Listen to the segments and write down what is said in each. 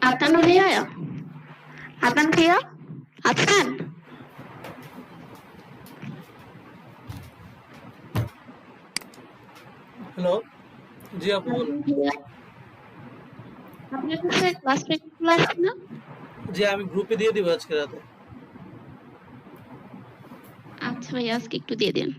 Adnan भैया आया? Adnan भैया? Adnan? हेलो जी आप बोल भैया আপনার কাছে ক্লাস রেগুলার আছে না? জি আমি গ্রুপে দিয়ে দিব আজকে রাতে আচ্ছা ভাইয়া আজকে একটু দিয়ে দেন।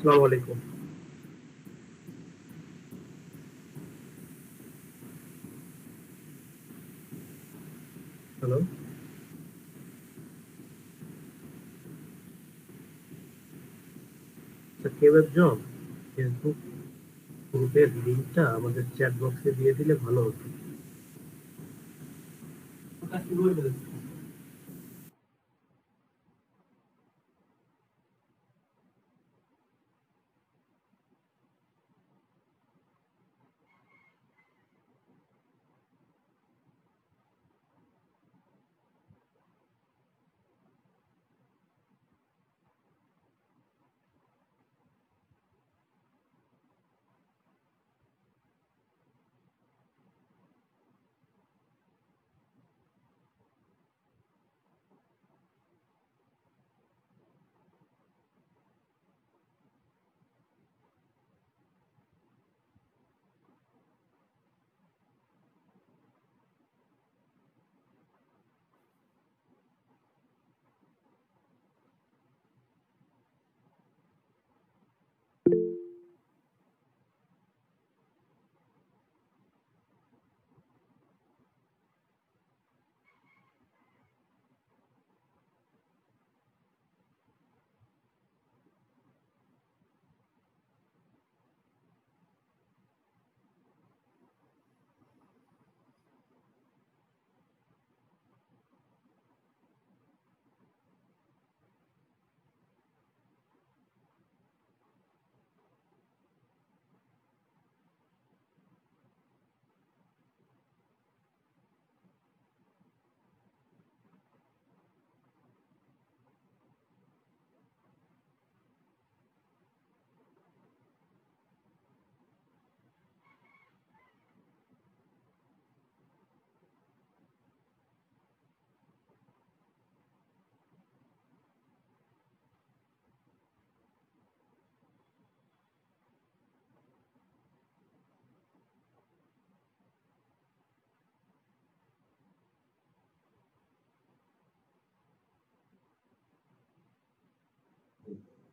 আসসালামু আলাইকুম। হ্যালো, কেউ একজন ফেসবুক গ্রুপের লিঙ্কটা আমাদের চ্যাট বক্সে দিয়ে দিলে ভালো হতো।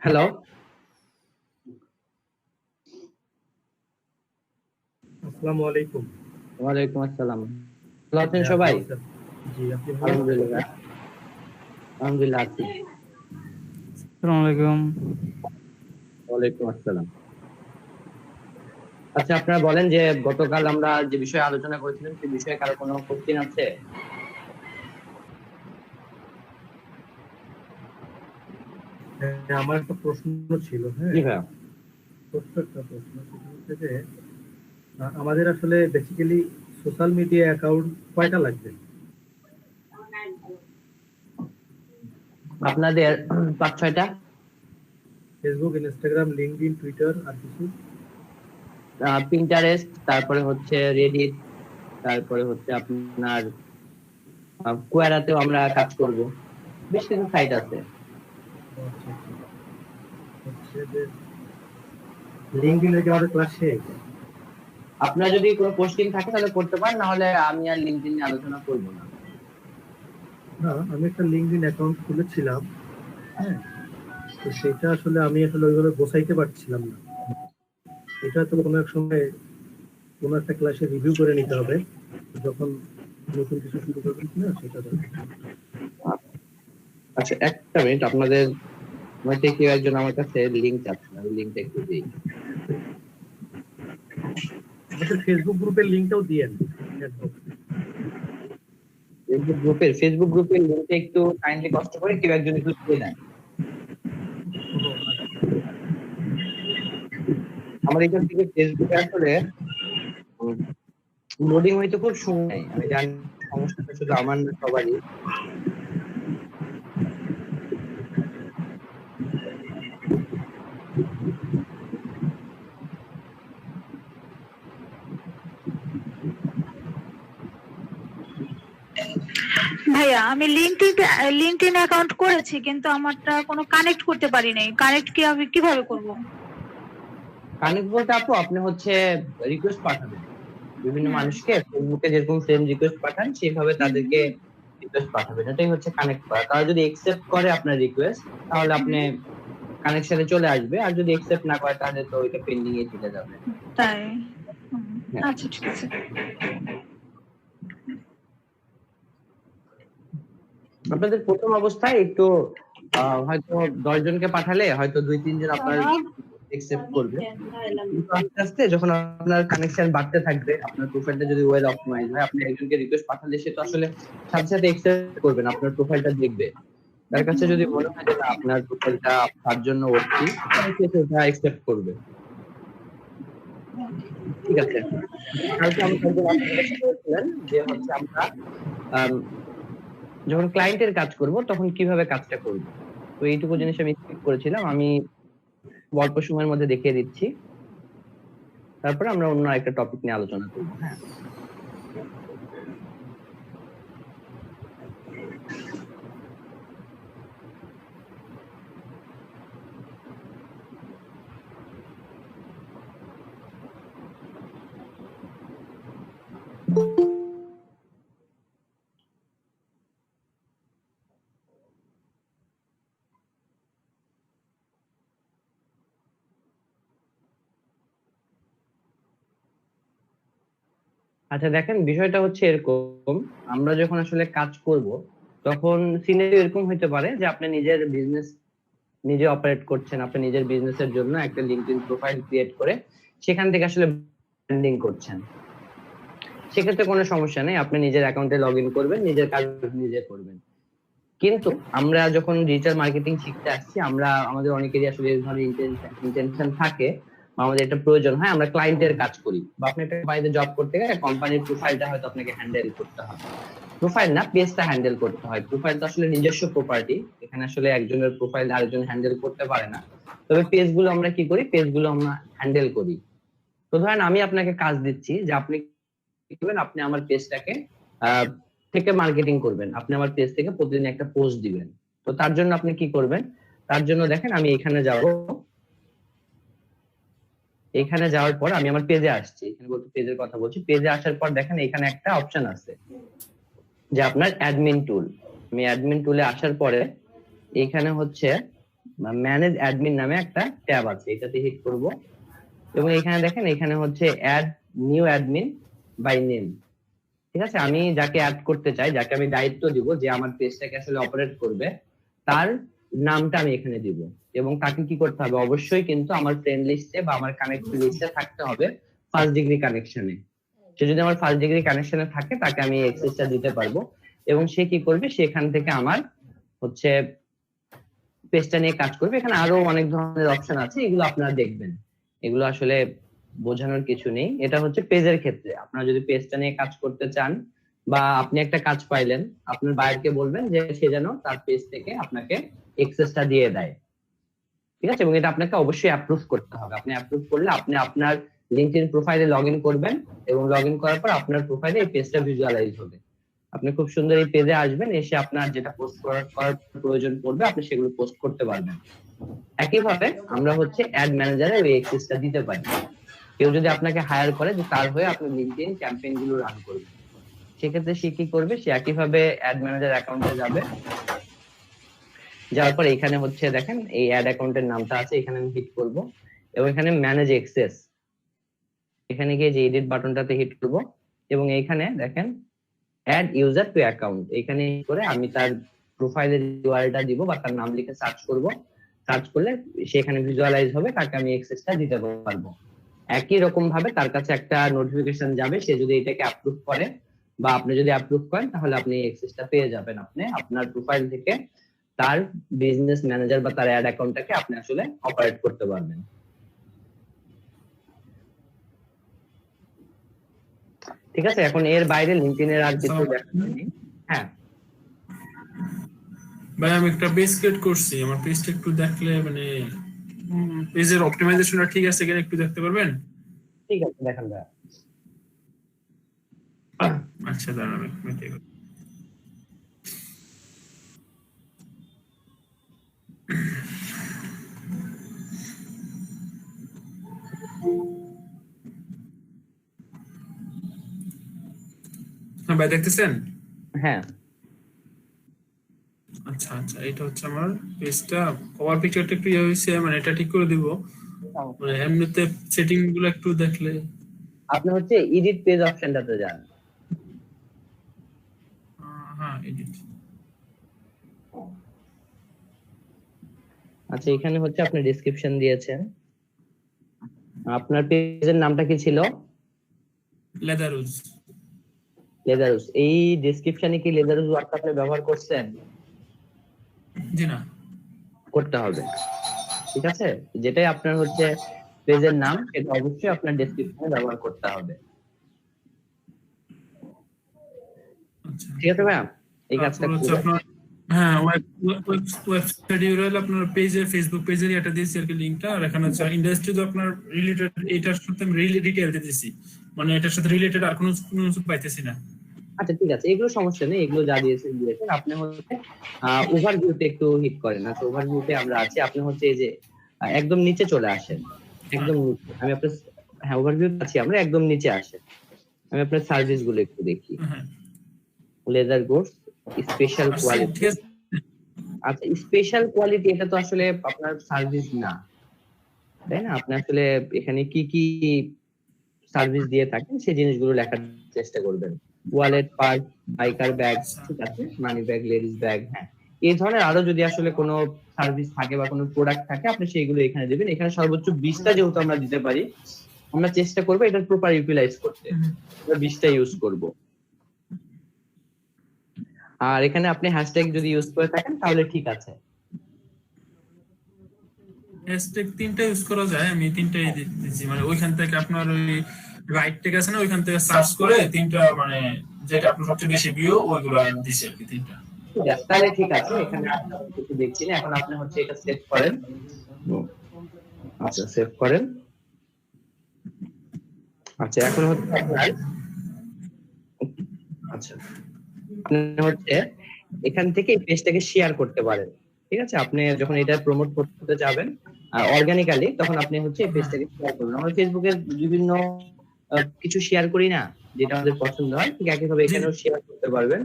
হ্যালো, আসসালামু আলাইকুম। ওয়ালাইকুম আসসালাম। ভালো আছেন সবাই? জি, আপনি ভালো আছেন? আলহামদুলিল্লাহ, আলহামদুলিল্লাহ আছি। আসসালামু আলাইকুম। ওয়ালাইকুম আসসালাম। আচ্ছা, আপনারা বলেন যে গতকাল আমরা যে বিষয়ে আলোচনা করেছিলাম সেই বিষয়ে কারো কোনো কোশ্চেন আছে? হ্যাঁ, আমার একটা প্রশ্ন ছিল। হ্যাঁ, জি ভাইয়া। ছোট্ট একটা প্রশ্ন। সেটা হচ্ছে যে আমাদের আসলে বেসিক্যালি সোশ্যাল মিডিয়া অ্যাকাউন্ট কয়টা লাগবে? আপনাদের 5-6টা। ফেসবুক, ইনস্টাগ্রাম, লিঙ্কডইন, টুইটার আর কিছু? পিন্টারেস্ট, তারপরে হচ্ছে রেডিট, তারপরে হচ্ছে আপনার কোয়ারাতেও আমরা কাজ করব। বেশ কিছু সাইট আছে। আচ্ছা, আচ্ছা। হচ্ছে যে লিঙ্কডইনে কি আমাদের ক্লাস শেষ? আপনার যদি কোনো কোশ্চেন থাকে তাহলে করতে পারেন, না হলে আমি আর লিঙ্কডইন নিয়ে আলোচনা করব না। না, আমি একটা লিঙ্কডইন অ্যাকাউন্ট খুলেছিলাম। হ্যাঁ, তো সেটা আসলে আমি ওইভাবে গোছাইতে পারছিলাম না। এটা তো কোনো এক সময় কোনো একটা ক্লাসে রিভিউ করে নিতে হবে, যখন নতুন কিছু শুরু করবেন কিনা সেটা দরকার। আচ্ছা, একটা মিনিট, আপনাদের হয়তো কেউ একজন আমার কাছে লিংক চাচ্ছে, আমি লিংকটা একটু দিই। আমাদের ফেসবুক গ্রুপের লিংকটাও দিয়েন। ফেসবুক গ্রুপের লিংকটা একটু কাইন্ডলি কষ্ট করে কেউ একজন একটু দিয়ে দেন। আমার এখান থেকে ফেসবুকে আসলে লোডিং হইতে খুব সময় নেই, আমি জানি সমস্যাটা শুধু আমার না, সবারই। ভাইয়া আমি লিঙ্কডইন অ্যাকাউন্ট করেছি, কিন্তু আমারটা কোনো কানেক্ট করতে পারি নাই। কানেক্ট কি আমি কিভাবে করব? কানেক্ট বলতে আপু আপনি হচ্ছে রিকোয়েস্ট পাঠাবেন বিভিন্ন মানুষকে, ফেসবুকে যেরকম ফ্রেন্ড রিকোয়েস্ট পাঠান সেইভাবে তাদেরকে রিকোয়েস্ট পাঠাবেন, এটাই হচ্ছে কানেক্ট করা। তারা যদি একসেপ্ট করে আপনার রিকোয়েস্ট তাহলে আপনি কানেকশনে চলে আসবে, আর যদি একসেপ্ট না করে তাহলে তো ওইটা পেন্ডিং এ থেকে যাবে। তাই? হ্যাঁ। আচ্ছা ঠিক আছে। আপনাদের প্রথম অবস্থায় একটু হয়তো 10 জনকে পাঠালে হয়তো 2-3 জন আপনার একসেপ্ট করবে, কিন্তু আস্তে আস্তে যখন আপনার কানেকশন বাড়তে থাকবে, আপনার প্রোফাইলটা যদি ওয়েল অপটিমাইজ হয়, আপনি একজনকে রিকোয়েস্ট পাঠালে সে তো আসলে সাথে সাথে একসেপ্ট করবে না, আপনার প্রোফাইলটা দেখবে। তার কাছে যদি মনে হয় যে আপনার প্রোফাইলটা তার জন্য ওটি, তাহলে সে সেটা একসেপ্ট করবে। ঠিক আছে, কালকে আমি বলেছিলেন যে হচ্ছে আমরা যখন ক্লায়েন্টের কাজ করব তখন কিভাবে কাজটা করব, তো এইটুকু জিনিস আমি স্কিপ করেছিলাম, আমি অল্প সময়ের মধ্যে দেখিয়ে দিচ্ছি, তারপরে আমরা অন্য একটা টপিক নিয়ে আলোচনা করব। হ্যাঁ, আচ্ছা দেখেন বিষয়টা হচ্ছে এরকম, আমরা যখন আসলে কাজ করব তখন সিনারিও এরকম হতে পারে যে আপনি নিজের বিজনেস নিজে অপারেট করছেন, আপনি নিজের বিজনেসের জন্য একটা লিঙ্কডইন প্রোফাইল ক্রিয়েট করে সেখান থেকে আসলে ব্র্যান্ডিং করছেন। সেক্ষেত্রে কোনো সমস্যা নেই, আপনি নিজের অ্যাকাউন্টে লগ ইন করবেন, নিজের কাজ নিজে করবেন। কিন্তু আমরা যখন ডিজিটাল মার্কেটিং শিখতে আসছি, আমরা আমাদের অনেকেরই আসলে এই ধরনের ইন্টেনশন থাকে, আমাদের এটা প্রয়োজন হয়, আমরা ক্লায়েন্টের কাজ করি, বা আপনি একটা কোম্পানিতে জব করতে গেলে কোম্পানির প্রোফাইলটা হয়তো আপনাকে হ্যান্ডেল করতে হবে, প্রোফাইল না পেজটা হ্যান্ডেল করতে হয়। প্রোফাইল তো আসলে নিজস্ব প্রপার্টি, এখানে আসলে একজনের প্রোফাইল আরেকজন হ্যান্ডেল করতে পারে না, তবে পেজগুলো আমরা কি করি, পেজগুলো আমরা হ্যান্ডেল করি। তো ধরেন আমি আপনাকে কাজ দিচ্ছি যে আপনি কি করবেন, আপনি আমার পেজটাকে থেকে মার্কেটিং করবেন, আপনি আমার পেজ থেকে প্রতিদিন একটা পোস্ট দিবেন। তো তার জন্য আপনি কি করবেন, তার জন্য দেখেন আমি এখানে যাব, এখানে যাওয়ার পর আমি আমার পেজে আসছি, এখানে বলতে পেজের কথা বলছি। পেজে আসার পর দেখেন এখানে একটা অপশন আছে যে আপনার অ্যাডমিন টুল। আমি অ্যাডমিন টুলে আসার পরে এখানে হচ্ছে ম্যানেজ অ্যাডমিন নামে একটা ট্যাব আছে, এটাতে হিট করব, এবং এখানে দেখেন এখানে হচ্ছে add new admin by name. ঠিক আছে, আমি যাকে অ্যাড করতে চাই, যাকে আমি দায়িত্ব দিব যে আমার পেজটাকে আসলে অপারেট করবে, তার নামটা আমি এখানে দিব, এবং তাকে কি করতে হবে, অবশ্যই কিন্তু আমার ফ্রেন্ড লিস্টে বা আমার কানেক্ট লিস্টে থাকতে হবে ফার্স্ট ডিগ্রি কানেকশনে। সে যদি আমার ফার্স্ট ডিগ্রি কানেকশনে থাকে তাকে আমি অ্যাক্সেসটা দিতে পারবো, এবং সে কি করবে, সেখান থেকে আমার হচ্ছে পেজটা নিয়ে কাজ করবে। এখানে আরো অনেক ধরনের অপশন আছে, এগুলো আপনারা দেখবেন, এগুলো আসলে বোঝানোর কিছু নেই। এটা হচ্ছে পেজের ক্ষেত্রে, আপনারা যদি পেজটা নিয়ে কাজ করতে চান, বা আপনি একটা কাজ পাইলেন, আপনার বায়ারকে বলবেন যে সে যেন তার পেজ থেকে আপনাকে অ্যাক্সেসটা দিয়ে দেয়। ঠিক আছে, এবং এটা আপনাকে অবশ্যই অ্যাপ্রুভ করতে হবে। আপনি অ্যাপ্রুভ করলে আপনি আপনার লিঙ্কডইন প্রোফাইলে লগ ইন করবেন, এবং লগ ইন করার পর আপনার প্রোফাইলে এই পেজটা ভিজুয়ালাইজ হবে। আপনি খুব সুন্দর এই পেজে আসবেন, এসে আপনার যেটা পোস্ট করার প্রয়োজন পড়বে আপনি সেগুলো পোস্ট করতে পারবেন। একইভাবে আমরা হচ্ছে অ্যাড ম্যানেজারে এই অ্যাক্সেসটা দিতে পারি। কেউ যদি আপনাকে হায়ার করে যে তার হয়ে আপনি লিঙ্কডইন ক্যাম্পেইন গুলো রান করবেন, সেক্ষেত্রে সে কি করবে, সে একইভাবে অ্যাড ম্যানেজার অ্যাকাউন্টে যাবে, যাওয়ার পর এখানে হচ্ছে দেখেন এই অ্যাড অ্যাকাউন্টের নামটা আছে, এখানে আমি হিট করব, এবং এখানে ম্যানেজ অ্যাক্সেস, এখানে গিয়ে যে এডিট বাটনটাতে হিট করব, এবং এইখানে দেখেন অ্যাড ইউজার টু অ্যাকাউন্ট, এখানে করে আমি তার প্রোফাইলের ইউআরএলটা দিব বা তার নাম লিখে সার্চ করব, সার্চ করলে সেখানে ভিজুয়ালাইজ হবে, তাকে আমি অ্যাক্সেসটা দিতে পারবো। একই রকম ভাবে তার কাছে একটা নোটিফিকেশন যাবে, সে যদি এটাকে অ্যাপ্রুভ করে বা আপনি যদি অ্যাপ্রুভ করেন তাহলে আপনি অ্যাক্সেসটা পেয়ে যাবেন। আপনি আপনার প্রোফাইল থেকে তার বিজনেস ম্যানেজার বা তার অ্যাড অ্যাকাউন্টটাকে আপনি আসলে অপারেট করতে পারবেন। ঠিক আছে, এখন এর বাইরে লিঙ্কডইনের আর কিছু দেখা নেই। হ্যাঁ ভাই, আমি একটা পেজ ক্রিয়েট করছি, আমার পেজটা একটু দেখলে মানে পেজের অপটিমাইজেশনটা ঠিক আছে কিনা একটু দেখতে পারবেন? ঠিক আছে, দেখেন ভাই। আচ্ছা দাঁড়ান, আমি মিটিয়ে করি। হ্যাঁ ভাই, দেখতেছেন? হ্যাঁ আচ্ছা আচ্ছা, এটা হচ্ছে আমার পেজটা। কভার পিকচারটা একটু ইয়ে হয়েছে, মানে এটা ঠিক করে দিব। মানে এমনিতে সেটিং গুলো একটু দেখলে। আপনি হচ্ছে এডিট পেজ অপশনটাতে যান। হ্যাঁ, এডিট। আচ্ছা, এখানে হচ্ছে আপনি ডেসক্রিপশন দিয়েছেন। আপনার পেজের নামটা কি ছিল? লেদারুজ। লেদারুস। এই ডেসক্রিপশনে কি লেদারুস ওয়ার্ডটা আপনি ব্যবহার করছেন? জি না। করতে হবে, ঠিক আছে? যেটাই আপনার হচ্ছে পেজের নাম, সেটা অবশ্যই আপনার ডেসক্রিপশনে ব্যবহার করতে হবে। আচ্ছা, ঠিক আছে ভাই, এই কাজটা তারপর হচ্ছে করুন। আপনার হ্যাঁ ওয়েবসাইট ইউআরএল আপনার পেজে, ফেসবুক পেজের এটা দিয়েছি আর কি লিংকটা। আর এখানে হচ্ছে ইন্ডাস্ট্রি তো আপনার রিলেটেড, এটার সাথে আমি ডিটেইল দিতেছি, মানে এটার সাথে রিলেটেড আর কোনো কিছু পাইতেছি না। আচ্ছা ঠিক আছে, এগুলো সমস্যা নেই, এগুলো যা দিয়েছেন দিয়েছেন। আপনি হচ্ছে ওভারভিউতে একটু হিট করেন। আচ্ছা, ওভারভিউতে আমরা আছি, আপনি হচ্ছে এই যে একদম নিচে চলে আসেন, একদম নিচে। আমি আপনার হ্যাঁ ওভারভিউতে আছি, আমরা একদম নিচে আসেন। আমি আপনার সার্ভিস গুলো একটু দেখি। হ্যাঁ, লেদার গুডস স্পেশাল আর কোয়ালিটি। ঠিক আছে। আচ্ছা, স্পেশাল কোয়ালিটি এটা তো আসলে আপনার সার্ভিস না, তাই না? আপনি আসলে এখানে কি কি সার্ভিস দিয়ে থাকেন সেই জিনিসগুলো লেখার চেষ্টা করবেন। ওয়ালেট, পার্স, বাইকার ব্যাগ, ঠিক আছে, মানি ব্যাগ, লেডিস ব্যাগ। হ্যাঁ, এই ধরনের আরো যদি আসলে কোনো সার্ভিস থাকে বা কোনো প্রোডাক্ট থাকে, আপনি সেইগুলো এখানে দিবেন। এখানে সর্বোচ্চ 20টা যেহেতু আমরা দিতে পারি, আমরা চেষ্টা করবো এটার প্রপার ইউটিলাইজ করতে। আমরা 20টা ইউজ করব। আর এখানে আপনি হ্যাশট্যাগ যদি ইউজ করে থাকেন তাহলে ঠিক আছে। হ্যাশট্যাগ 3টা ইউজ করা যায়, আমি 3টাই দিচ্ছি। মানে ওইখান থেকে আপনার ওই রাইট ট্যাগ আছে না, ওইখান থেকে সার্চ করে 3টা মানে যেটা আপনার সবচেয়ে বেশি ভিউ ওইগুলো দিছি আর কি 3টা। ঠিক আছে, তাহলে ঠিক আছে। এখানে আপনার কিছু দেখছি না, এখন আপনি হচ্ছে এটা সেভ করেন। আচ্ছা, সেভ করেন। আচ্ছা, এখন হচ্ছে আপনার আচ্ছা আপনি হচ্ছে এখান থেকে এই পেজটাকে শেয়ার করতে পারেন। ঠিক আছে, আপনি যখন এটা প্রমোট করতে যাবেন অর্গানিক্যালি, তখন আপনি হচ্ছে এই পেজটাকে শেয়ার করবেন। আমরা ফেসবুকে বিভিন্ন কিছু শেয়ার করি না, যেটা আমাদের পছন্দ হয়, ঠিক একইভাবে এখানেও শেয়ার করতে পারবেন।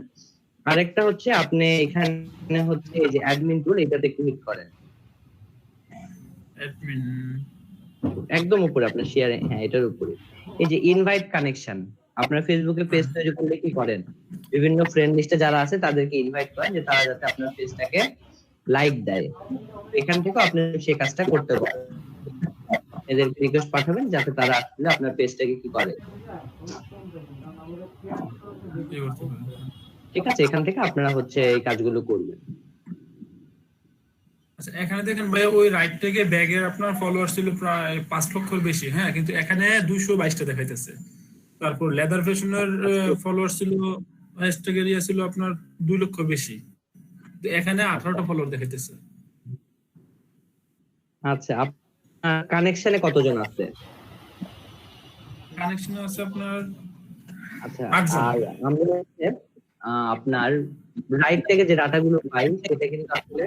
আরেকটা হচ্ছে আপনি এখানে হচ্ছে এই যে অ্যাডমিন টুল, এটাতে একটু ক্লিক করেন। অ্যাডমিন একদম উপরে আপনার শেয়ার, হ্যাঁ এটার উপরে এই যে ইনভাইট কানেকশন। আপনার ফেসবুকে পেজ তৈরি করলে কি করেন, বিভিন্ন ফ্রেন্ড লিস্টে যারা আছে তাদেরকে ইনভাইট করেন যে তারা যাতে আপনার পেজটাকে লাইক দেয়। এখান থেকে আপনি সেই কাজটা করতে পারেন, এদের রিকোয়েস্ট পাঠাবেন যাতে তারা আসলে আপনার পেজটাকে কি করে। ঠিক আছে, এখান থেকে আপনারা হচ্ছে এই কাজগুলো করবেন। আচ্ছা, এখানে দেখেন ভাই ওই রাইট থেকে ব্যাগের আপনার ফলোয়ার ছিল প্রায় 5 লক্ষের বেশি। হ্যাঁ, কিন্তু এখানে 222টা দেখাইতেছে। তারপর লেদার ফ্যাশনের ফলোয়ার ছিল, হ্যাশট্যাগ এরিয়া ছিল আপনার 2 লক্ষ বেশি, এখানে 18টা ফলোয়ার দেখাইতেছে। আচ্ছা, আপনার কানেকশনে কতজন আছে? কানেকশন আছে আপনার আচ্ছা, 8 জন। আর আমরা আপনার রাইট থেকে যে ডাটাগুলো পাই সেটা কিন্তু আসলে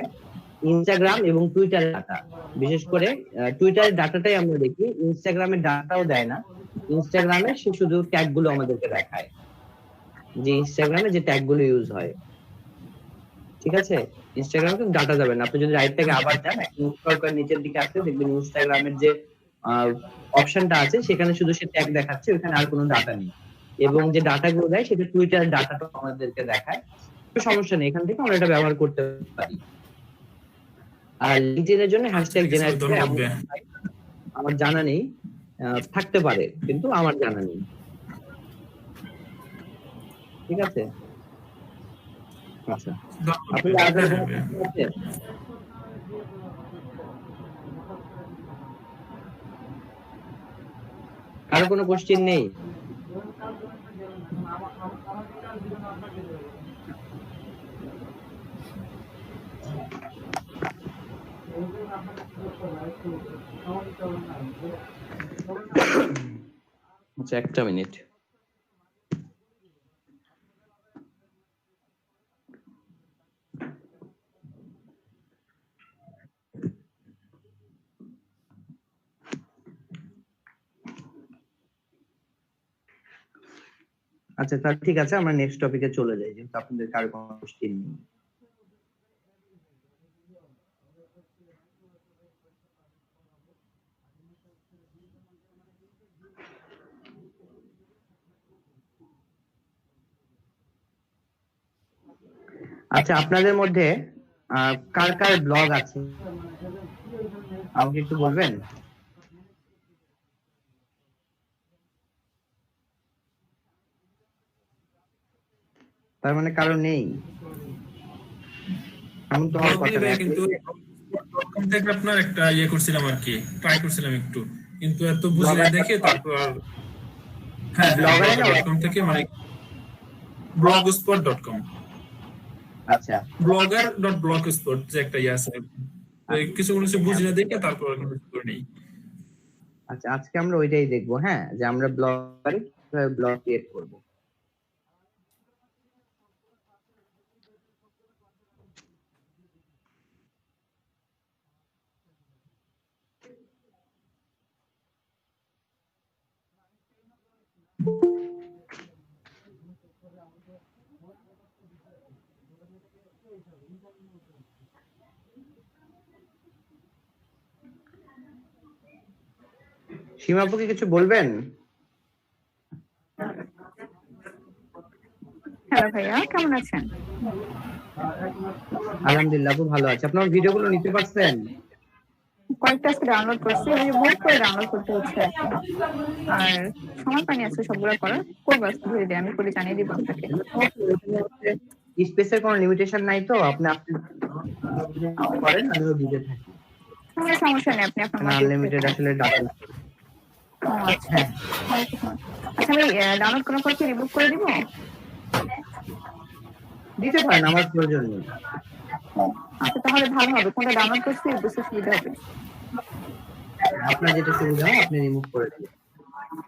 ইনস্টাগ্রাম এবং টুইটারের ডাটা। বিশেষ করে টুইটারের ডাটাটাই আমরা দেখি, ইনস্টাগ্রামের ডাটাও দেয় না। ইনস্টাগ্রামে সে শুধু ট্যাগ গুলো আমাদেরকে দেখায়, যে ইনস্টাগ্রামে যে ট্যাগ গুলো ইউজ হয়। ঠিক আছে, ইনস্টাগ্রামে কিন্তু ডাটা যাবে না। আপনি যদি রাইট থেকে আবার যান, স্ক্রল করে নিচের দিকে আসলে দেখবেন ইনস্টাগ্রামের যে অপশনটা আছে সেখানে শুধু সে ট্যাগ দেখাচ্ছে, ওখানে আর কোনো ডাটা নেই। এবং যে ডাটা গুলো দেয় সেটা টুইটার ডাটাটা আমাদেরকে দেখায়। সমস্যা নেই, এখান থেকে আমরা এটা ব্যবহার করতে পারি। আর লিঙ্কডইনের জন্য হ্যাশট্যাগ ঠিক আছে, জেনারেট করে ধন্যবাদ ভাইয়া। আমার জানা নেই, থাকতে পারে কিন্তু আমার জানা নেই। ঠিক আছে, আচ্ছা আপনি ধন্যবাদ আর ভাইয়া। কোনো হ্যাঁ, হ্যাঁ, প্রশ্ন আছে? আর কোনো কোশ্চেন নেই? আচ্ছা একটা মিনিট। আচ্ছা তাহলে ঠিক আছে, আমরা নেক্সট টপিকে চলে যাই, যেহেতু আপনাদের কারো কোনো কোশ্চেন নেই। আচ্ছা আপনাদের মধ্যে কার কার ব্লগ আছে আমাকে একটু বলবেন? তার মানে কারো নেই, এমন তো হওয়ার কথা না। কিন্তু প্রথম থেকে আপনার একটা ইয়ে করছিলাম আর কি, ট্রাই করছিলাম একটু, কিন্তু এত বুঝে না দেখে তারপর হ্যাঁ blogger.com থেকে মানে blogspot.com, আচ্ছা blogger.blogspot যে একটা ইয়ে আছে, তো কিছু বুঝে না দেখে তারপর করে নেই। আচ্ছা আজকে আমরা ওইটাই দেখবো, হ্যাঁ, যে আমরা ব্লগারে কিভাবে ব্লগ ক্রিয়েট করব। সীমাপুকে কিছু বলবেন? হ্যালো ভাইয়া, কেমন আছেন? আলহামদুলিল্লাহ আপু ভালো আছে। আপনার ভিডিওগুলো নিতে পারছেন? কয়েকটা আজকে ডাউনলোড করছি, ওই বুক করে ডাউনলোড করতে হচ্ছে আর কি। আর সময় পানি আছে সবগুলো করার, করবো আজকে ধীরে ধীরে, আমি করে জানিয়ে দিব আপনাকে। স্পেসের কোনো লিমিটেশন নাই তো? আপনি করেন, আমিও ভিডিও থাকি, কোনো সমস্যা নেই, আপনি আপনার মতো আনলিমিটেড আসলে ডাটা। ও আচ্ছা, আচ্ছা আমি ডাউনলোড করার পর কি রিমুভ করে দিব? দিতে পারেন, আমার প্রয়োজন নেই। আচ্ছা তাহলে ভালো হবে, কোনটা ডাউনলোড করছি বুঝতে সুবিধা হবে। আপনার যেটা সুবিধা হয় আপনি রিমুভ করে দিন।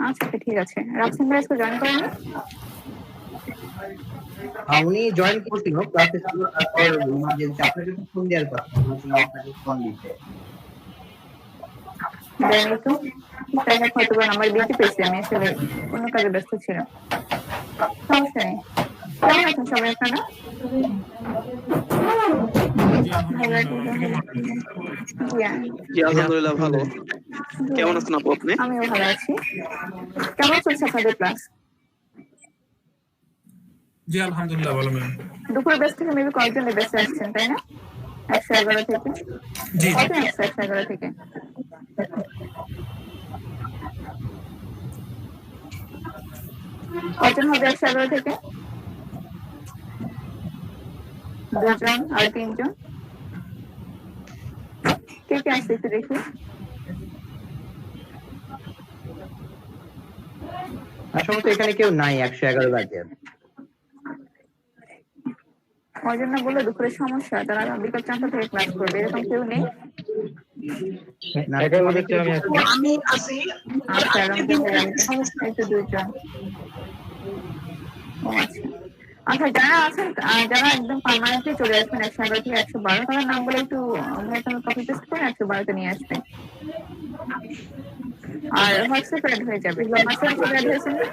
আচ্ছা ঠিক আছে, রাফসান ভাই আজকে জয়েন করেন? উনি জয়েন করছিল ক্লাসে ছিল, তারপর ইমার্জেন্সি আপনাকে তো ফোন দেওয়ার কথা, আপনাকে ফোন দিতে দেয়নি তো, তাই না, হয়তো বা নাম্বার বিজি পেয়েছি, আমি আসলে অন্য কাজে ব্যস্ত ছিলাম। সমস্যা নেই। কেমন আছেন সবাই আপনারা? জি আলহামদুলিল্লাহ ভালো। কেমন আছেন আপু আপনি? আমিও ভালো আছি। কেমন চলছে আপনাদের ক্লাস? জি আলহামদুলিল্লাহ ভালো ম্যাম। দুপুরের বেশ থেকে মেবি কয়েকজন বেঁচে আসছেন তাই না? 111 থেকে জি কত 111 থেকে কয়জন হবে 111 থেকে? 2 জন আর 3 জন? কে কে আসছে একটু দেখি। আসলে তো এখানে কেউ নাই 111 বাজে। ওই জন্য বললো দুপুরের সমস্যা, তারা বিকাল 4টা থেকে ক্লাস করবে, এরকম কেউ নেই? না এটা বলতে আমি আছি। আচ্ছা একটু 2 জন। ও আচ্ছা আচ্ছা, যারা আছেন যারা একদম পার্মানেন্টলি চলে আসবেন 111 থেকে 112, তাদের নামগুলো একটু কপি পেস্ট করে 112তে নিয়ে আসবেন। আর হোয়াটসঅ্যাপ অ্যাড হয়ে যাবে। হোয়াটসঅ্যাপ অ্যাড হয়েছে না?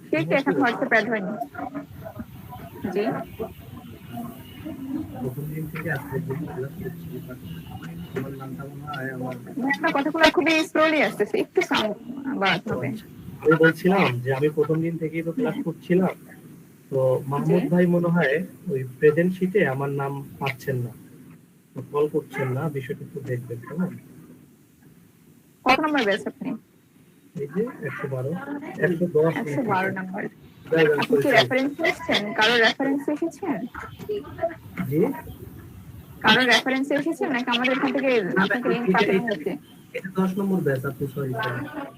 কে কে এখন হোয়াটসঅ্যাপ অ্যাড হয়নি? জি প্রথম দিন থেকে আজকে যে ক্লাস করছি, আমার নামটা মনে হয় আমার আপনার কথাগুলো খুবই স্লোলি আসতেছে, একটু সাউন্ড বাড়াতে হবে। আমি বলছিলাম যে আমি প্রথম দিন থেকেই তো ক্লাস করছিলাম, তো মাহমুদ ভাই মনে হয় ওই প্রেজেন্ট শিটে আমার নাম পাচ্ছেন না, কল করছেন না, বিষয়টা একটু দেখবেন কেমন। কত নম্বর ব্যাচ আপনি? এই যে 112 110 112 নম্বর। আপনি কি রেফারেন্স এসেছেন? কারো রেফারেন্স এসেছেন? জি, কারো রেফারেন্স এসেছেন নাকি আমাদের এখান থেকে আপনাকে লিংক পাঠানো হয়েছে? এটা 10 নম্বর ব্যাচ, আপনি সরি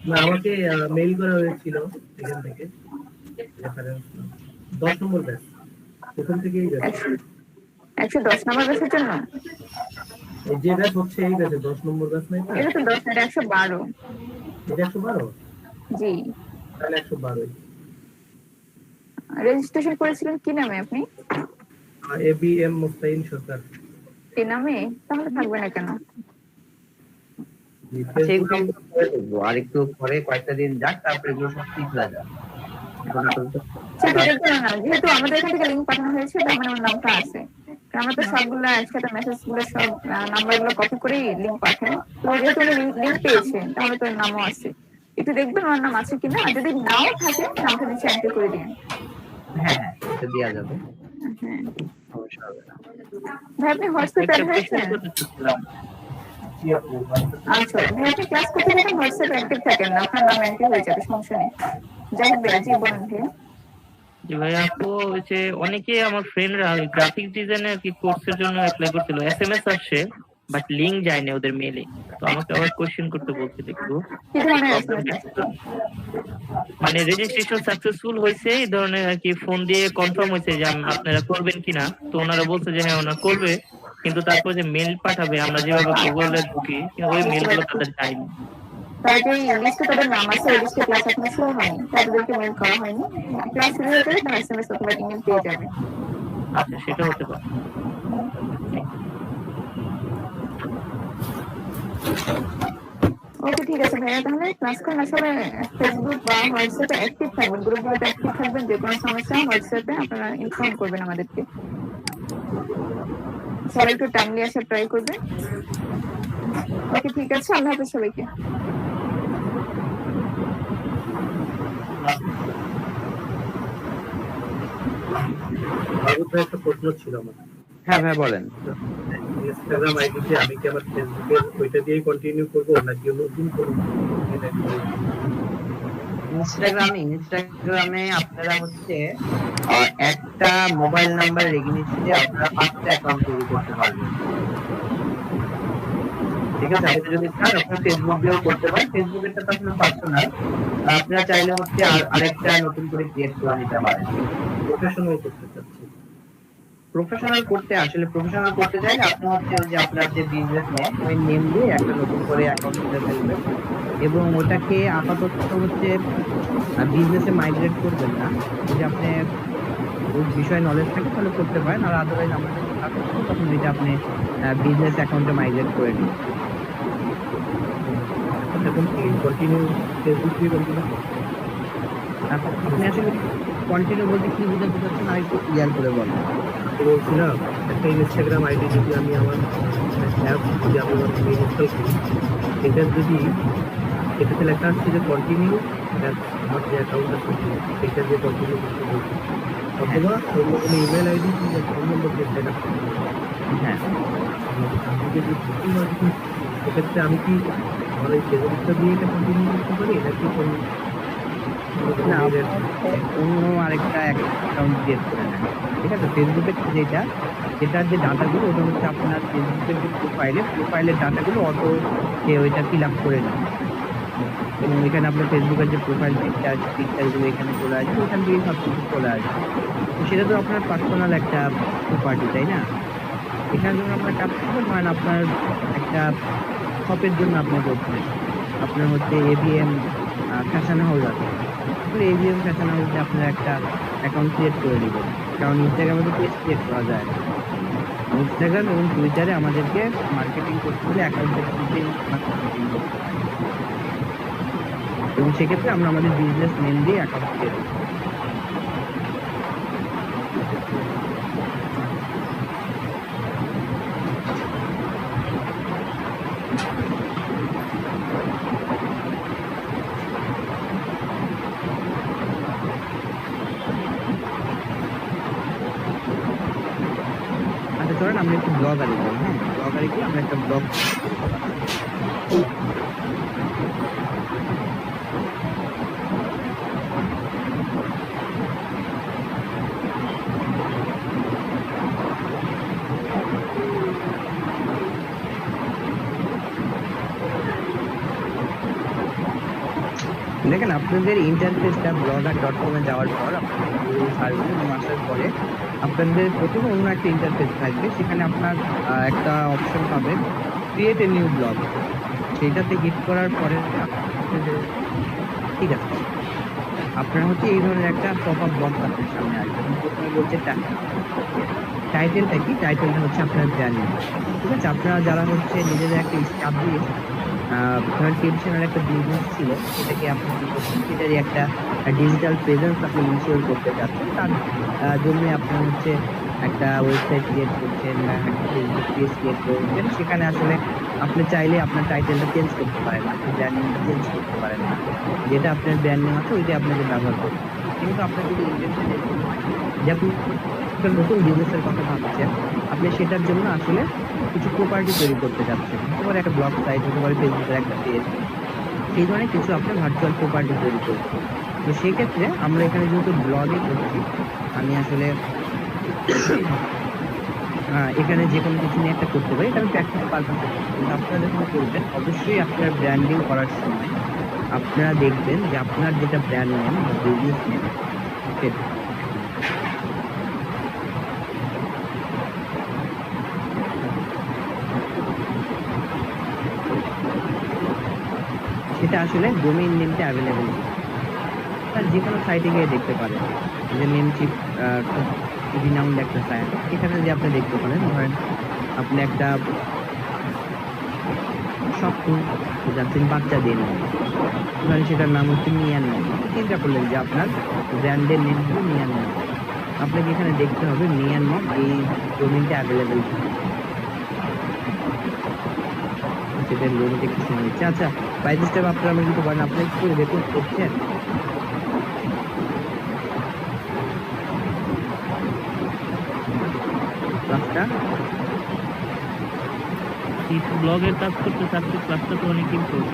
না, আমাকে মেইল করা হয়েছিল এখান থেকে রেফারেন্স 10 নম্বর ব্যাচ, প্রথম থেকেই ব্যাচ। 110 নম্বর ব্যাচের জন্য? এই যে ব্যাচ হচ্ছে এই ব্যাচে 10 নম্বর ব্যাচ নাই তো? এটা তো 10 না, এটা 112। এটা 112? জি। তাহলে 112। রেজিস্ট্রেশন করেছিলেন কি নামে আপনি? ABM মুস্তাইন সরকার। এই নামে? তাহলে থাকবে না কেন? আচ্ছা, এগুলো আমরা পরে দেখবো, আর একটু পরে কয়েকটা দিন যাক, তারপরে এগুলো সব ঠিক হয়ে যাবে। সেটা দেখবেন না, যেহেতু আমাদের এখান থেকে লিংক পাঠানো হয়েছে তার মানে আমার নামটা আছে। আমরা তো সবগুলো একসাথে মেসেজ গুলো সব নাম্বার গুলো কপি করে লিংক পাঠাই। তো যেহেতু উনি লিংক পেয়েছেন তাহলে তো নামও আছে, একটু দেখবেন ওর নাম আছে কিনা, আর যদি নাও থাকে নামটা নিচে এন্টার করে দিন। হ্যাঁ, এটা দেওয়া যাবে, হ্যাঁ সমস্যা হবে না। ভাই আপনি হোয়াটসঅ্যাপে অ্যাড হয়েছেন? আচ্ছা ভাই, আপনি ক্লাস করতে থাকেন, হোয়াটসঅ্যাপে অ্যাক্টিভ থাকেন না, আপনার নাম এন্ট্রি হয়ে যাবে, সমস্যা নেই। যাই হোক ভাই, জি বলেন ভাই। জি ভাই, আপু হচ্ছে অনেকে আমার ফ্রেন্ডরা গ্রাফিক ডিজাইনের কি কোর্সের জন্য অ্যাপ্লাই করছিল, এসএমএস আসছে বাট লিংক যায়নি ওদের মেইলে। তো আমাকে আবার কোশ্চেন করতে বলছিল একটু, কি ধরনের SMS? মানে রেজিস্ট্রেশন সাকসেসফুল হয়েছে এই ধরনের আর কি, ফোন দিয়ে কনফার্ম হয়েছে যে আপনারা করবেন কিনা। তো ওনারা বলছে যে হ্যাঁ ওনারা করবে, কিন্তু তারপর যে মেইল পাঠাবে আমরা যেভাবে গুগলে ঢুকি ওই মেইলগুলো তাদের যায়নি। তাই যে লিস্টে তাদের নাম আছে, ওই লিস্টে ক্লাস এখনো শুরু হয়নি, তাদেরকে মেইল করা হয়নি। ক্লাস শুরু হয়ে গেলে তারা SMS অথবা ইমেল পেয়ে যাবে। আচ্ছা, সেটা হতে পারে। ওকে ঠিক আছে ভাইয়া, তাহলে ক্লাস করেন। আসলে ফেসবুক বা হোয়াটসঅ্যাপে অ্যাক্টিভ থাকবেন, গ্রুপগুলোতে অ্যাক্টিভ থাকবেন, যে কোনো সমস্যা হোয়াটসঅ্যাপে আপনারা ইনফর্ম করবেন আমাদেরকে। সবাই একটু টাইমলি আসার ট্রাই করবেন। ওকে ঠিক আছে, আল্লাহ হাফেজ সবাইকে। মাহমুদ ভাই, একটা প্রশ্ন ছিল আমার। হ্যাঁ ভাই বলেন। ইনস্টাগ্রাম আইডিতে আমি কি আমার ফেসবুকের ওইটা দিয়েই কন্টিনিউ করবো নাকি নতুন কোনো ইনস্টাগ্রামে আপনারা হচ্ছে একটা মোবাইল নাম্বার এগেইনস্টে আপনারা 5টা অ্যাকাউন্ট তৈরি করতে পারবেন। ঠিক আছে, আপনি যদি চান আপনারা ফেসবুক দিয়েও করতে পারেন, ফেসবুকেরটা তো আসলে পার্সোনাল, আপনারা চাইলে হচ্ছে আরেকটা নতুন করে ক্রিয়েট করে নিতে পারেন। প্রফেশনাল করতে চাচ্ছি। প্রফেশনাল করতে চাইলে আপনি হচ্ছে ওই যে আপনার যে বিজনেস নেম, ওই নেম দিয়ে একটা নতুন করে অ্যাকাউন্ট খুলে ফেলবেন এবং ওটাকে আপাতত হচ্ছে বিজনেসে মাইগ্রেট করবেন না। যদি আপনি ওই বিষয়ে নলেজ থাকে তাহলে করতে পারেন, আর আদারওয়াইজ আমাদের তখন এটা আপনি বিজনেস অ্যাকাউন্টে মাইগ্রেট করে দিন। এখন কি কন্টিনিউ ফেসবুক দিয়ে কন্টিনিউ আপনি আসলে কন্টিনিউ বলতে কি বুঝাতে চাচ্ছেন আর একটু ক্লিয়ার করে বলেন। বলছিলাম, একটা ইনস্টাগ্রাম আইডি যদি আমি আমার অ্যাপ যদি আমি ইনস্টল করি, এটা যদি এটাতে লেখা আসছে যে কন্টিনিউ, আমার যে অ্যাকাউন্ট আছে সেটা দিয়ে কন্টিনিউ করতে বলছি, অথবা অন্য কোনো ইমেল আইডি কিংবা ফোন নম্বর দিয়ে সেট আপ করতে বলছি। হ্যাঁ, আমি যদি বুকিং আসি, সেক্ষেত্রে আমি কি আমার এই ফেসবুকটা দিয়ে এটা কন্টিনিউ করতে পারি নাকি না, অন্য আরেকটা অ্যাকাউন্ট ক্রিয়েট করে নেন। ঠিক আছে, ফেসবুকের যেটার যে ডাটাগুলো ওটা হচ্ছে আপনার ফেসবুকের যে প্রোফাইলের ডাটাগুলো অটো ওইটা ফিল আপ করে নেন এবং এখানে আপনার ফেসবুকের যে প্রোফাইল পিকচারগুলো এখানে চলে আসবে, ওখান থেকে সব কিছু চলে আসবে। তো সেটা তো আপনার পার্সোনাল একটা প্রপার্টি, তাই না? এখানে যখন আপনার কাজ করবেন, ধরেন আপনার একটা শপের জন্য আপনি করছেন, আপনার হচ্ছে ABM ফ্যাশন হাউস আছে, ABM ফ্যাশন হাউসে আপনার একটা অ্যাকাউন্ট ক্রিয়েট করে দিবেন, কারণ ইনস্টাগ্রামে তো পেজ ক্রিয়েট করা যায় না। ইনস্টাগ্রাম এবং টুইটারে আমাদেরকে মার্কেটিং করতে হলে অ্যাকাউন্টের মার্কেটিং করতে হয় এবং সেক্ষেত্রে আমরা আমাদের বিজনেস নেম দিয়ে অ্যাকাউন্ট ক্রিয়েট করি। আমরা একটু ব্লগারে যাই। হ্যাঁ, ব্লগারে গিয়ে আমরা একটা ব্লগ দেখেন আপনাদের ইন্টারফেসটা blogger.com এ যাওয়ার পর সার্ভিস আসার পরে আপনাদের প্রথমে অন্য একটা ইন্টারফেস থাকবে, সেখানে আপনার একটা অপশন পাবেন ক্রিয়েট এ নিউ ব্লগ। সেটাতে হিট করার পরে ঠিক আছে, আপনার হচ্ছে এই ধরনের একটা পপ আপ বক্স আপনার সামনে আসবে। প্রথমে বলছে টাইটেলটা কি, টাইটেলটা হচ্ছে আপনার ব্র্যান্ড নেম। ঠিক আছে, আপনারা যারা হচ্ছে নিজেদের একটা এস্টাবলিশ ট্রেডিশনাল একটা বিজনেস ছিল, সেটাকে আপনি কি করছেন, সেটারই একটা ডিজিটাল প্রেজেন্স আপনি ইনশিওর করতে চাচ্ছেন, তার জন্য আপনি হচ্ছে একটা ওয়েবসাইট ক্রিয়েট করছেন বা একটা ফেসবুক পেজ ক্রিয়েট করছেন। সেখানে আসলে আপনি চাইলে আপনার টাইটেলটা চেঞ্জ করতে পারেন, আপনার ব্র্যান্ড নেমটা চেঞ্জ করতে পারেন না, যেটা আপনার ব্র্যান্ড নেম আছে ওইটা আপনাকে ব্যবহার করতে। কিন্তু আপনার যদি ইন্টেনশন যে আপনি নতুন বিজনেসের কথা ভাবছেন, আপনি সেটার জন্য আসলে কিছু প্রপার্টি তৈরি করতে যাচ্ছেন, হতে পারে একটা ব্লগ সাইট, হতে পারে ফেসবুকের একটা পেজ, সেই ধরনের কিছু আপনার ভার্চুয়াল প্রপার্টি তৈরি করছেন। তো সেক্ষেত্রে আমরা এখানে যেহেতু ব্লগে করছি, আমি আসলে এখানে যে কোনো কিছু নিয়ে একটা করতে পারি, এটা আমি প্র্যাকটিস পারপাসে করছি। কিন্তু আপনারা যখন করবেন, অবশ্যই আপনার ব্র্যান্ডিং করার সময় আপনারা দেখবেন যে আপনার যেটা ব্র্যান্ড নেম বা বিজনেস নেম সেটা আসলে ডোমেইন নেমটা অ্যাভেলেবেল, তার যে কোনো সাইটে গিয়ে দেখতে পারেন যে নেমচিপ রিনাউন্ড একটা সাইট, এখানে যে আপনি দেখতে পারেন, ধরেন আপনি একটা শপ যাচ্ছেন বাচ্চাদের নিয়ে, ধরেন সেটার নাম হচ্ছে মিয়ান নেম। চিন্তা করলেন যে আপনার ব্র্যান্ডের নেম হচ্ছে মিয়ান নেম, আপনাকে এখানে দেখতে হবে মিয়ান নেম এই ডোমেইনটা অ্যাভেলেবেল সেটা লোনটা একটু সময় নিচ্ছে। আচ্ছা, বাই দিস টাইম আপনারা আমি কিন্তু বলেন আপনারা একটু রেকর্ড করছেন? ক্লাসটা ব্লগের কাজ করতে থাকতে ক্লাসটা তো অনেক ইম্প্রুভ।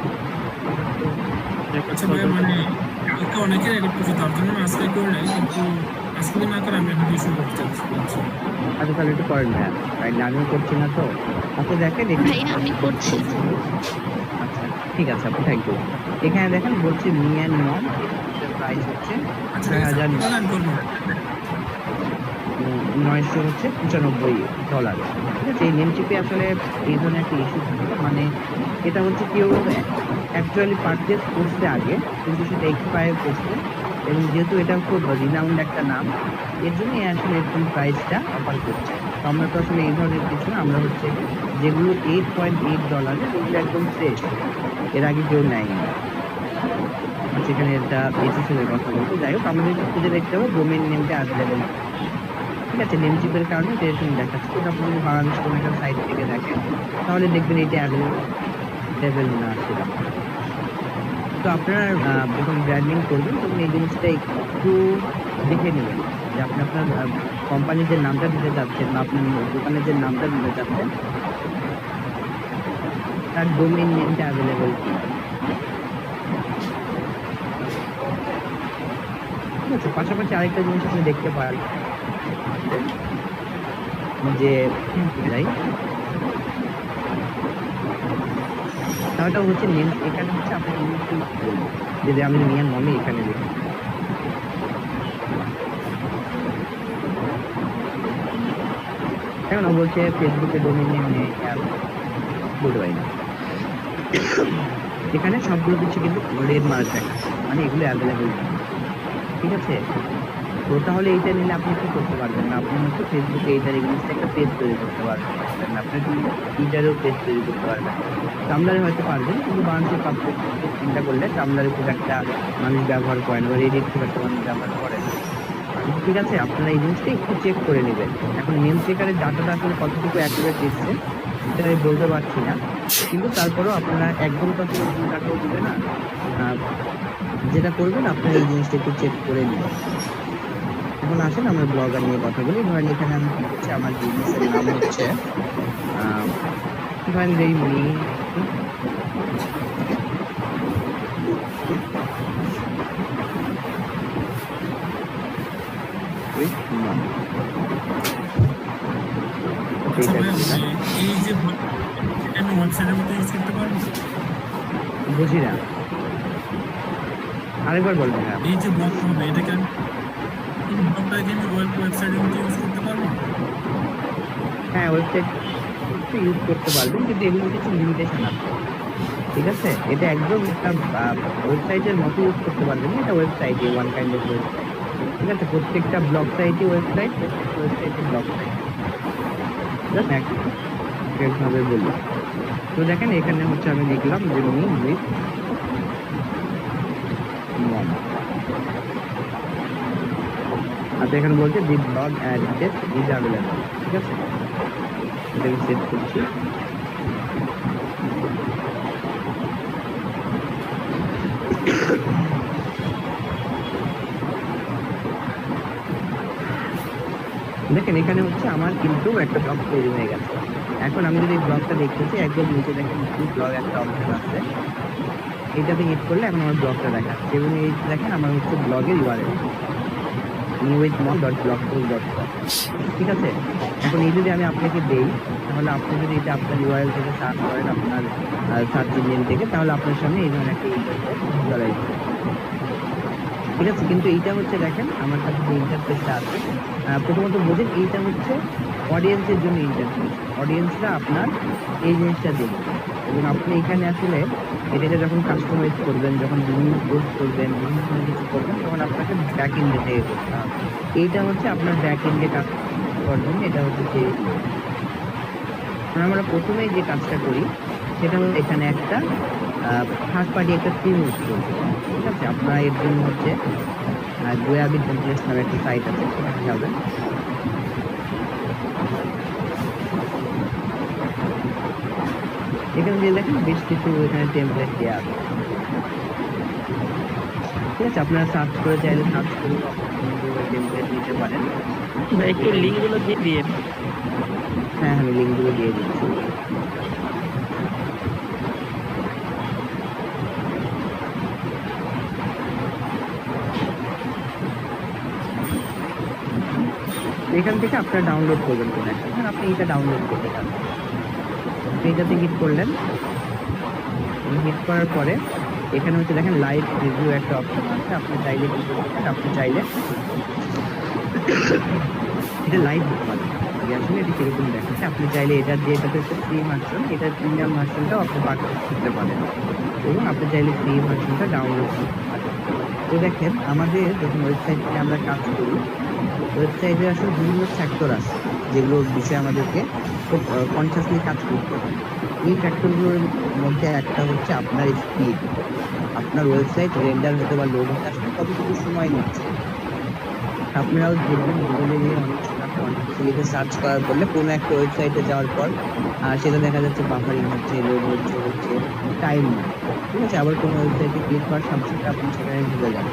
আচ্ছা ভাইয়া, মানে কালকে অনেকে রেকর্ড করছে, তার জন্য আমি আজকে করে নাই, কিন্তু আজকে না করে আমি এখন ইস্যু করতে চাচ্ছি। আচ্ছা তাহলে একটু করেন ভাইয়া, কাইন্ডলি আমিও করছি না তো। আচ্ছা দেখেন ভাইয়া আমি করছি। আচ্ছা ঠিক আছে, আপনি থ্যাংক ইউ। এখানে দেখেন বলছে মিয়ান মম, প্রাইস হচ্ছে আচ্ছা 6,995 ঠিক আছে। এই নেমচিপে আসলে এই ধরনের একটা ইস্যু থাকে, মানে এটা হচ্ছে কেউ অ্যাকচুয়ালি পারচেস করছে আগে, কিন্তু সেটা এক্সপায়ার করছে, এবং যেহেতু এটা খুব রিনাউন্ড একটা নাম, এর জন্য আসলে এরকম প্রাইসটা অফার করছে। তো আমরা তো আসলে এই ধরনের কিছু না, আমরা হচ্ছে যেগুলো $8.8 এগুলো একদম ফ্রেশ, এর আগে কেউ নেয়নি। সেখানে এটা এসএসএল কথা বলতে, যাই হোক আমাদের খুঁজে দেখতে হবে ডোমেইন নেমটা অ্যাভেলেবেল। ঠিক আছে, নেমচিপের কারণে এরকম দেখাচ্ছে। কিন্তু আপনি বাংলাদেশ কোনো একটা সাইট থেকে দেখেন, তাহলে দেখবেন এটা অ্যাভেলেবেল না সেটা। তো আপনারা যখন ব্র্যান্ডিং করবেন তখন এই জিনিসটা একটু দেখে নেবেন যে আপনি আপনার কোম্পানির যে নামটা দিতে চাচ্ছেন বা আপনার দোকানের যে নামটা দিতে চাচ্ছেন, তার ডোমেইন নেমটা অ্যাভেলেবেল কিনা। ঠিক আছে, পাশাপাশি আরেকটা জিনিস আপনি দেখতে পারেন যে তাহলে হচ্ছে নেম, এখানে হচ্ছে আপনি যদি আমি মিয়ান মমে এখানে দেখি, এখন বলছে ফেসবুকে ডোমেইন নেম নেই, বলতে পারি না। এখানে সবগুলো কিছু কিন্তু রেড মার্ক দেখাচ্ছে, মানে এগুলো অ্যাভেলেবেল। ঠিক আছে, তো তাহলে এইটা নিলে আপনি কি করতে পারবেন না, আপনি হচ্ছে ফেসবুকে এইটার এগেইনস্টে একটা পেজ তৈরি করতে পারবেন, আপনার টুইটারেও পেজ তৈরি করতে পারবেন। টামলারে হয়তো পারবেন, কিন্তু বাংলাদেশের পাবলিক চিন্তা করলে টামলারে খুব একটা মানুষ ব্যবহার করেন, বা রেডিট খুব একটা মানুষ ব্যবহার করেন। ঠিক আছে, আপনারা এই জিনিসটা একটু চেক করে নেবেন। এখন নেম চেকারের ডাটাটা আসলে কতটুকু অ্যাকুরেট দিচ্ছে সেটা আমি বলতে পারছি না, কিন্তু তারপরেও আপনারা একদম তো আসলে ডাটাও দিবে না, যেটা করবেন আপনারা এই জিনিসটা একটু চেক করে নেবেন। এখন আসেন আমরা ব্লগার নিয়ে কথা বলি। ধরেন এখানে আমি কি করছি, আমার বিজনেসের নাম হচ্ছে ধরেন রেইমি। আচ্ছা ভাইয়া, এই যে এটা আমি ওয়েবসাইটের মধ্যে ইউজ করতে পারবো? বুঝি না, আরেকবার বলবেন না। এই যে ব্লগ হবে এটাকে আমি ব্লগটাকে আমি ওয়েবসাইটের মধ্যে ইউজ করতে পারবো? হ্যাঁ, ওয়েবসাইট ইউজ করতে পারবেন, কিন্তু এগুলো কিছু লিমিটেশন আছে। ঠিক আছে, এটা একদম একটা ওয়েবসাইটের মতো ইউজ করতে পারবেন না, এটা website one kind of website. ঠিক আছে, প্রত্যেকটা ব্লগ সাইটই ওয়েবসাইট, ওয়েবসাইটে ব্লগ সাইট একভাবে বলি। তো দেখেন এখানে হচ্ছে আমি লিখলাম যে মি উইথ মম। আচ্ছা, এখানে বলছে দি ব্লগ অ্যাড্রেস ইজ অ্যাভেলেবল। ঠিক আছে, এটাকে সেট করছি। দেখেন এখানে হচ্ছে আমার কিন্তু একটা ব্লগ তৈরি হয়ে গেছে। এখন আমি যদি ব্লগটা দেখতেছি, একদম নিচে দেখেন ব্লগ একটা অপশন আছে, এটাতে হিট করলে এখন আমার ব্লগটা দেখাচ্ছে এবং এই দেখেন আমার হচ্ছে ব্লগের ইউআরএল newwithmom.blogspot.com। ঠিক আছে, এখন এই যদি আমি আপনাকে দেই, তাহলে আপনি যদি এটা আপনার ইউআরএল থেকে সার্চ করেন, আপনার সার্চ ইঞ্জিন থেকে, তাহলে আপনার সামনে এই ধরনের একটা চলে আসবে। ঠিক আছে, কিন্তু এইটা হচ্ছে দেখেন আমার কাছে যে ইন্টারফেসটা আছে, প্রথমত বোঝেন এইটা হচ্ছে অডিয়েন্সের জন্য ইন্টারফেস। অডিয়েন্সরা আপনার এই জিনিসটা দেখবে এবং আপনি এখানে আসলে এটাকে যখন কাস্টমাইজ করবেন, যখন বিভিন্ন পোস্ট করবেন, বিভিন্ন কিছু করবেন, তখন আপনাকে ব্যাক এন্ডে থেকে করতে হবে। এইটা হচ্ছে আপনার ব্যাক এন্ডে কাজ করার জন্য, এটা হচ্ছে সেই আমরা প্রথমে যে কাজটা করি সেটা হলো এখানে একটা থার্ড পার্টি একটা থিম ইউজ করবো। ঠিক আছে, আপনারা এর জন্য হচ্ছে গোয়াবি টেমপ্লেটস নামে একটা সাইট আছে, সেখানে যাবেন। এখানে দিয়ে দেখেন বেশ কিছু এখানে টেমপ্লেট দেওয়া আছে। ঠিক আছে, আপনারা সার্চ করে চাইলে সার্চ করে টেমপ্লেট নিতে পারেন। একটু লিঙ্ক গুলো দিয়ে দিয়ে। হ্যাঁ, আমি লিঙ্কগুলো দিয়ে দিচ্ছি। এখান থেকে আপনারা ডাউনলোড করবেন কোনো একটা, আপনি এটা ডাউনলোড করতে পারেন। এইটাতে হিট করলেন, হিট করার পরে এখানে হচ্ছে দেখেন লাইভ রিভিউ একটা অপশন আছে। আপনি চাইলে কি করতে পারেন, আপনি চাইলে এটা লাইভ দিতে পারেন। আসলে এটা কিরকম দেখাচ্ছে, আপনি চাইলে এটার যে এটাতে হচ্ছে ফ্রি ভার্সন, এটার প্রিমিয়াম ভার্সনটাও আপনি পারচেজ করতে পারেন এবং আপনি চাইলে ফ্রি ভার্সনটা ডাউনলোড করতে পারেন। তো দেখেন আমাদের যখন ওয়েবসাইট থেকে আমরা কাজ করি, ওয়েবসাইটে আসলে বিভিন্ন ফ্যাক্টর আছে যেগুলোর বিষয়ে আমাদেরকে খুব কনসিয়াসলি কাজ করতে হবে। এই ফ্যাক্টরগুলোর মধ্যে একটা হচ্ছে আপনার স্পিড, আপনার ওয়েবসাইট রেন্ডার হতে বা লোড হতে আসলে কতটুকু সময় নিচ্ছে। আপনারাও দেখবেন গুগলে গিয়ে অনেক কিছু লিখে সার্চ করার পরে কোনো একটা ওয়েবসাইটে যাওয়ার পর সেটা দেখা যাচ্ছে বাফারিং হচ্ছে, লোড হচ্ছে টাইম নেই। ঠিক আছে, আবার কোনো ওয়েবসাইটে ক্লিক করার সাথে সাথে আপনি সেখানে ঢুকে যান।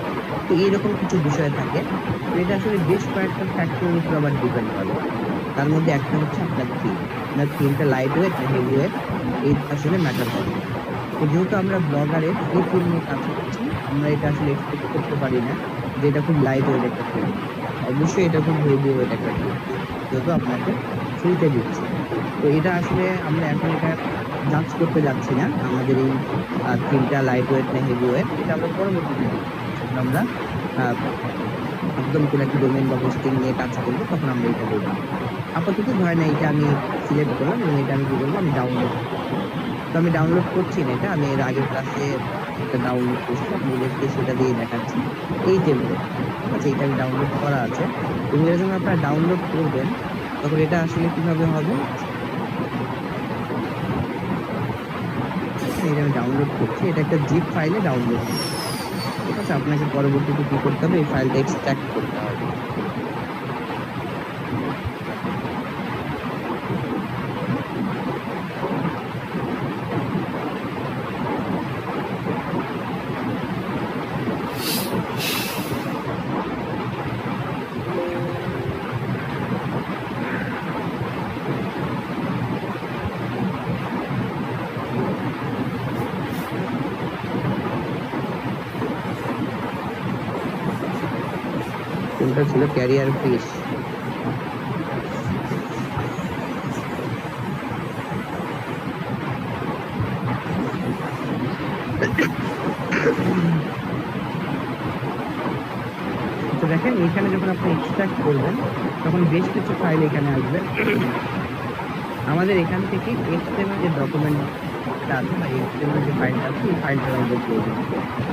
তো এইরকম কিছু বিষয় থাকে, তো এটা আসলে বেশ কয়েকটা ফ্যাক্টরের উপর আবার ডিপেন্ড করে। তার মধ্যে একটা হচ্ছে আপনার থিম, আপনার থিমটা লাইট ওয়েট না হেভি ওয়েট, এই আসলে ম্যাটার করে। তো যেহেতু আমরা ব্লগারের এই থিম নিয়ে কাজ করছি, আমরা এটা আসলে এক্সপেক্ট করতে পারি না যে এটা খুব লাইট ওয়েট একটা থিম, অবশ্যই এটা খুব হেভি ওয়েট একটা থিম, যেহেতু আপনাকে ফ্রিতে দিচ্ছি। তো এটা আসলে আমরা এখন এটা জাজ করতে যাচ্ছি না, আমাদের এই থিমটা লাইট ওয়েট না হেভি ওয়েট, এটা আমরা পরবর্তীতে আমরা একদম কোনো একটা ডোমেইন বা হোস্টিং নিয়ে কাজ করবো, তখন আমরা এটা করবো। আপাতত ধরেন এইটা আমি সিলেক্ট করলাম এবং এটা আমি কি করবো, আমি ডাউনলোড করবো। তো আমি ডাউনলোড করছি না, এটা আমি এর আগের ক্লাসে একটা ডাউনলোড করছি, আপনাদেরকে সেটা দিয়ে দেখাচ্ছি। এই টেমপ্লেট, ঠিক আছে, এটা আমি ডাউনলোড করা আছে এবং এটা যখন আপনারা ডাউনলোড করবেন তখন এটা আসলে কিভাবে হবে, এটা আমি ডাউনলোড করছি, এটা একটা জিপ ফাইলে ডাউনলোড করছি। ঠিক আছে, আপনাকে পরবর্তীতে কি করতে হবে, এই ফাইলটা এক্সট্রাক্ট করতে হবে। নামটা ছিল ক্যারিয়ার ফিশ। তো দেখেন এখানে যখন আপনি এক্সট্রাক্ট করবেন তখন বেশ কিছু ফাইল এখানে আসবে। আমাদের এখান থেকে এক্সএমএল যে ডকুমেন্টটা আছে বা এক্সএমএল যে ফাইলটা আছে এই ফাইলটা আমাদের প্রয়োজন,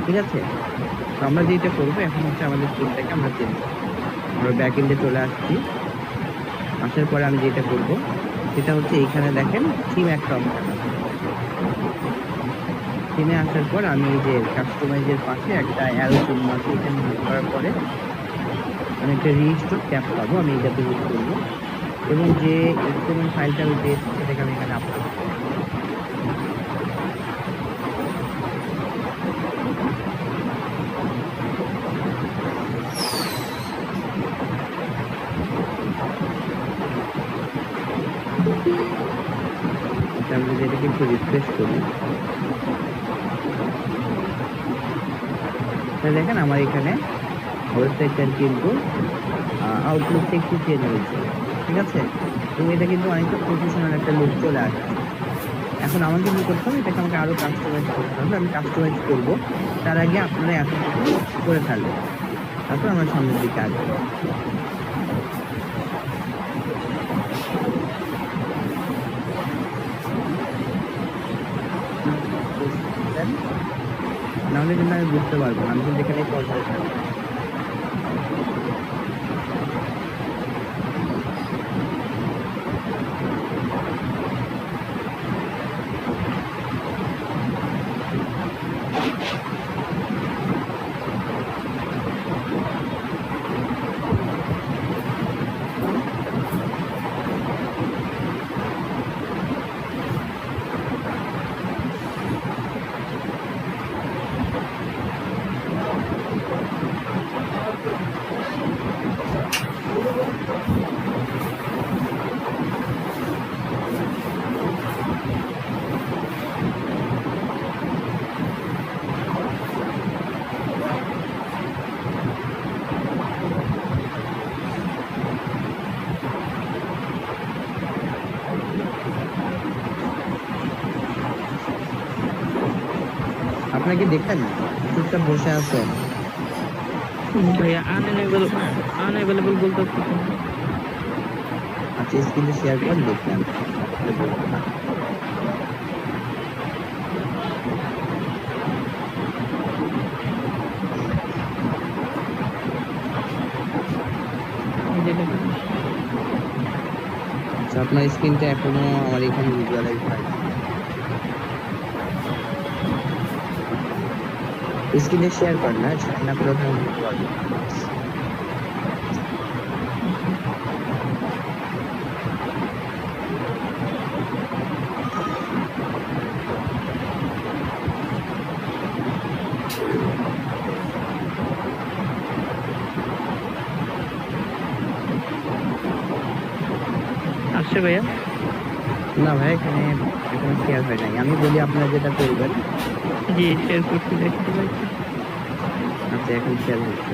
ঠিক আছে? তো আমরা যেটা করবো এখন হচ্ছে আমাদের থিমটাকে আমরা চেঞ্জ করবো। আমরা ব্যাক এন্ডে চলে আসছি, আসার পরে আমি যেটা করবো সেটা হচ্ছে এইখানে দেখেন থিম একটা অপশন আছে। থিমে আসার পর আমি এই যে কাস্টমাইজের পাশে একটা অ্যারো চিহ্ন আছে, এখানে ক্লিক করার পরে আমি একটা রিস্টোর ট্যাব পাবো, আমি এটাতে ইউজ করবো এবং যে এক্সএমএল ফাইলটা আমি পেয়েছি সেটাকে আমি এখানে আপলোড করবো। আমি যদি এটাকে একটু রিফ্রেশ করি তাহলে দেখেন আমার এখানে ওয়েবসাইটটার কিন্তু আউটলুকটা একটু চেঞ্জ হয়েছে, ঠিক আছে? এবং এটা কিন্তু অনেকটা প্রফেশনাল একটা লুক চলে আসছে। এখন আমাকে কি করতে হবে, এটাকে আমাকে আরো কাস্টমাইজ করতে হবে। আমি কাস্টমাইজ করব, তার আগে আপনারা এতটুকু করে ফেলবেন, তারপর আমরা সামনের দিকে আসবো। নাহলে কিন্তু আমি বুঝতে পারবো না, আমি কিন্তু এখানে পর্যায়ে থাকবো। আপনারা কি দেখেন চুপচাপ বসে আছেন? ভাইয়া আনএভেলেবল বলতে আচ্ছা, স্ক্রিনে শেয়ার করে দেখেন। আচ্ছা, আপনার স্ক্রিনটা এখনো আমার এখানে ভিজুয়ালাইজ হয় না। স্ক্রিনে শেয়ার করেন না, না করে ওখানে বুঝতে পারবেন। আসছে ভাইয়া? না ভাই, এখানে এখনো শেয়ার হয় নাই। আমি বলি আপনারা যেটা করবেন। জি, শেয়ার করতে দেখতে পাচ্ছি। আচ্ছা, এখন শেয়ার হচ্ছে।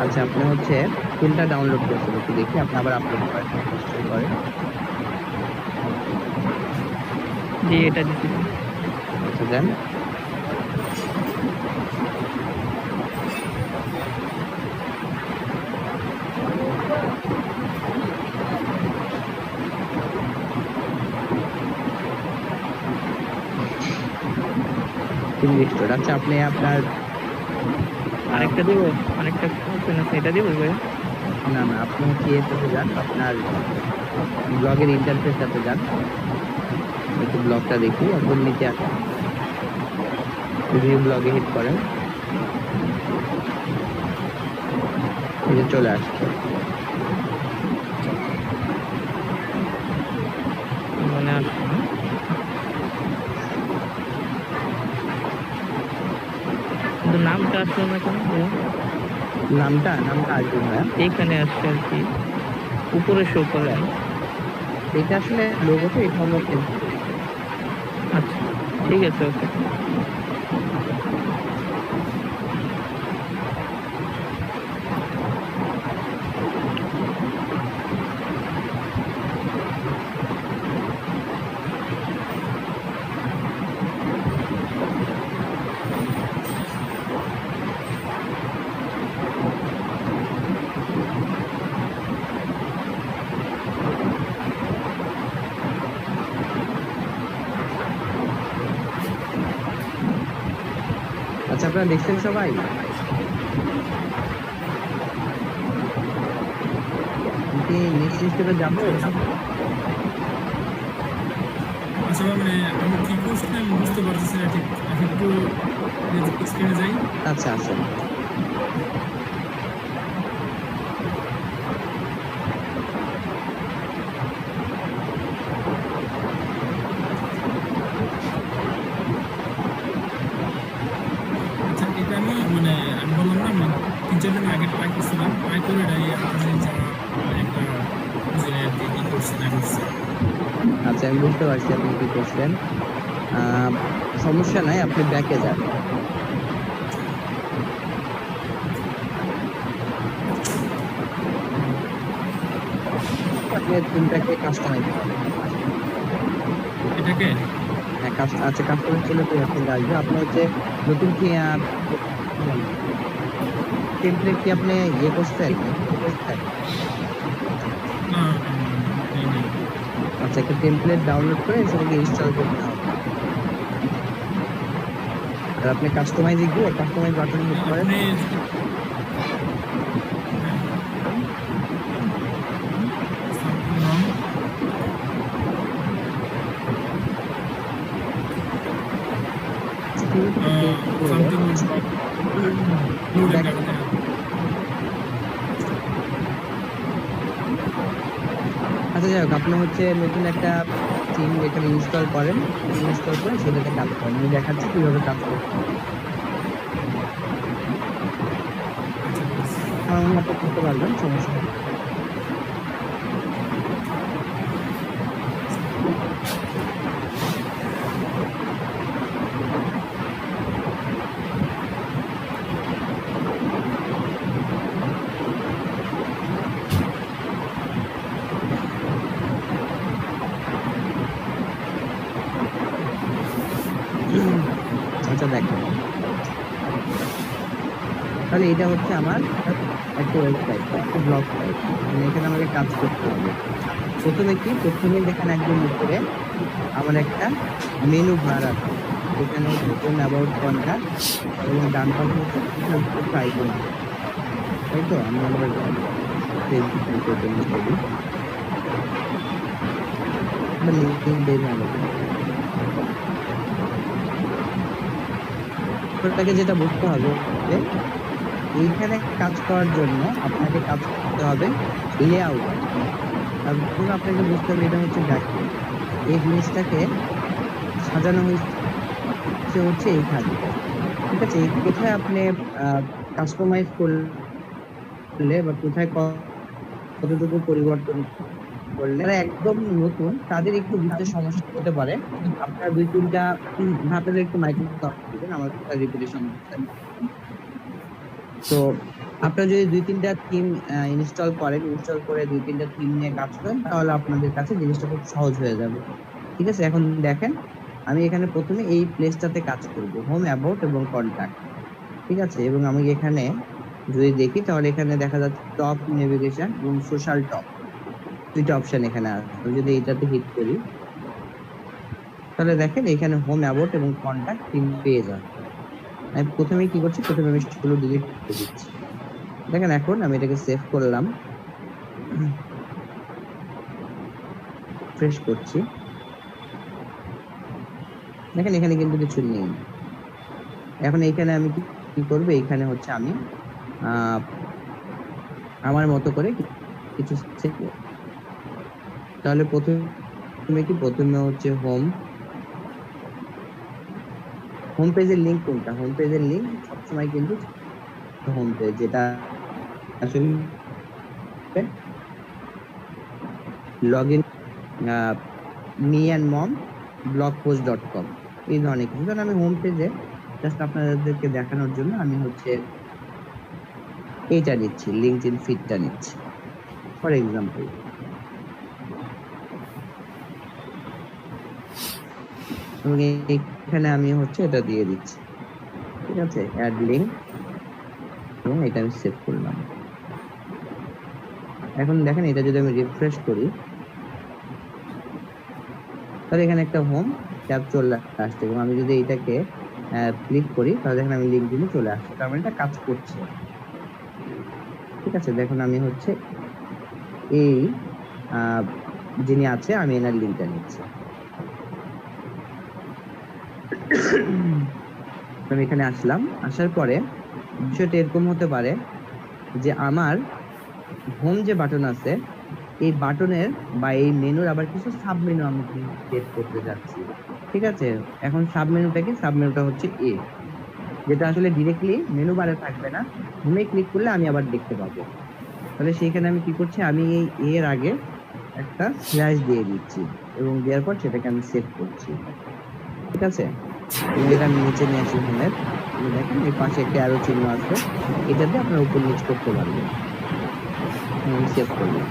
আচ্ছা, আপনি হচ্ছে কোনটা ডাউনলোড করছেন একটু দেখি, আপনি আবার আপলোড করেন। জি, এটা দিচ্ছি। আচ্ছা, দেন। আচ্ছা, আপনি আপনার আরেকটা দিব, আরেকটা অপশন আছে, এটা দিব ভাইয়া? না না, আপনি হচ্ছে এটাতে যান, আপনার ব্লগের ইন্টারফেসটাতে যান, একটু ব্লগটা দেখি, একদম নিচে আসেন, ভিউ ব্লগে হিট করেন, এই যে চলে আসছে। মনে আসছে না? কিন্তু নামটা আসলো না কেন ভাইয়া? নামটা আসবে ভাইয়া, এইখানে আসছে আর কি, উপরে শো করে। এটা আসলে লোগোতে এটা আমরা চেঞ্জ করি। আচ্ছা ঠিক আছে, ওকে। আচ্ছা আপনারা দেখছেন সবাই? কি নেক্সট স্টেপে যাবো? আচ্ছা মানে আমি কি করছি আমি বুঝতে পারতেছি না ঠিক, আমি একটু স্ক্রিনে যাই। আচ্ছা আচ্ছা আচ্ছা এটা আমি মানে আমি বললাম না আমি 3-4 দিন আগে ট্রাই করছিলাম, ট্রাই করে এটাই আপনাদের যা একটা বুঝলেন আর কি করছি না করছি। আচ্ছা আমি বুঝতে পারছি আপনি কি করছেন। সমস্যা নাই, আপনি ব্যাকে যান। আপনি থিমটাকে কাস্টমাইজ করেন। এটাকে আচ্ছা কাস্টমাইজ করলে তো আপনি আসবে। আপনি হচ্ছে নতুন কি টেমপ্লেট কি আপনি ইয়ে করছেন? না এই নেই। আচ্ছা একটা টেমপ্লেট ডাউনলোড করে সেটাকে ইনস্টল করতে হবে। আর আপনি কাস্টমাইজে গিয়ে কাস্টমাইজ বাটন ক্লিক করেন। আপনি আচ্ছা যাই হোক, আপনি হচ্ছে নতুন একটা থিম এখানে ইনস্টল করেন, ইনস্টল করে সেটাতে কাজ করেন। আমি দেখাচ্ছি কিভাবে কাজ করতে হবে। আমার মনে হয় আপনি করতে পারবেন, সমস্যা নেই। আচ্ছা দেখেন, তাহলে এটা হচ্ছে আমার একটা ওয়েবসাইট, একটা ব্লগ সাইট। এখানে আমাকে কাজ করতে হবে। প্রথমে দেখেন একদম উপরে আমার একটা মেনু বার আছে, এখানে হোম অ্যাবাউট কন্টাক্ট এবং ডান পাশে হচ্ছে আইকন, তাই তো? আমি আমার ফেসবুক ওপেন করি, লিঙ্ক বের হবে। আপনাকে যেটা বুঝতে হবে যে এইখানে কাজ করার জন্য আপনাকে কাজ করতে হবে লেআউট। আর পুরো আপনাকে বুঝতে হবে এটা হচ্ছে ব্যাকগ্রাউন্ড। এই জিনিসটাকে সাজানো হয়েছে হচ্ছে এইখানে, ঠিক আছে? কোথায় আপনি কাস্টমাইজ করলে বা কোথায় কতটুকু পরিবর্তন করলে একদম নতুন তাদের একটু বুঝতে সমস্যা হতে পারে। আপনার 2-3টা আপনাদের একটু মাইক্রোসফট দিবেন, আমার রিপিটেশন। তো আপনারা যদি 2-3টা থিম ইনস্টল করেন, ইনস্টল করে 2-3টা থিম নিয়ে কাজ করেন, তাহলে আপনাদের কাছে জিনিসটা খুব সহজ হয়ে যাবে। ঠিক আছে, এখন দেখেন আমি এখানে প্রথমে এই প্লেসটাতে কাজ করব, হোম অ্যাবাউট এবং কন্টাক্ট, ঠিক আছে? এবং আমি এখানে যদি দেখি তাহলে এখানে দেখা যাচ্ছে টপ নেভিগেশন এবং সোশ্যাল টপ, দুইটা অপশন এখানে আছে। আমি যদি এটাতে হিট করি তাহলে দেখেন এখানে হোম অ্যাবাউট এবং কন্টাক্ট থিম পেয়ে যাবে। আমি প্রথমে কি করছি, প্রথমে আমি সেগুলো ডিলিট করে দিচ্ছি। দেখেন এখন আমি এটাকে সেভ করলাম, ফ্রেশ করছি। দেখেন এখানে কিন্তু কিছু নেই। এখন এইখানে আমি কি করব, এইখানে হচ্ছে আমি আমার মতো করে কিছু সেভ করব। তাহলে প্রথমে হচ্ছে হোম পেজের লিংক কোনটা? হোম পেজের লিংক সবসময় কিন্তু হোম পেজ, যেটা আসলে লগইন meandmom.blogpost.com এই ধরনের কিছু। কারণ আমি হোম পেজে জাস্ট আপনাদেরকে দেখানোর জন্য আমি হচ্ছে এইটা নিচ্ছি, লিঙ্কডইন ফিডটা নিচ্ছি ফর এক্সাম্পল। এবং এখানে আমি হচ্ছে এটা দিয়ে দিচ্ছি, ঠিক আছে, অ্যাড লিঙ্ক, এবং এটা আমি সেভ করলাম। এখন দেখেন এটা যদি আমি রিফ্রেশ করি তাহলে এখানে একটা হোম ট্যাব চলে আসছে, এবং আমি যদি এটাকে ক্লিক করি তাহলে দেখেন আমি লিঙ্কডইনে চলে আসছে, তার মানে এটা কাজ করছে। ঠিক আছে, দেখুন আমি হচ্ছে এই যিনি আছে আমি এনার লিঙ্কটা নিচ্ছি। আমি এখানে আসলাম, আসার পরে বিষয়টা এরকম হতে পারে যে আমার হোম যে বাটন আছে এই বাটনের বা এই মেনুর আবার কিছু সাব মেনু আমি সেট করতে যাচ্ছি। ঠিক আছে, এখন সাব মেনুটা কি? সাব মেনুটা হচ্ছে এ, যেটা আসলে ডিরেক্টলি মেনু বারে থাকবে না, হোমে ক্লিক করলে আমি আবার দেখতে পাবো। তাহলে সেইখানে আমি কি করছি, আমি এই এর আগে একটা স্ল্যাশ দিয়ে দিচ্ছি এবং দেওয়ার পর সেটাকে আমি সেভ করছি। ঠিক আছে, এবং এটা আমি নিচে নিয়ে আসি হোমের, দেখেন এই পাশে একটা অ্যারো চিহ্ন আছে, এটাতে আপনার উপর নিচ করতে পারবেন। আমি সেভ করলাম।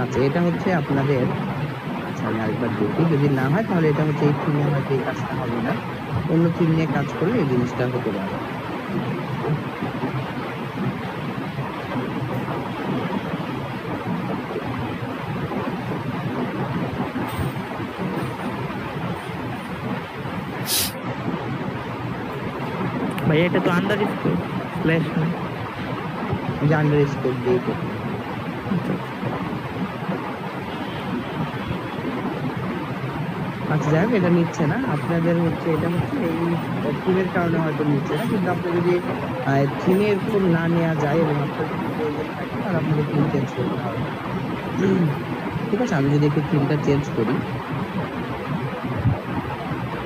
আচ্ছা, এটা হচ্ছে আপনাদের, আচ্ছা আমি আরেকবার দেখি, যদি না হয় তাহলে এটা হচ্ছে এই থিমে হয়তো এই কাজটা হবে না, অন্য থিম নিয়ে কাজ করলে এই জিনিসটা হতে পারে। ভাই এটা তো আন্ডার স্কোর স্ল্যাশ না, যে আন্ডার স্কোর দিয়ে করতে। আচ্ছা যাই হোক, এটা নিচ্ছে না আপনাদের হচ্ছে, এটা হচ্ছে এই থিমের কারণে হয়তো নিচ্ছে না, কিন্তু আপনি যদি থিমে এরকম না নেওয়া যায় এবং আপনার যদি প্রয়োজন থাকে তাহলে আপনাদের থিম চেঞ্জ করতে হবে। ঠিক আছে, আমি যদি একটু থিমটা চেঞ্জ করি,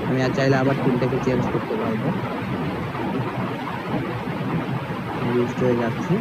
আমি আর চাইলে আবার থিমটাকে চেঞ্জ করতে পারবো। লিস্ট হয়ে যাচ্ছি।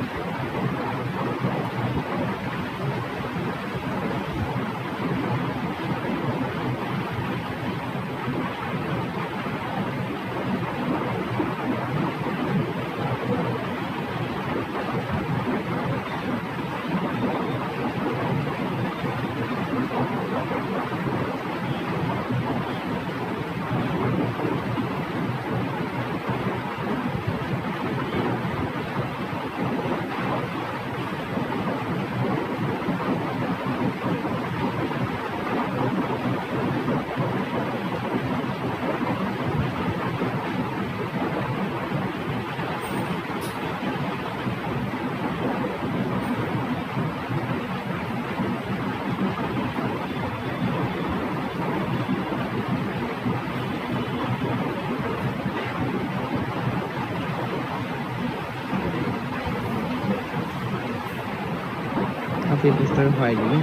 আপনি পোস্টার হয়নি,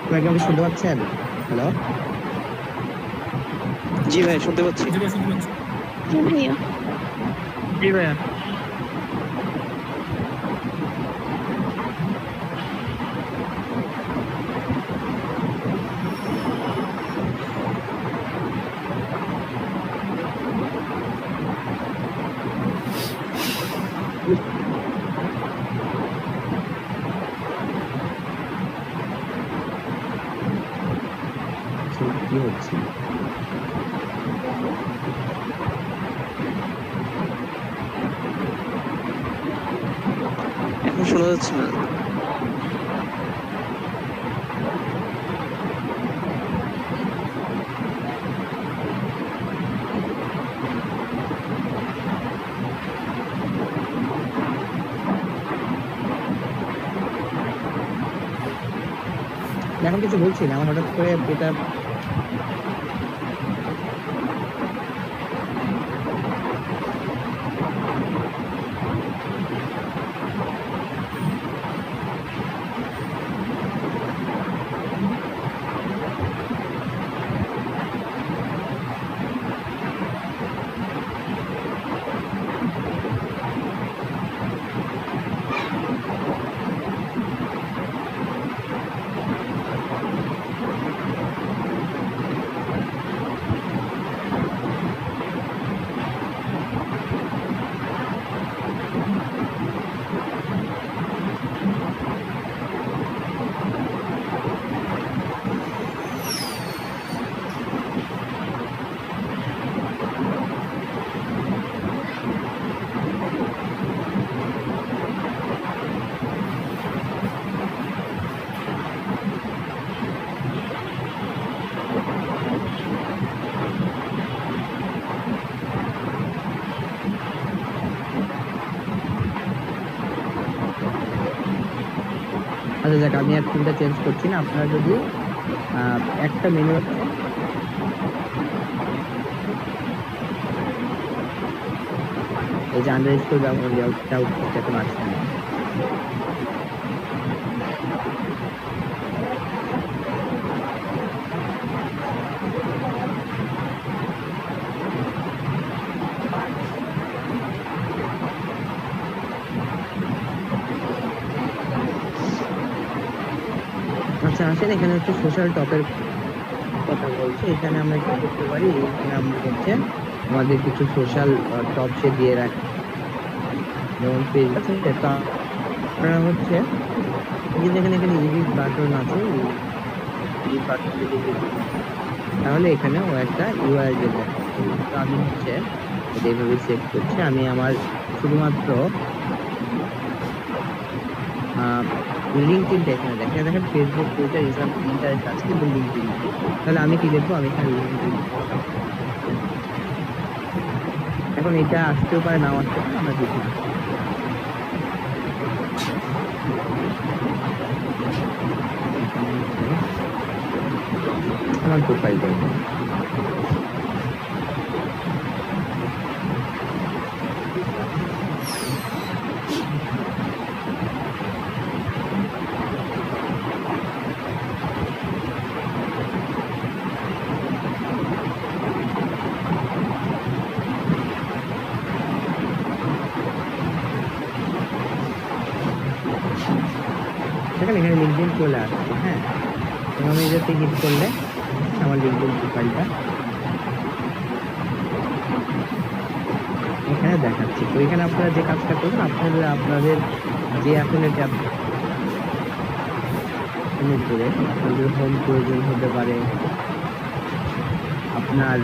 আপনাকে আপনি শুনতে পাচ্ছেন? হ্যালো, জি ভাই শুনতে পাচ্ছি। জি ভাইয়া। জি ভাইয়া। কি হচ্ছে? এখন শোনা যাচ্ছে না। এখন কিছু বলছি না, আমার হঠাৎ করে এটা আচ্ছা যাক, আমি আর থিমটা চেঞ্জ করছি না। আপনারা যদি একটা মেনু আছে, এই যে আন্ডারস্কোর ব্যবহার লেআউটটা এখন আসছে না। আচ্ছা আসেন, এখানে হচ্ছে সোশ্যাল টপের কথা বলছে। এখানে আমরা কি করতে পারি, এখানে আমরা হচ্ছে আমাদের কিছু সোশ্যাল টপ সে দিয়ে রাখি, যেমন পেজ আছে। তা আপনারা হচ্ছে এই যে এখানে এডিট বাটন আছে, এডিট বাটন যদি তাহলে এখানে ও একটা ইউআরএল দেবে। তো আমি হচ্ছে এটা এইভাবে সেভ করছি। আমি আমার শুধুমাত্র লিঙ্কডইনটা এখানে দেখেন ফেসবুক, টুইটার, ইনস্টাগ্রাম, পিন্টারেস্ট আছে, কিন্তু লিঙ্কডইন নেই। তাহলে আমি কি লিখবো, আমি এখানে লিঙ্কডইন। এখন এটা আসতেও পারে, নাও আসতে পারে, আমরা দেখি। আমার প্রোফাইল দেখবো। দেখেন এখানে লিঙ্কডইন চলে আসছে। হ্যাঁ, এবং আমি এটাতে হিট করলে আমার লিঙ্কডইন প্রোফাইলটা এখানে দেখাচ্ছে। তো এখানে আপনারা যে কাজটা করবেন, আপনাদের যে এখন এটা করে আপনাদের হোম প্রয়োজন হতে পারে, আপনার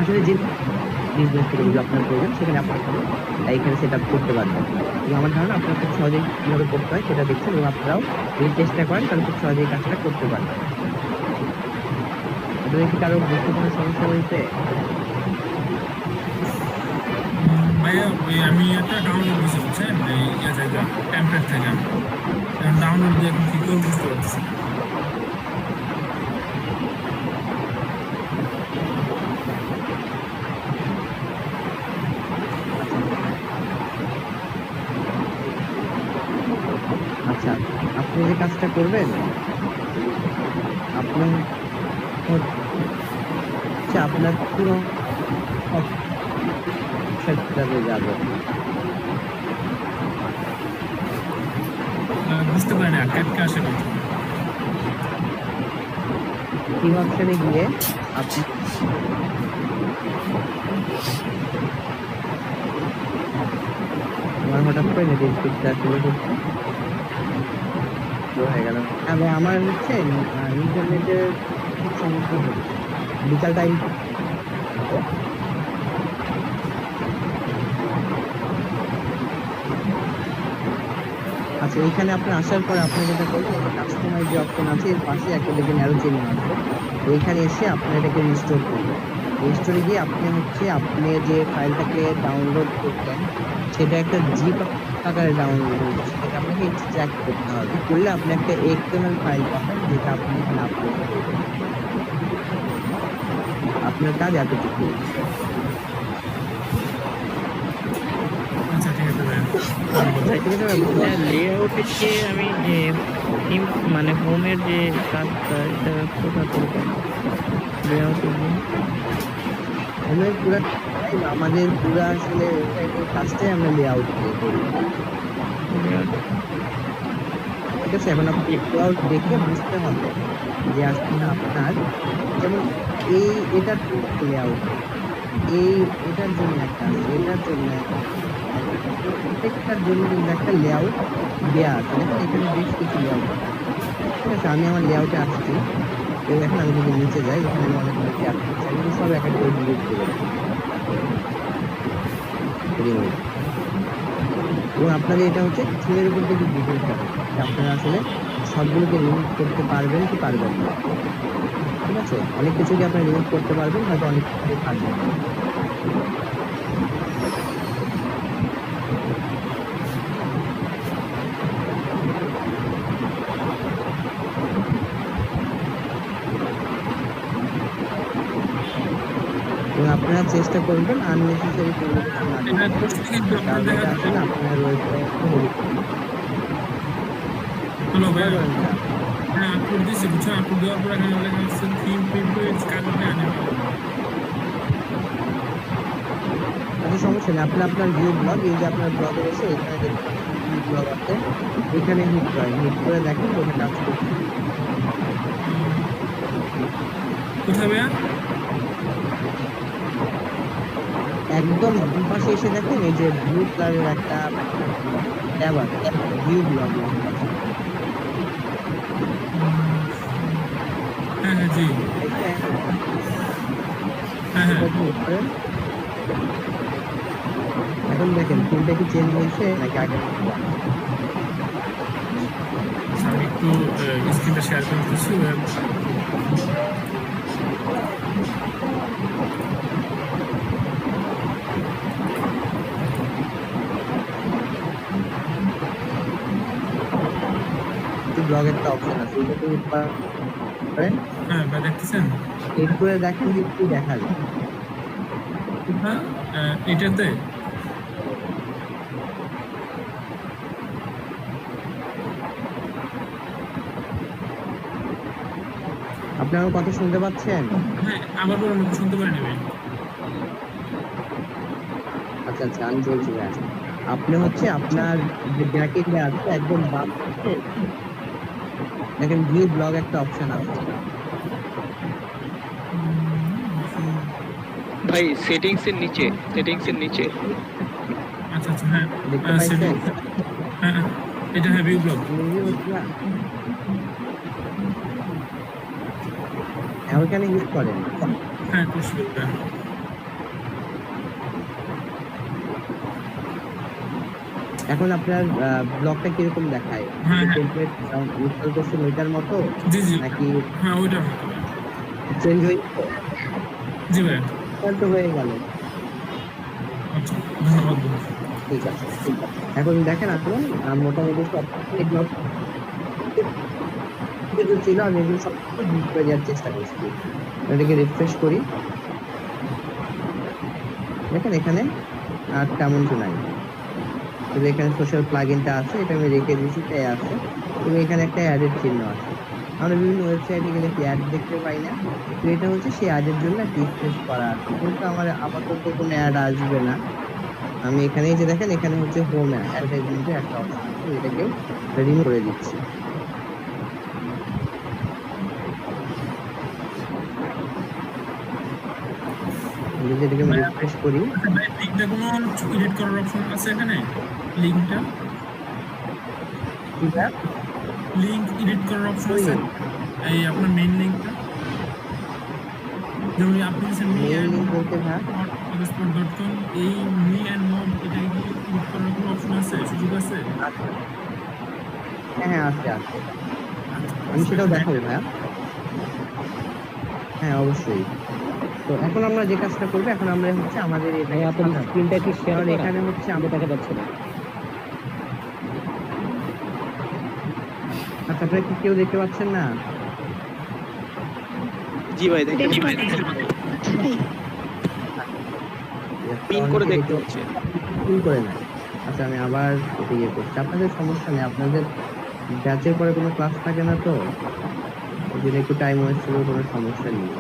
আসলে যে বিজনেস থেকে যদি আপনার প্রয়োজন, সেখানে আপনার এখানে সেট আপ করতে পারবেন। এবং আমার ধারণা আপনারা খুব সহজেই কীভাবে করতে হয় সেটা দেখছেন, এবং আপনারাও যদি চেষ্টা করেন তাহলে খুব সহজেই কাজটা করতে পারবেন। আপনাদের কি কারো বুঝতে কোনো সমস্যা হয়েছে? ভাইয়া আমি একটা ডাউনলোড করছি, বুঝছেন, এই জায়গা টেমপ্লেট থেকে ডাউনলোড দিয়ে এখন কি করে বুঝতে পারছি। আচ্ছা, আপনি যে কাজটা করবেন, আপনি হচ্ছে আপনার পুরো যাবে। বুঝতে পারি না, কাটকে আসে না। টিম অপশনে গিয়ে আপনি আমার হঠাৎ করে নেটফ্লিক্সটা আসলে হয়ে গেল। আমার হচ্ছে ইন্টারনেটের সমস্যা হচ্ছে বিকাল টাইম। আচ্ছা, এইখানে আপনি আসার পরে আপনি যেটা করবেন, কাস্টমাইজ যে অপশন আছে এর পাশে একটা দেখবেন অ্যারো চিহ্ন আছে। তো এইখানে এসে আপনি এটাকে রিস্টোর করবেন। রিস্টোরে গিয়ে আপনি হচ্ছে আপনি যে ফাইলটাকে ডাউনলোড করতেন সেটা একটা জিপ আকারে ডাউনলোড হয়েছে, সেটাকে আপনাকে এক্সট্রাক্ট করতে হবে। করলে আপনি একটা এক্সএমএল ফাইল পাবেন, যেটা আপনি এখানে আপলোড করবেন। আপনার কাজ এতটুকু। আচ্ছা ঠিক আছে ভাইয়া। লেআউটের যে আমি যে মানে হোমের যে কাজটা, এটা কোথা করবেন লেআউটের যে আমাদের পুরা আসলে কাজটাই আমরা লেআউট দিয়ে করি। ঠিক আছে, এখন আপনি লেআউট দেখে বুঝতে হবে যে আসলে আপনার যেমন এটার লেআউট, এটার জন্য একটা আছে, এটার জন্য প্রত্যেকটার জন্য কিন্তু একটা লেআউট দেওয়া আছে। এখানে বেশ কিছু লেআউট আছে। ঠিক আছে, আমি আমার লেআউটে আসছি। এখন আমি যদি নিচে যাই, এখানে আমি অনেক সব এক একটা ডিলিট করে রিমুভ। এবং আপনাদের এটা হচ্ছে থিমের উপর থেকে ডিপেন্ড করে আপনারা আসলে সবগুলোকে রিমুভ করতে পারবেন কি পারবেন না। ঠিক আছে, অনেক কিছুকে আপনি রিমুভ করতে পারবেন, হয়তো অনেক কিছু থাকবে। আপনারা চেষ্টা করবেন আননেসেসারি কোনো কিছু না এটা দিতে। করছি কিন্তু আপনার কারণ দেখা এটা আসলে আপনার ওয়েবসাইট হ্যালো ভাইয়া হ্যাঁ আপলোড দিচ্ছি বুঝছেন, আপলোড দেওয়ার পর এখানে লেখা আছে থিম পেজ কাগজে আনে আচ্ছা সমস্যা নেই, আপনি আপনার ভিউ ব্লগ, এই যে আপনার ব্লগে এসে এখানে দেখুন ভিউ ব্লগ আছে, এখানে হিট করেন, হিট করে দেখেন কোথায় কাজ করছে। কোথায় ভাইয়া? একদম দুই পাশে এসে দেখেন এই যে ব্লু কালারের একটা ট্যাব আছে, ভিউ ব্লগ। হ্যাঁ হ্যাঁ জি হ্যাঁ হ্যাঁ এখন দেখেন ফিল্ডটা কি চেঞ্জ হয়েছে নাকি আগে? আমি একটু স্ক্রিনটা শেয়ার করে দিচ্ছি। ব্লগ একটা অপশন আছে, এটা তো করেন, হ্যাঁ ভাই দেখতেছেন হিট করে দেখেন যে কি দেখা যায়। হ্যাঁ এটাতে আপনি আমার কথা শুনতে পাচ্ছেন? হ্যাঁ আমার বড় লোক শুনতে পারে নেবেন। আচ্ছা আচ্ছা আমি বলছি ভাই, আপনি হচ্ছে আপনার যে ব্যাকেন্ডে আছে একদম বাম পাশে দেখেন ভিউ ব্লগ একটা অপশন আছে। ভাই সেটিংস এর নিচে, সেটিংস এর নিচে। আচ্ছা আচ্ছা হ্যাঁ দেখতে পাচ্ছেন? হ্যাঁ হ্যাঁ এটা হ্যাঁ ভিউ ব্লগ। ওইখানে হিট করেন। হ্যাঁ করছি এখন আপনার ব্লগটা কিরকম দেখায়? হ্যাঁ টেমপ্লেট ইনস্টল করছেন ওইটার মতো জি জি নাকি হ্যাঁ ওইটার মতো চেঞ্জ হয়ে জি ভাই। তো হয়ে গেল? আচ্ছা ধন্যবাদ। ঠিক আছে ঠিক আছে। এখন দেখেন আপনি মোটামুটি সব ব্লগ যেগুলো ছিল আমি এগুলো সব ডিলিট করে দেওয়ার চেষ্টা করছি। এটাকে রিফ্রেশ করি, দেখেন এখানে আর তেমন কিছু নাই। তবে এখানে সোশ্যাল প্লাগইনটা আছে, এটা আমি রেখে দিয়েছি, তাই আছে। তবে এখানে একটা অ্যাডের চিহ্ন আছে। আমরা বিভিন্ন ওয়েবসাইটে গেলে কি অ্যাড দেখতে পাই না, তো এটা হচ্ছে সেই অ্যাডের জন্য একটা রিফ্রেশ করা আছে, কিন্তু আমার আপাতত কোনো অ্যাড আসবে না। আমি এখানে যে দেখেন এখানে হচ্ছে হোম অ্যাডভার্টাইজমেন্টের একটা অপশন আছে, এটাকে রিমুভ করে দিচ্ছি। যদি এটাকে আমি রিফ্রেশ করি, লিংকটা কোনো এডিট করার অপশন আছে এখানে? লিংকটা লিংক এডিট করার অপশন আছে এই আপনার মেইন লিংকটা? যেমন আপনি লিখেছেন me@blogspot.com, এই me and mom এটা কি এডিট করার কোনো অপশন আছে, সুযোগ আছে? হ্যাঁ হ্যাঁ আছে আছে, আমি সেটাও দেখাবো ভাইয়া। হ্যাঁ অবশ্যই। তো এখন আমরা যে কাজটা করবো, এখন আমরা হচ্ছে আমাদের এই আপনার স্ক্রিনটা কি শেয়ার, এখানে হচ্ছে আমরা দেখা যাচ্ছে না। আচ্ছা আপনারা কি কেউ দেখতে পাচ্ছেন না? জি ভাই দেখতে পিন করে দেখতে হচ্ছে, পিন করে না। আচ্ছা আমি আবার এটা ইয়ে করছি, আপনাদের সমস্যা নেই, আপনাদের ব্যাচের পরে কোনো ক্লাস থাকে না তো ওই জন্য একটু টাইম ওয়েস্ট হলেও কোনো সমস্যা নেই।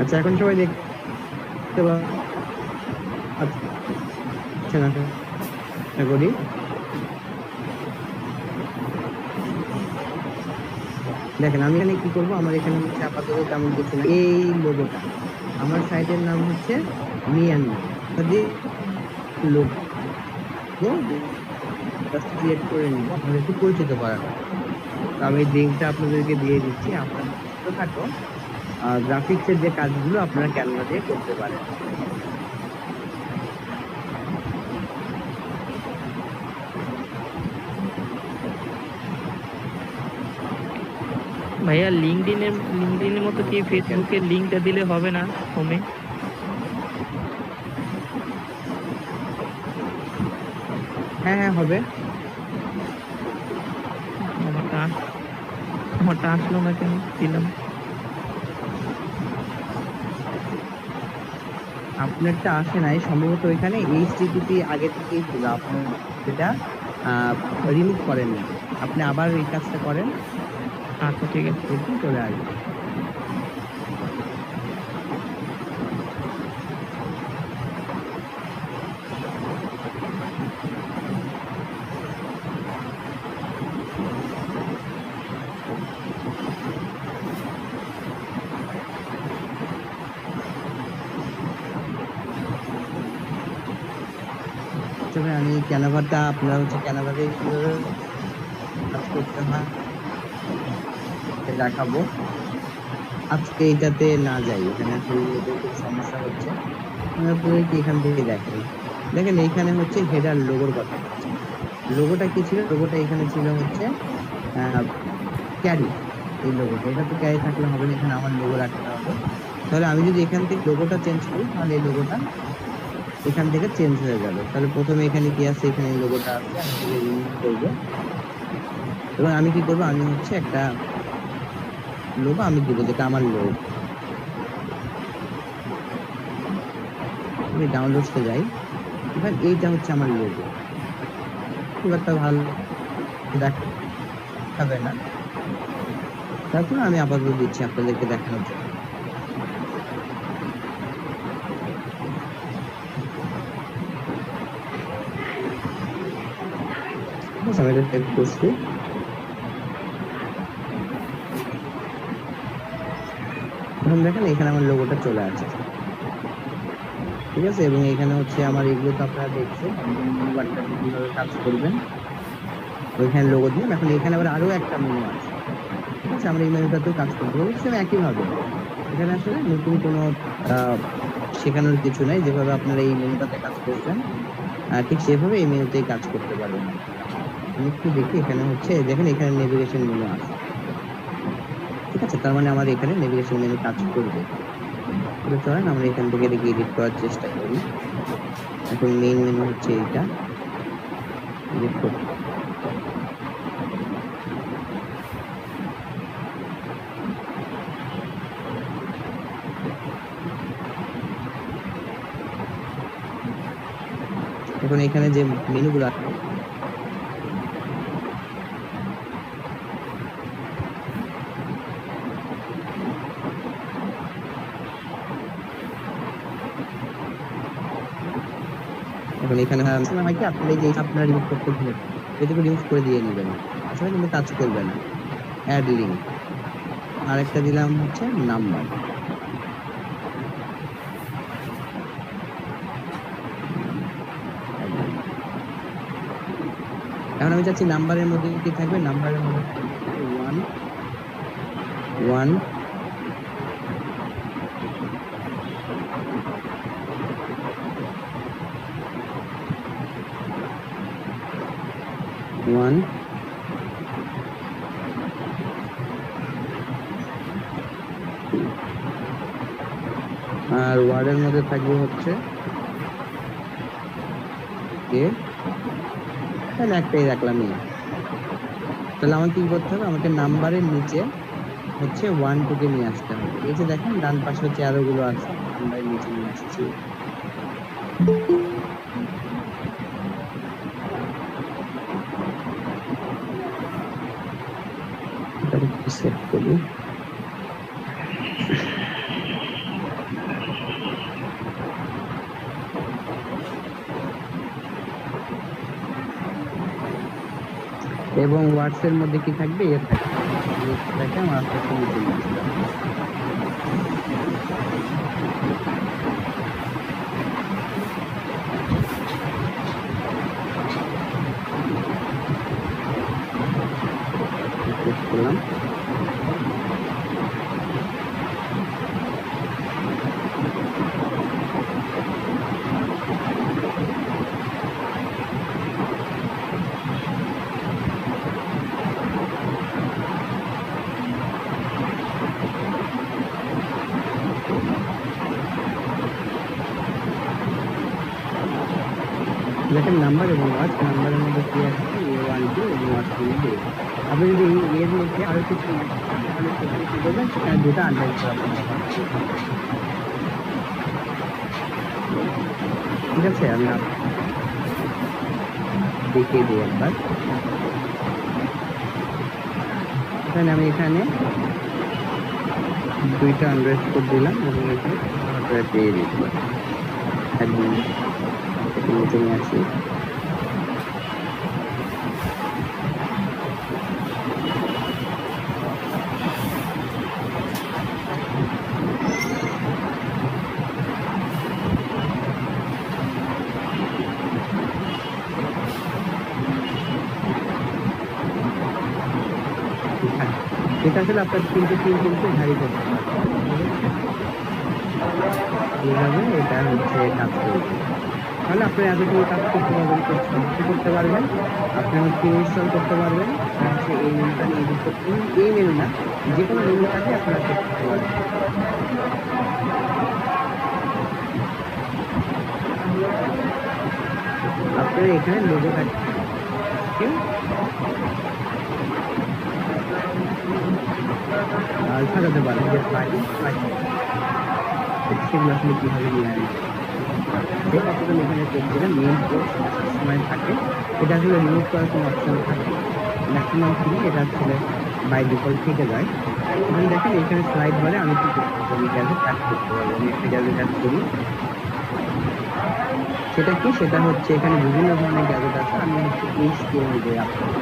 আচ্ছা এখন সবাই দেখতে পাচ্ছেন? আশা করি। দেখেন আমি এখানে কি করবো, আমার এখানে হচ্ছে আপাতত তেমন কিছু না। এই লোগোটা আমার সাইটের নাম হচ্ছে লোগো ক্রিয়েট করে নিব, আপনাদের একটু পরিচিত করানো। আমি লিঙ্কটা আপনাদেরকে দিয়ে দিচ্ছি, আপনারা ছোটখাটো গ্রাফিক্সের যে কাজগুলো আপনারা ক্যানভা দিয়ে করতে পারেন। ভাইয়া লিঙ্কডইনের মতো কি ফেসবুকের লিঙ্কটা দিলে হবে না হোমে? হ্যাঁ হবে। আমারটা আসলো না কেন? দিলাম। আপনারটা আসে নাই সম্ভবত, ওইখানে HTTP আগে থেকেই ছিল, আপনার সেটা রিমুভ করেন না। আপনি আবার এই কাজটা করেন, আচ্ছা ঠিক আছে। এরকম চলে আসবে। তবে আমি ক্যানভাটা, আপনার হচ্ছে ক্যানভাতে কাজ করতে হয় দেখাবো। আজকে এটাতে না যাই, এখানে আসলে খুব সমস্যা হচ্ছে। তারপরে কি এখান থেকে দেখেন এইখানে হচ্ছে হেডার লোগোর কথা। লোগোটা কি ছিল? লোগোটা এখানে ছিল হচ্ছে ক্যারি। এই লোগোটা, এটা তো ক্যারি থাকলে হবে না, এখানে আমার লোগো রাখতে হবে। তাহলে আমি যদি এখান থেকে লোগোটা চেঞ্জ করি, তাহলে এই লোগোটা এখান থেকে চেঞ্জ হয়ে যাবে। তাহলে প্রথমে এখানে কি আছে, এখানে এই লোগোটা আছে, আমি এটাকে রিমুভ করবো। এবং আমি কি করবো, আমি হচ্ছে একটা লোগো আমি দিব, যেটা আমার লোগো। আমি ডাউনলোডসে যাই, এবার এইটা হচ্ছে আমার লোগো। খুব একটা ভালো দেখাবে না, তারপর আমি আপাতত দিচ্ছি আপনাদেরকে দেখানোর জন্য। আমি এটা সেভ করছি। এখন দেখেন এখানে আমার লোগোটা চলে আসছে, ঠিক আছে। এবং এখানে হচ্ছে আমার এগুলো তো আপনারা দেখছেন, কিভাবে কাজ করবেন। ওইখানে লোগো দিলাম। এখন এখানে আবার আরো একটা মেনু আছে, ঠিক আছে। আমরা এই মেনুটাতেও কাজ করতে পারবো সেম একইভাবে। এখানে আসলে নতুন কোনো শেখানোর কিছু নাই। যেভাবে আপনারা এই মেনুটাতে কাজ করছেন ঠিক সেভাবে এই মেনুতেই কাজ করতে পারবেন। আমি একটু দেখি, এখানে হচ্ছে দেখেন এখানে নেভিগেশন মেনু আছে, ঠিক আছে। তার মানে আমার এখানে নেভিগেশন মেনু কাজ করবে। চলেন আমরা এখান থেকে এটাকে এডিট করার চেষ্টা করি। এখন মেইন মেনু হচ্ছে এইটা, এডিট করতে। এখন এখানে যে মেনুগুলো আছে, এখন এখানে হয় কি, আপনারা এই যে আপনারা রিমুভ করতে ভুলে এটাকে রিমুভ করে দিয়ে নেবেন, আসলে কিন্তু কাজ করবে না। অ্যাড লিঙ্ক, আরেকটা দিলাম হচ্ছে নাম্বার। এখন আমি চাচ্ছি নাম্বারের মধ্যে কি থাকবে, নাম্বারের মধ্যে 1 1 1 আর ওয়ার্ডের মধ্যে থাকবে হচ্ছে তাহলে একটাই রাখলাম। তাহলে আমাকে কি করতে হবে, আমাকে নাম্বারের নিচে হচ্ছে 1 2 কে নিয়ে আসতে হবে। এই যে দেখেন ডান পাশে হচ্ছে অ্যারো গুলো আছে, নাম্বারের নিচে নিয়ে আসছি। সেট করি। এবং ওয়ার্ডস এর মধ্যে কি থাকবে, এর থাকবে আমার আস্তে আস্তে নিচে নিয়ে আসতে হবে। করলাম। দেখেন নাম্বার এবং ওয়াচ নাম্বারের মধ্যে কি আছে A12 এবং ওয়াচ দিয়ে আপনি যদি এর মধ্যে আরো কিছু তাহলে কি করবেন সেখানে দুটো আন্ডারলাইন করবেন ঠিক আছে আমি দেখিয়ে দিই একবার এখানে আমি এখানে দুইটা আন্ডারস্কোর দিলাম এবং এখানে আপনারা পেয়ে দিচ্ছি একদম নিচে নিয়ে আসি এটা আসলে আপনার কিন্তু ভারী করতে এইভাবে এটা হচ্ছে কাজ করবে তাহলে আপনি এতটুকু কাজ করতে পারবেন করতে পারবেন আপনি হচ্ছে ইনস্টল করতে পারবেন হচ্ছে এই মেলটা নিয়ে এডিট করতে এই মেল না যে কোনো মেল থাকে আপনারা করতে পারবেন আপনারা এখানে লোগো থাকবে সাজাতে পারেন যে সেগুলো আসলে কিভাবে নিয়ে আসবে এখানে চেক করে মেইন কোর্স সময় থাকে এটা আসলে মিউট করার কোনো অপশন থাকে ম্যাক্সিমাম ফ্রি এটা আসলে বাই ডিফল্ট থেকে যায় এখানে দেখেন এখানে স্লাইড বারে আমি কি করতে পারবো গ্যাজেট কাজ করতে পারবো আমি একটা গ্যাজেট কাজ করি সেটা কি সেটা হচ্ছে এখানে বিভিন্ন ধরনের গ্যাজেট আছে আমি হচ্ছে HTML দিয়ে আপলোড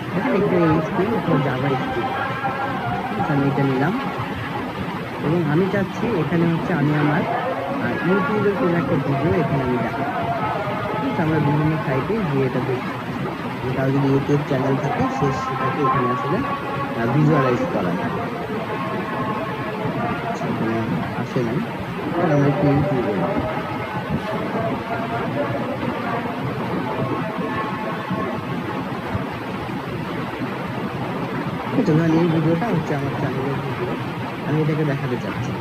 দেখেন এখানে HTML অথবা জাভা স্ক্রিপ্ট আমি এটা নিলাম এবং আমি চাচ্ছি এখানে হচ্ছে আমি আমার ইউটিউবের কোনো একটা ভিডিও এখানে আমি দেখাবো আমরা বিভিন্ন সাইটে গিয়ে এটা দেখি কারো যদি ইউটিউব চ্যানেল থাকে সেটাকে এখানে আসলে ভিজুয়ালাইজ করা যায় এখানে আসে নাই আমরা একটু ইউটিউবে ধরেন এই ভিডিওটা হচ্ছে আমার চ্যানেলের ভিডিও আমি এটাকে দেখাতে চাচ্ছি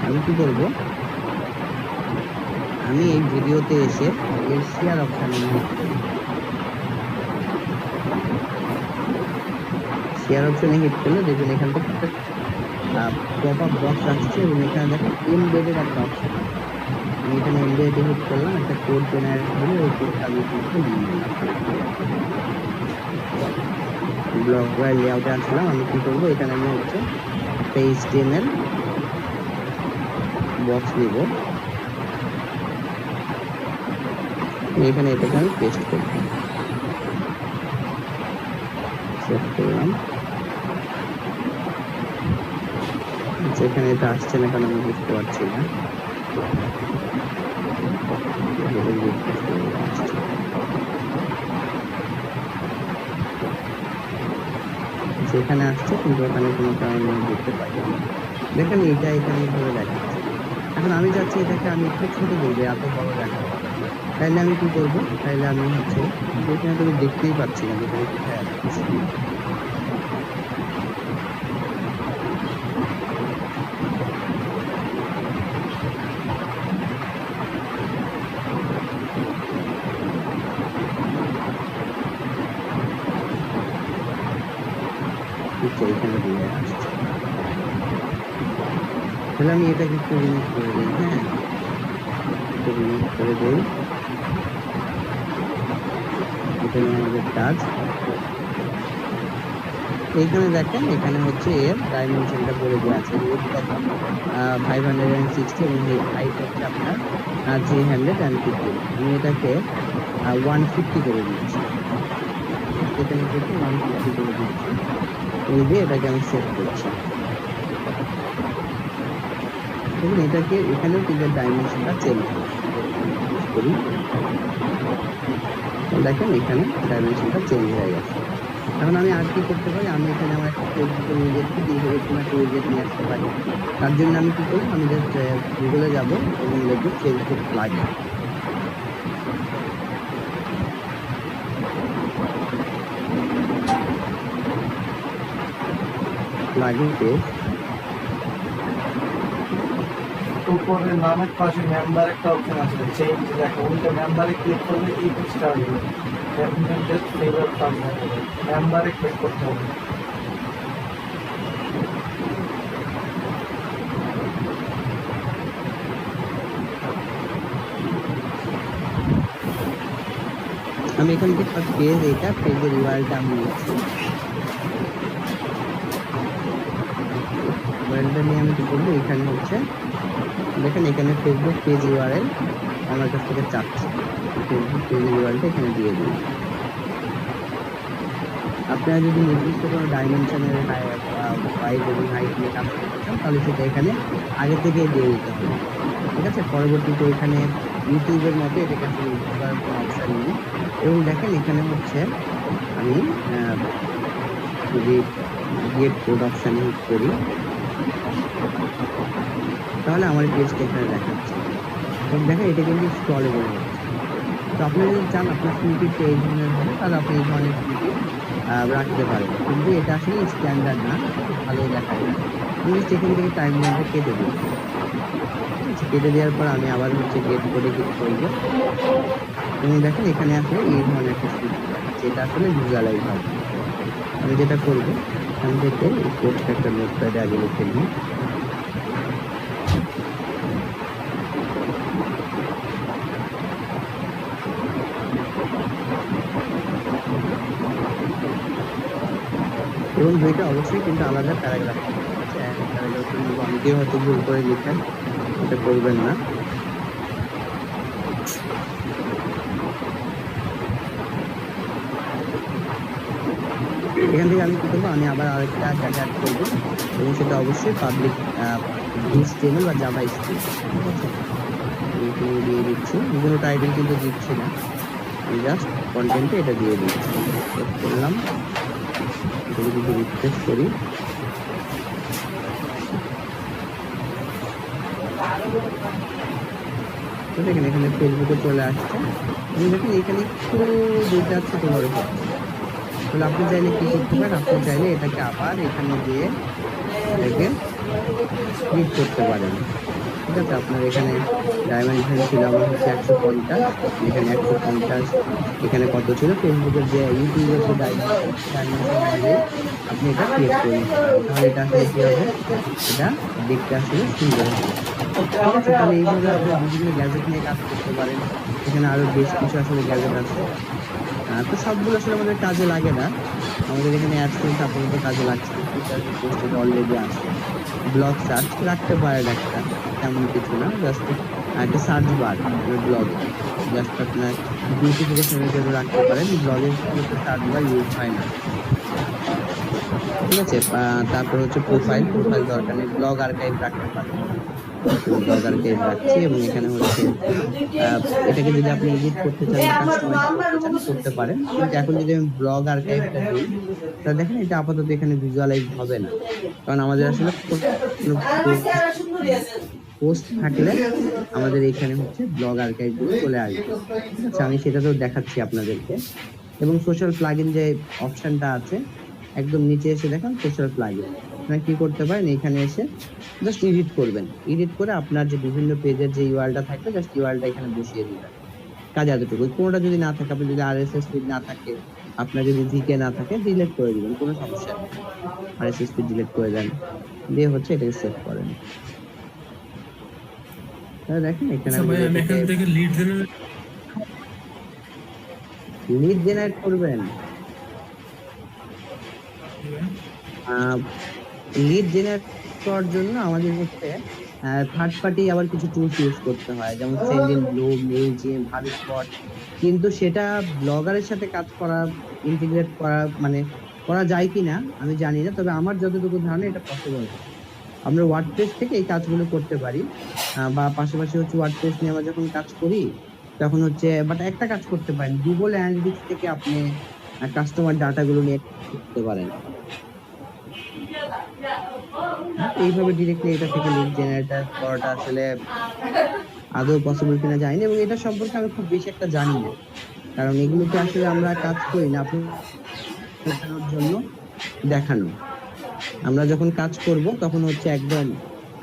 আমি কি করবো আমি এই ভিডিওতে এসে এর শেয়ার অপশনে ক্লিক করি শেয়ার অপশনে হিট করলে দেখুন এখান থেকে একটা পপ আপ বক্স আসছে এবং এখানে দেখেন এমবেডেড একটা অপশন আমি এখানে এমবেডে হিট করলাম একটা কোড জেনারেট করে ওই কোডটা আমি কিন্তু নিয়ে নিলাম ব্লগ ওয়াই লেআউটে আসলাম আমি কি করবো এখানে আমি হচ্ছে একটা HTML বক্স নিব এখানে এটাকে আমি পেস্ট করব সেভ করলাম যেখানে এটা আসছে না কারণ আমি বুঝতে পারছি না যেখানে আসছে কিন্তু ওখানে কোনো কারণে আমি দেখতে পাই না দেখেন এটা এখানে ধরে দেখাচ্ছে এখন আমি যাচ্ছি এটাকে আমি একটু ছোট করবো এত বড় দেখাবো তাইলে আমি কি করবো তাইলে আমি হচ্ছে এখানে তো দেখতেই পাচ্ছি না যেখানে কোথায় আসছে এখানে দিয়ে আসছে তাহলে আমি এটাকে একটু রিমুভ করে দিই হ্যাঁ একটু রিমুভ করে দিই এটা আমাদের কাজ এইখানে দেখেন এখানে হচ্ছে এর ডাইমেনশনটা করে দেওয়া আছে উইডথ কত 560 এবং হাইট হচ্ছে আপনার 350 আমি এটাকে 150 করে দিচ্ছি এখানে থেকে 150 করে দিচ্ছি এই দিয়ে এটাকে আমি সেভ করছি দেখুন এটাকে এখানেও কিন্তু ডাইমেনশনটা চেঞ্জ করি দেখেন এখানে ডাইমেনশনটা চেঞ্জ হয়ে গেছে এখন আমি আর কি করতে পারি আমি এখানে আমার একটা ফেসবুকের উইজেট এরকম একটা উইজেট নিয়ে আসতে পারি তার জন্য আমি কি করবো আমি জাস্ট গুগলে যাবো এবং লিখবো ফেসবুক প্লাগইন প্লাগইন পেজ উপরে নামের পাশে মেম্বার একটা অপশন আছে, চেঞ্জ অ্যাকাউন্ট, মেম্বারে ক্লিক করলে এই পেজটা আসবে, অ্যাডমিনের ফেভারিট পার্সন হবে, মেম্বারে ক্লিক করতে হবে। আমি এখান থেকে ফার্স্ট পেজ, এটা পেজের ইউআরএলটা আমি নিচ্ছি। ইউআরএলটা নিয়ে আমি কি করবো, এখানে হচ্ছে দেখেন এখানে ফেসবুক পেজ ইউআরএল আমার কাছ থেকে চাচ্ছে, ফেসবুক পেজের ইউআরএলটা এখানে দিয়ে দিন। আপনারা যদি নির্দিষ্ট কোনো ডাইমেনশনের সাইজ এবং হাইট নিয়ে কাজ করতে চান তাহলে সেটা এখানে আগে থেকে দিয়ে দিতে হবে, ঠিক আছে। পরবর্তীতে এখানে ইউটিউবের মতো এটাকে আসলে ইউজ করার কোনো অপশন নেই। এবং দেখেন এখানে হচ্ছে আমি যদি গেট কোড অপশানে হিট করি তাহলে আমার পেজটা এখানে দেখাচ্ছে এবং দেখেন এটা কিন্তু স্ক্রলেবল হচ্ছে। তো আপনি যদি চান আপনার স্নিপেটটা এই ধরনের হবে তাহলে আপনি এই ধরনের স্নিপেট রাখতে পারেন, কিন্তু এটা আসলে স্ট্যান্ডার্ড না, ভালো দেখা যায়। আমি এখান থেকে টাইম লাইনটা কেটে দিই, কেটে দেওয়ার পর আমি আবার হচ্ছে গেট কোডে ক্লিক করবো এবং দেখেন এখানে আসলে এই ধরনের একটা স্ক্রিপ্ট দেখাচ্ছে, এটা আসলে ভিজুয়ালাইজ হবে। আমি যেটা করবো এখান থেকে এই কোডটা একটা নোটপ্যাডে আগে লিখে নিই, এবং দুইটা অবশ্যই কিন্তু আলাদা প্যারাগ্রাফ আছে, এক প্যারাগ্রাফ অনেকেই হয়তো ভুল করে লিখেন, এটা করবেন না। এখান থেকে আমি কি করবো, আমি আবার আরেকটা ট্যাগ অ্যাড করবো এবং সেটা অবশ্যই পাবলিক HTML বা জাভা স্ক্রিপ্ট, ঠিক আছে। এখানে দিয়ে দিচ্ছি, কোনো টাইটেল কিন্তু দিচ্ছি না, আমি জাস্ট কন্টেন্টে এটা দিয়ে দিচ্ছি, করলাম। এটা যদি রিফ্রেশ করি দেখেন এখানে ফেসবুকে চলে আসছে এবং দেখেন এখানে একটু দুইটা ছোট বড় হচ্ছে। তাহলে আপনি চাইলে কি করতে পারেন, আপনি চাইলে এটাকে আবার এখানে দিয়ে এটাকে ক্লিক করতে পারেন, ঠিক আছে। আপনার এখানে ডাইমেনশন ছিল আমার হচ্ছে 150, এখানে 150, এখানে কত ছিল ফেসবুকের যে ইউটিউবের যে ডাইমেনশন অনুযায়ী আপনি এটা ক্লিক করুন, তাহলে এটা আসলে কি হবে, এটা দেখতে আসলে সুন্দর হবে, ঠিক আছে। তাহলে এইভাবে আপনি বিভিন্ন গ্যাজেট নিয়ে কাজ করতে পারেন, এখানে আরো বেশ কিছু আসলে গ্যাজেট আছে। তো সবগুলো আসলে আমাদের কাজে লাগে না, আমাদের এখানে অ্যাডসেন্স আপাতত কাজে লাগছে, পোস্টে অলরেডি আছে। ব্লগ সার্চ রাখতে পারেন একটা, তেমন কিছু না, জাস্ট একটা সার্চ বার ব্লগ, জাস্ট আপনার নোটিফিকেশনের জন্য রাখতে পারেন, ব্লগের সার্চ বার ইউজ হয় না, ঠিক আছে। তারপর হচ্ছে প্রোফাইল দরকার নেই, ব্লগ আর্কাইভ রাখতে পারেন, ব্লগ আর্কাইভ রাখছি। এবং এখানে হচ্ছে এটাকে যদি আপনি এডিট করতে চান, কাস্টমাইজ করতে চান করতে পারেন, কিন্তু এখন যদি আমি ব্লগ আর্কাইভটা দিই তাহলে দেখেন এটা আপাতত এখানে ভিজুয়ালাইজ হবে না, কারণ আমাদের আসলে পোস্ট থাকলে আমাদের এখানে হচ্ছে ব্লগ আর্কাইভ গুলো চলে আসবে, ঠিক আছে। আমি সেটা তো দেখাচ্ছি আপনাদেরকে। এবং সোশ্যাল প্লাগইন যে অপশনটা আছে একদম নিচে এসে দেখেন সোশ্যাল প্লাগইন, আপনারা কি করতে পারেন, এখানে এসে জাস্ট এডিট করবেন, এডিট করে আপনার যে বিভিন্ন পেজের যে ইউআরএলটা থাকবে জাস্ট ইউআরএলটা এখানে বসিয়ে দিবেন, কাজ এতটুকু। কোনোটা যদি না থাকে, আপনি যদি RSS ফিড না থাকে, আপনার যদি ভিকে না থাকে, ডিলিট করে দিবেন, কোনো সমস্যা নেই, RSS ফিড ডিলিট করে দেন, দিয়ে হচ্ছে এটাকে সেভ করেন। তাহলে দেখেন এখানে এখান থেকে লিড জেনারেট করবেন। লিড জেনারেট করার জন্য আমাদের হচ্ছে থার্ড পার্টি আবার কিছু টুলস ইউজ করতে হয়, যেমন সেন্ডিনব্লু, মেইলচিম্প, হাবস্পট, কিন্তু সেটা ব্লগারের সাথে কাজ করা, ইন্টিগ্রেট করা মানে করা যায় কিনা আমি জানি না, তবে আমার যতটুকু ধারণা এটা পসিবল। আমরা ওয়ার্ডপ্রেস থেকে এই কাজগুলো করতে পারি, বা পাশাপাশি হচ্ছে ওয়ার্ডপ্রেস নিয়ে আমরা যখন কাজ করি তখন হচ্ছে বাট একটা কাজ করতে পারেন, গুগল অ্যানালিটিক্স থেকে আপনি কাস্টমার ডাটাগুলো নিয়ে করতে পারেন। এইভাবে ডিরেক্টলি এটা থেকে লিড জেনারেট করাটা আসলে আদৌ পসিবল কিনা জানি না, এবং এটা সম্পর্কে আমি খুব বেশি একটা জানি না, কারণ এগুলোকে আসলে আমরা কাজ করি না আপনার জন্য দেখানো। আমরা যখন কাজ করব তখন হচ্ছে একদম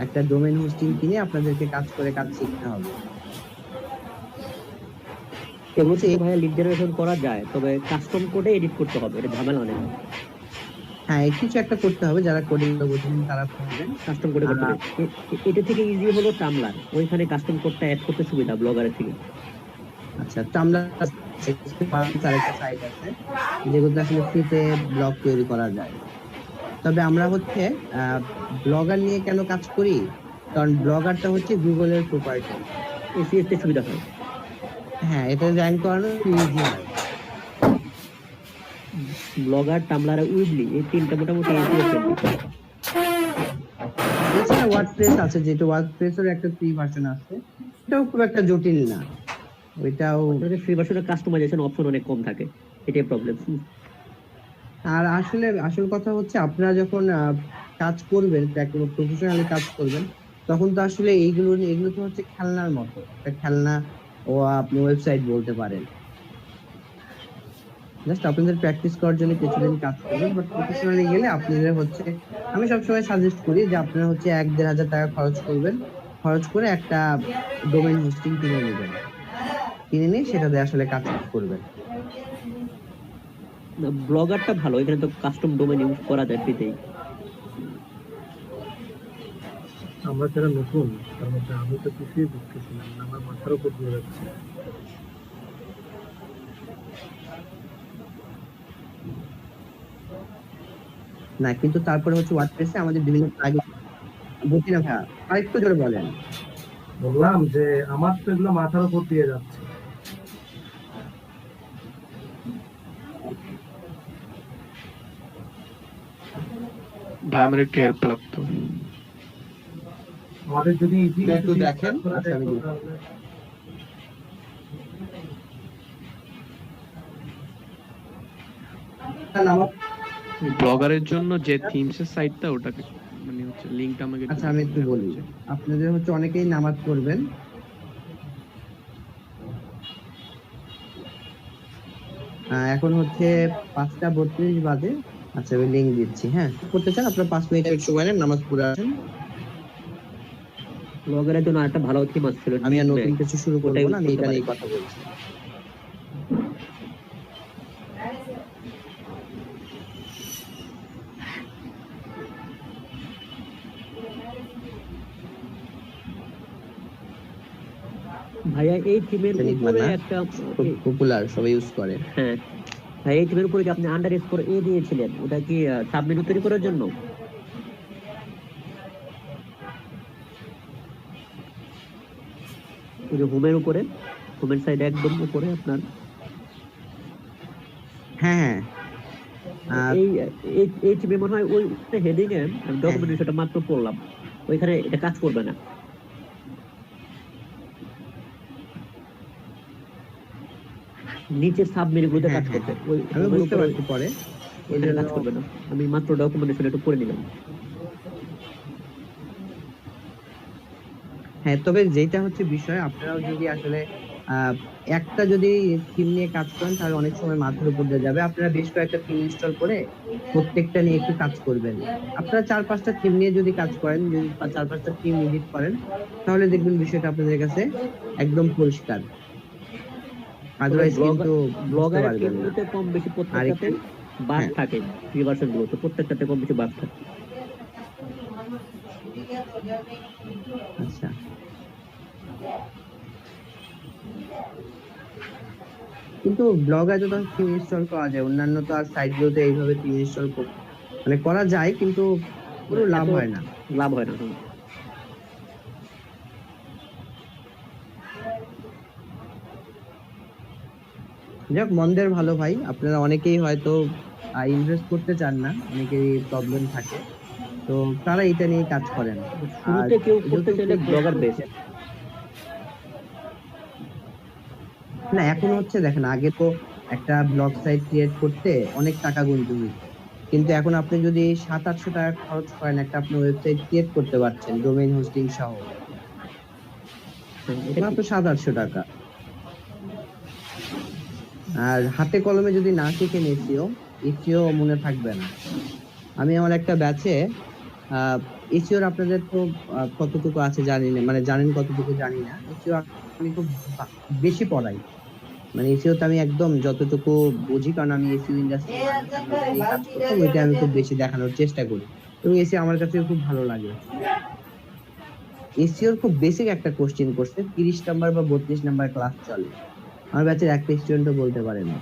একটা ডোমেইন হোস্টিং কিনে আপনাদেরকে কাজ শিখতে হবে। এগুলো থেকে ভাইয়া লিড জেনারেশন করা যায়, তবে কাস্টম কোডে এডিট করতে হবে, এটা ঝামেলা অনেক। হ্যাঁ, কিছু একটা করতে হবে, যারা কোডিং বোঝেন তারা পারবেন কাস্টম কোডে করতে হবে। এটা থেকে ইজি হলো টামলার, ওইখানে কাস্টম কোডটা অ্যাড করতে সুবিধা ব্লগারের থেকে। আচ্ছা, টামলার আরেকটা সাইট আছে যেগুলো আসলে ফ্রিতে ব্লগ তৈরি করা যায়। তবে আমরা হচ্ছে ব্লগার নিয়ে কেন কাজ করি, কারণ ব্লগারটা হচ্ছে গুগলের প্রপার্টি, এসিএস তে সুবিধা হয়। হ্যাঁ, এটা র্যাঙ্ক করানো ইজি হয়। ব্লগার, টামলার, উইডলি এই তিনটা মোটামুটি এসিএস ফ্রেন্ডলি। এছাড়া ওয়ার্ডপ্রেস আছে, যেটা ওয়ার্ডপ্রেসের একটা ফ্রি ভার্সন আছে, এটাও খুব একটা জটিল না। ওইটাও ফ্রি ভার্সনে কাস্টমাইজেশন অপশন অনেক কম থাকে, এটাই প্রবলেম। আর আসল কথা হচ্ছে আপনারা যখন কাজ করবেন, কোনো প্রফেশনালি কাজ করবেন, তখন তো আসলে এগুলো তো হচ্ছে খেলনার মতো, একটা খেলনা ও আপনি ওয়েবসাইট বলতে পারেন। জাস্ট আপনাদের প্র্যাকটিস করার জন্য কিছুদিন কাজ করবেন, বাট প্রফেশনালি গেলে আপনাদের হচ্ছে, আমি সবসময় সাজেস্ট করি যে আপনারা হচ্ছে 1-1.5 হাজার টাকা খরচ করে একটা ডোমেইন হোস্টিং কিনে নেবেন, কিনে নিয়ে সেটাতে আসলে কাজ করবেন। ব্লগারটা ভালো, এখানে তো কাস্টম ডোমেইন ইউজ করা যায় ফ্রিতেই। আমরা যারা নতুন, তার মধ্যে আমি তো কিছুই বুঝতেছি না, আমার মাথার উপর দিয়ে যাচ্ছে। না, কিন্তু তারপরে হচ্ছে ওয়ার্ডপ্রেসে আমাদের বিভিন্ন প্লাগইন, বুঝি না ভাইয়া, আরেকটু জোরে বলেন। বললাম যে আমার তো এগুলো মাথার উপর দিয়ে যাচ্ছে। ভাই আমার একটু হেল্প লাগতো। আমাদের যদি একটু দেখেন, আচ্ছা আমি ব্লগারের জন্য যে থিমসের সাইটটা, ওটাকে মানে হচ্ছে লিংকটা আমাকে। আচ্ছা আমি একটু বলি, আপনাদের হচ্ছে অনেকেই নামাজ পড়বেন, এখন হচ্ছে 5:32 বাজে। আচ্ছা আমি লিংক দিচ্ছি, হ্যাঁ করতে চান আপনারা 5 মিনিট সময় নেন, নামাজ পড়ে আসেন। ব্লগারের জন্য একটা ভালো থিম আসছিল, আমি আর নতুন কিছু শুরু করব না, আমি এটা নিয়ে কথা বলছি। ভাইয়া এই থিমের উপরে একটা পপুলার, সবাই ইউজ করে। হ্যাঁ ভাই, এই থিমের উপরে যে আপনি আন্ডারস্কোর এ দিয়েছিলেন, ওটা কি সাবমেনু তৈরি করার জন্য? ওই যে হোমের উপরে, হোমের সাইডে একদম উপরে আপনার, হ্যাঁ এই থিমে মনে হয় ওই হেডিং এ ডকুমেন্টেশনটা মাত্র পড়লাম, ওইখানে এটা কাজ করবে না। নিচে সাবমেনুগুলোতে কাজ করবে, ওই বুঝতে পারছি পরে ওইটা কাজ করবে না। আমি মাত্র ডকুমেন্টেশন একটু পড়ে নিলাম। হ্যাঁ, তবে যেটা হচ্ছে বিষয়, আপনারাও যদি আসলে একটা যদি থিম নিয়ে কাজ করেন, তাহলে অনেক সময় মাথার উপর দিয়ে যাবে। আপনারা বেশ কয়েকটা থিম ইনস্টল করে প্রত্যেকটা নিয়ে একটু কাজ করবেন। আপনারা 4-5টা থিম নিয়ে যদি কাজ করেন, যদি 4-5টা থিম এডিট করেন, তাহলে দেখবেন বিষয়টা আপনাদের কাছে একদম পরিষ্কার। আদারওয়াইজ কিন্তু ব্লগারের থিমগুলোতে কম বেশি প্রত্যেকটাতে বাগ থাকে, ফ্রি ভার্সন গুলোতে প্রত্যেকটাতে কম বেশি বাগ থাকে। আচ্ছা, কিন্তু ব্লগারে তো থিম ইনস্টল করা যায়, অন্যান্য তো আর সাইটগুলোতে এইভাবে থিম ইনস্টল মানে করা যায়, কিন্তু পুরো লাভ হয় না। যাক, মন্দের ভালো ভাই, আপনারা অনেকেই হয়তো ইনভেস্ট করতে চান না, অনেকেরই প্রবলেম থাকে, তো তারা এটা নিয়ে কাজ করেন। শুরুতে কেউ করতে চাইলে ব্লগার বেস্ট। না, এখন হচ্ছে দেখেন, আগে তো একটা ব্লগ সাইট ক্রিয়েট করতে অনেক টাকা গুনতে হতো, কিন্তু এখন আপনি যদি 700-800 টাকা খরচ করেন, একটা আপনি ওয়েবসাইট ক্রিয়েট করতে পারছেন ডোমেইন হোস্টিং সহ, মাত্র 700-800 টাকা। আর হাতে কলমে যদি না শিখেন এসইও মনে থাকবে না। আমি আমার একটা ব্যাচে এসিওর আপনাদের তো কতটুকু আছে জানি না, মানে জানেন কতটুকু জানি না। এসিও আমি খুব বেশি পড়াই, মানে এসিও তো আমি একদম যতটুকু বুঝি, কারণ আমি এসিও ইন্ডাস্ট্রি কাজ করতাম, ওইটা আমি খুব বেশি দেখানোর চেষ্টা করি এবং এসিও আমার কাছে খুব ভালো লাগে। এসিওর খুব বেসিক একটা কোশ্চেন করছে, 30 নাম্বার বা 32 নাম্বার ক্লাস চলে, আমার ব্যাচের একটা স্টুডেন্টও বলতে পারে না।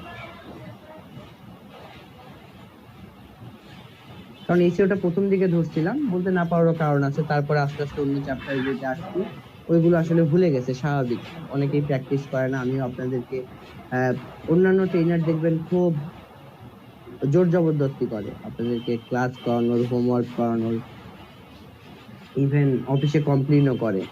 কারণ এসিওটা প্রথম দিকে ধরছিলাম, বলতে না পারারও কারণ আছে, তারপরে আস্তে আস্তে অন্য চ্যাপ্টার যেটা আসছি ওইগুলো আসলে ভুলে গেছে, স্বাভাবিক, অনেকেই প্র্যাকটিস করে না। আমিও আপনাদেরকে অন্যান্য ট্রেনার দেখবেন খুব জোর জবরদস্তি করে আপনাদেরকে ক্লাস করানোর, হোমওয়ার্ক করানোর, ইভেন অফিসে কমপ্লেইনও করে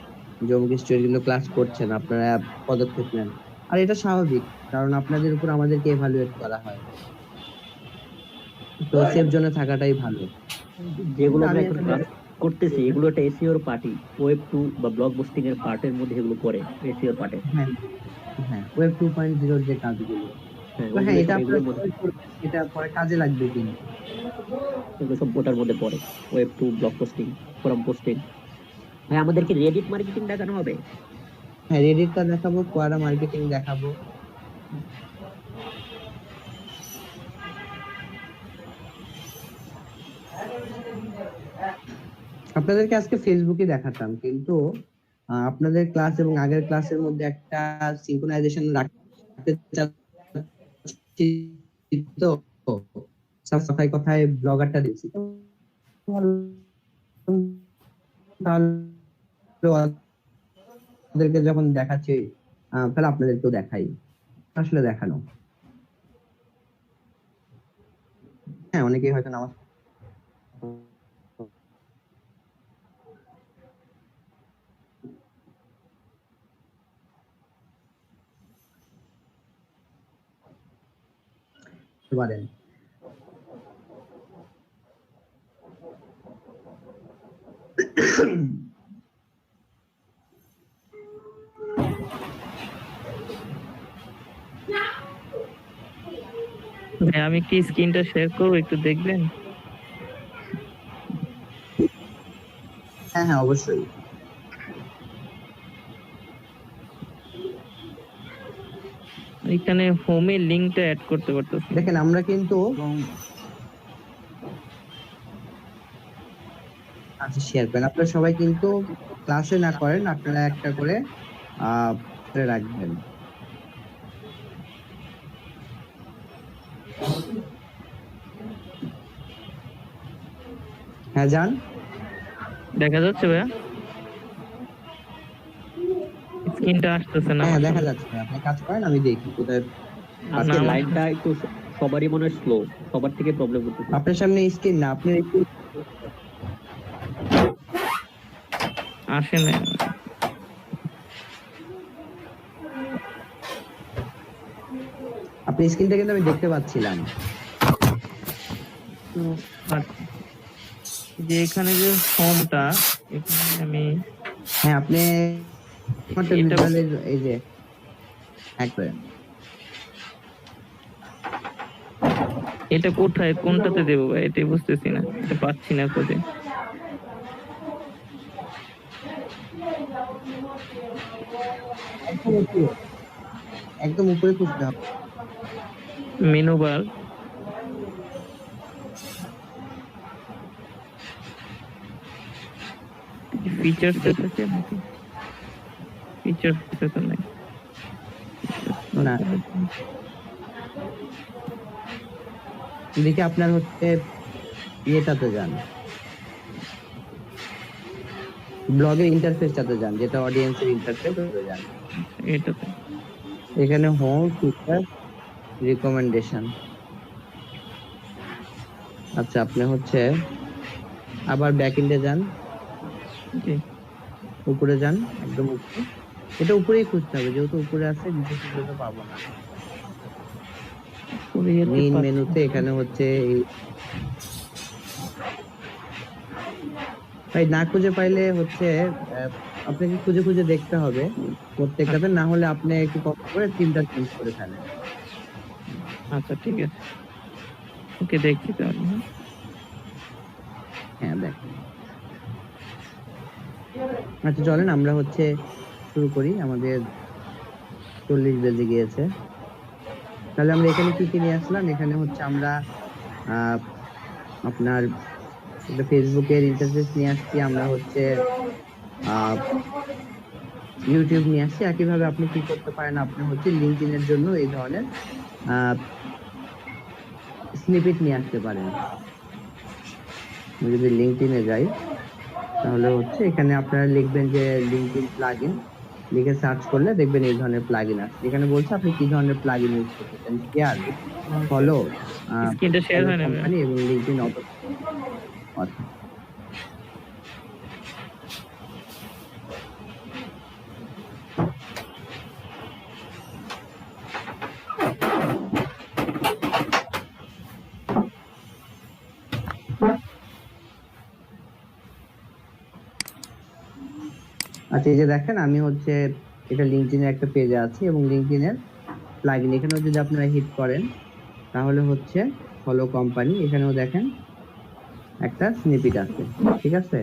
যে অমুক স্টুডেন্ট কিন্তু ক্লাস করছে না, আপনারা পদক্ষেপ নেন। আর এটা স্বাভাবিক, কারণ আপনাদের উপর আমাদেরকে এভালুয়েট করা হয়, তো সেফ জোনে থাকাটাই ভালো। যেগুলো আমরা এখন ক্লাস করতেছি এগুলো একটা এসইওর পার্টি, ওয়েব 2 বা ব্লগ পোস্টিং এর পার্টের মধ্যে এগুলো করে এসইওর পার্টে। হ্যাঁ হ্যাঁ, ওয়েব 2.0 যে কাজগুলো, হ্যাঁ এটা এটা পরে কাজে লাগবে, কিন্তু এগুলো সব ওটার মধ্যে পড়ে, web 2, blog posting, forum posting. ভাই আমাদেরকে রেডিট মার্কেটিং দেখানো হবে? হ্যাঁ, রেডিটটা দেখাবো, কোয়ারা মার্কেটিং দেখাবো। আপনাদেরকে আজকে ফেসবুকে দেখাতাম, কিন্তু আপনাদের ক্লাস এবং আগের ক্লাসের মধ্যে একটা সিনক্রোনাইজেশন রাখতে চাচ্ছি, তো কথায় কথায় ব্লগারটা দিচ্ছি, তাহলে যখন দেখাচ্ছি তাহলে আপনাদেরকেও দেখাই, আসলে দেখানো। হ্যাঁ, অনেকেই হয়তো নামাজ পারেন। আমি কি স্ক্রিনটা শেয়ার করবো, একটু দেখবেন? হ্যাঁ হ্যাঁ, অবশ্যই। এখানে হোমের লিংকটা অ্যাড করতে পারতেছি। দেখেন আমরা কিন্তু আচ্ছা শেয়ার করেন, আপনারা সবাই কিন্তু ক্লাসে না করেন, আপনারা একটা করে রাখবেন। হ্যাঁ যান, দেখা যাচ্ছে ভাইয়া? স্ক্রিনটা আসতেছে না। হ্যাঁ দেখা যাচ্ছে, আপনি কাজ করেন, আমি দেখি কোথায়। আজকে লাইনটা একটু সবারই মনে হয় স্লো, সবার থেকে প্রবলেম হচ্ছে। আপনার সামনে স্ক্রিন না, আপনি একটু আসে না। আপনি স্ক্রিনটা কিন্তু আমি দেখতে পাচ্ছিলাম। যে এখানে যে হোমটা, এখানে আমি হ্যাঁ আপনি এই যে এটা কোথায়, কোনটাতে দেবো ভাই, এটাই বুঝতেছি না, এটা পাচ্ছি না কোথায়। একদম উপরে খুঁজতে হবে, মেনু বার, ফিচার্স আছে নাকি? ফিচার্স তো নাই না দেখি, আপনার হচ্ছে ইয়েটাতে যান, ব্লগের ইন্টারফেসটাতে যান, যেটা অডিয়েন্সের ইন্টারফেস, যান এটাতে। এখানে হোম, ফিচার, রিকমেন্ডেশন। আচ্ছা আপনি হচ্ছে আবার ব্যাকএন্ডে যান, উপরে যান, একদম উপরে, এটা উপরেই খুঁজতে হবে, যেহেতু উপরে আছে, নিচে খুঁজলে তো পাবো না। মেইন মেনুতে এখানে হচ্ছে ভাই, না খুঁজে পাইলে হচ্ছে আপনাকে খুঁজে খুঁজে দেখতে হবে প্রত্যেকটাতে, না হলে আপনি একটু কপি করে থিমটা চেঞ্জ করে ফেলেন। আচ্ছা ঠিক আছে, ওকে দেখছি তাহলে। হ্যাঁ দেখেন। আচ্ছা চলেন আমরা হচ্ছে শুরু করি, আমাদের 40 বেজে গিয়েছে। তাহলে আমরা এখানে কি কি নিয়ে আসলাম? এখানে হচ্ছে আমরা আপনার ফেসবুকের ইন্টারফেস নিয়ে আসছি, আমরা হচ্ছে ইউটিউব নিয়ে আসছি। একইভাবে আপনি কি করতে পারেন, আপনি হচ্ছে লিঙ্কডইন এর জন্য এই ধরনের স্নিপেট নিয়ে আসতে পারেন। যদি লিঙ্কডইনে যাই তাহলে হচ্ছে এখানে আপনারা লিখবেন যে লিঙ্কডইন প্লাগইন, লিখে সার্চ করলে দেখবেন এই ধরনের প্লাগইন আছে। এখানে বলছে আপনি কি ধরনের প্লাগইন ইউজ করতে চান, শেয়ার, ফলো, স্ক্রিনটা শেয়ার হয়ে নেবে কোম্পানি এবং লিঙ্কডইন অটো। আচ্ছা আচ্ছা, এই যে দেখেন আমি হচ্ছে এটা লিঙ্কডইনের একটা পেজে আছি এবং লিঙ্কডইনের প্লাগইন এখানেও যদি আপনারা হিট করেন তাহলে হচ্ছে ফলো কোম্পানি, এখানেও দেখেন একটা স্নিপেট আছে, ঠিক আছে।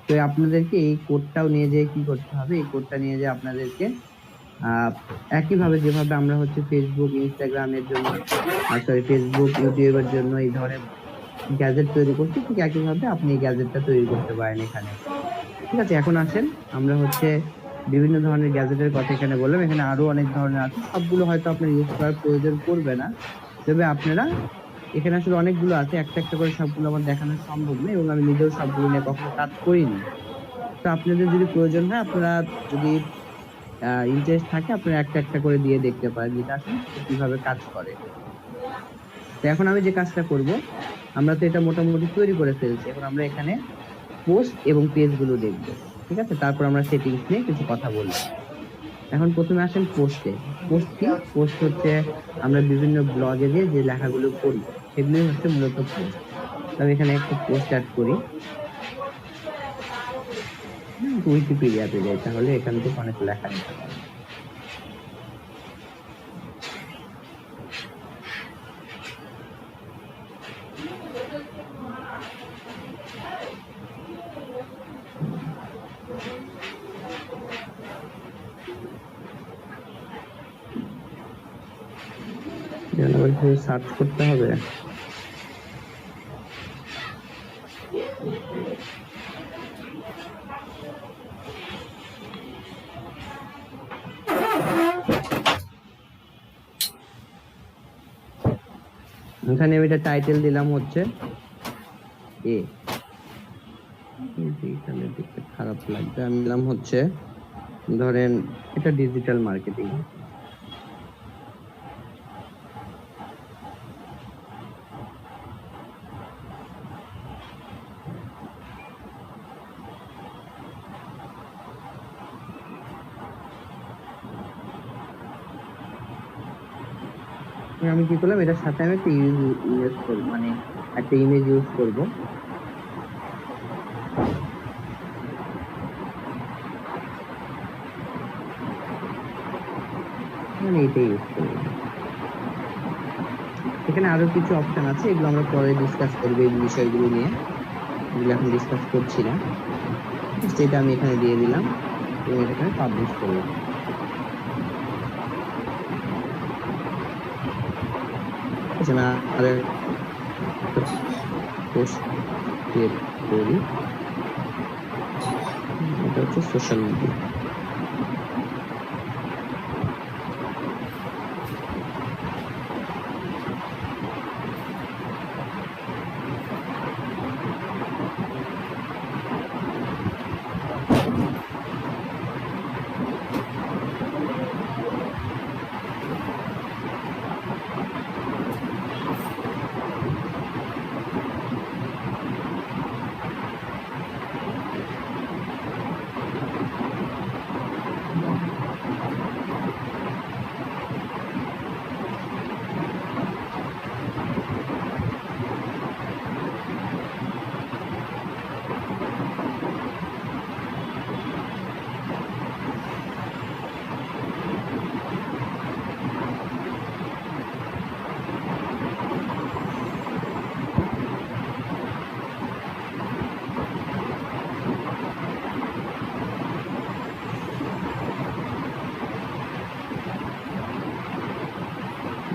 তো আপনাদেরকে এই কোডটাও নিয়ে যেয়ে কি করতে হবে, এই কোডটা নিয়ে যেয়ে আপনাদেরকে একইভাবে যেভাবে আমরা হচ্ছে ফেসবুক ইনস্টাগ্রামের জন্য ফেসবুক ইউটিউবের জন্য এই ধরনের গ্যাজেট তৈরি করছি, ঠিক একইভাবে আপনি এই গ্যাজেটটা তৈরি করতে পারেন এখানে, ঠিক আছে। এখন আসেন আমরা হচ্ছে বিভিন্ন ধরনের গ্যাজেটের কথা এখানে বললাম, এখানে আরো অনেক ধরনের আছে, সবগুলো হয়তো আপনার ইউজ করার প্রয়োজন পড়বে না, তবে আপনারা এখানে আসলে অনেকগুলো আছে, একটা একটা করে সবগুলো আমার দেখানো সম্ভব না এবং আমি নিজেও সবগুলো নিয়ে কখনো কাজ করিনি। তো আপনাদের যদি প্রয়োজন হয়, আপনারা যদি ইন্টারেস্ট থাকে, আপনারা একটা একটা করে দিয়ে দেখতে পারেন যেটা আসলে কিভাবে কাজ করে। তো এখন আমি যে কাজটা করব, আমরা তো এটা মোটামুটি তৈরি করে ফেলছি, এখন আমরা এখানে পোস্ট এবং পেজ গুলো দেখবো, ঠিক আছে। তারপর আমরা সেটিংস নিয়ে কিছু কথা বলবো। এখন প্রথমে আসেন পোস্টে। পোস্ট কি? পোস্ট হচ্ছে আমরা বিভিন্ন ব্লগে দিয়ে যে লেখাগুলো করি সেগুলো হচ্ছে মূলত পোস্ট। আমি এখানে একটা পোস্ট অ্যাড করি, উইকিপিডিয়াতে যাই, তাহলে এখান থেকে অনেক লেখা নিতে পারি। সার্চ করতে হবে, এখানে আমি এটা টাইটেল দিলাম হচ্ছে এখানে দেখতে খারাপ লাগবে, আমি দিলাম হচ্ছে ধরেন এটা ডিজিটাল মার্কেটিং। আমি কি করলাম, এটার সাথে আমি একটা ইউজ করব, মানে একটা ইমেজ ইউজ করব। মানে এটা ইউজ করব। এখানে আরো কিছু অপশন আছে, এগুলো আমরা পরে ডিসকাস করব, এই বিষয়গুলো নিয়ে, এগুলো এখন ডিসকাস করছি না। সেটা আমি এখানে দিয়ে দিলাম এবং এখানে পাবলিশ করলাম। না আরে পোস্ট ক্রিয়েট করি, এটা হচ্ছে সোশ্যাল মিডিয়া।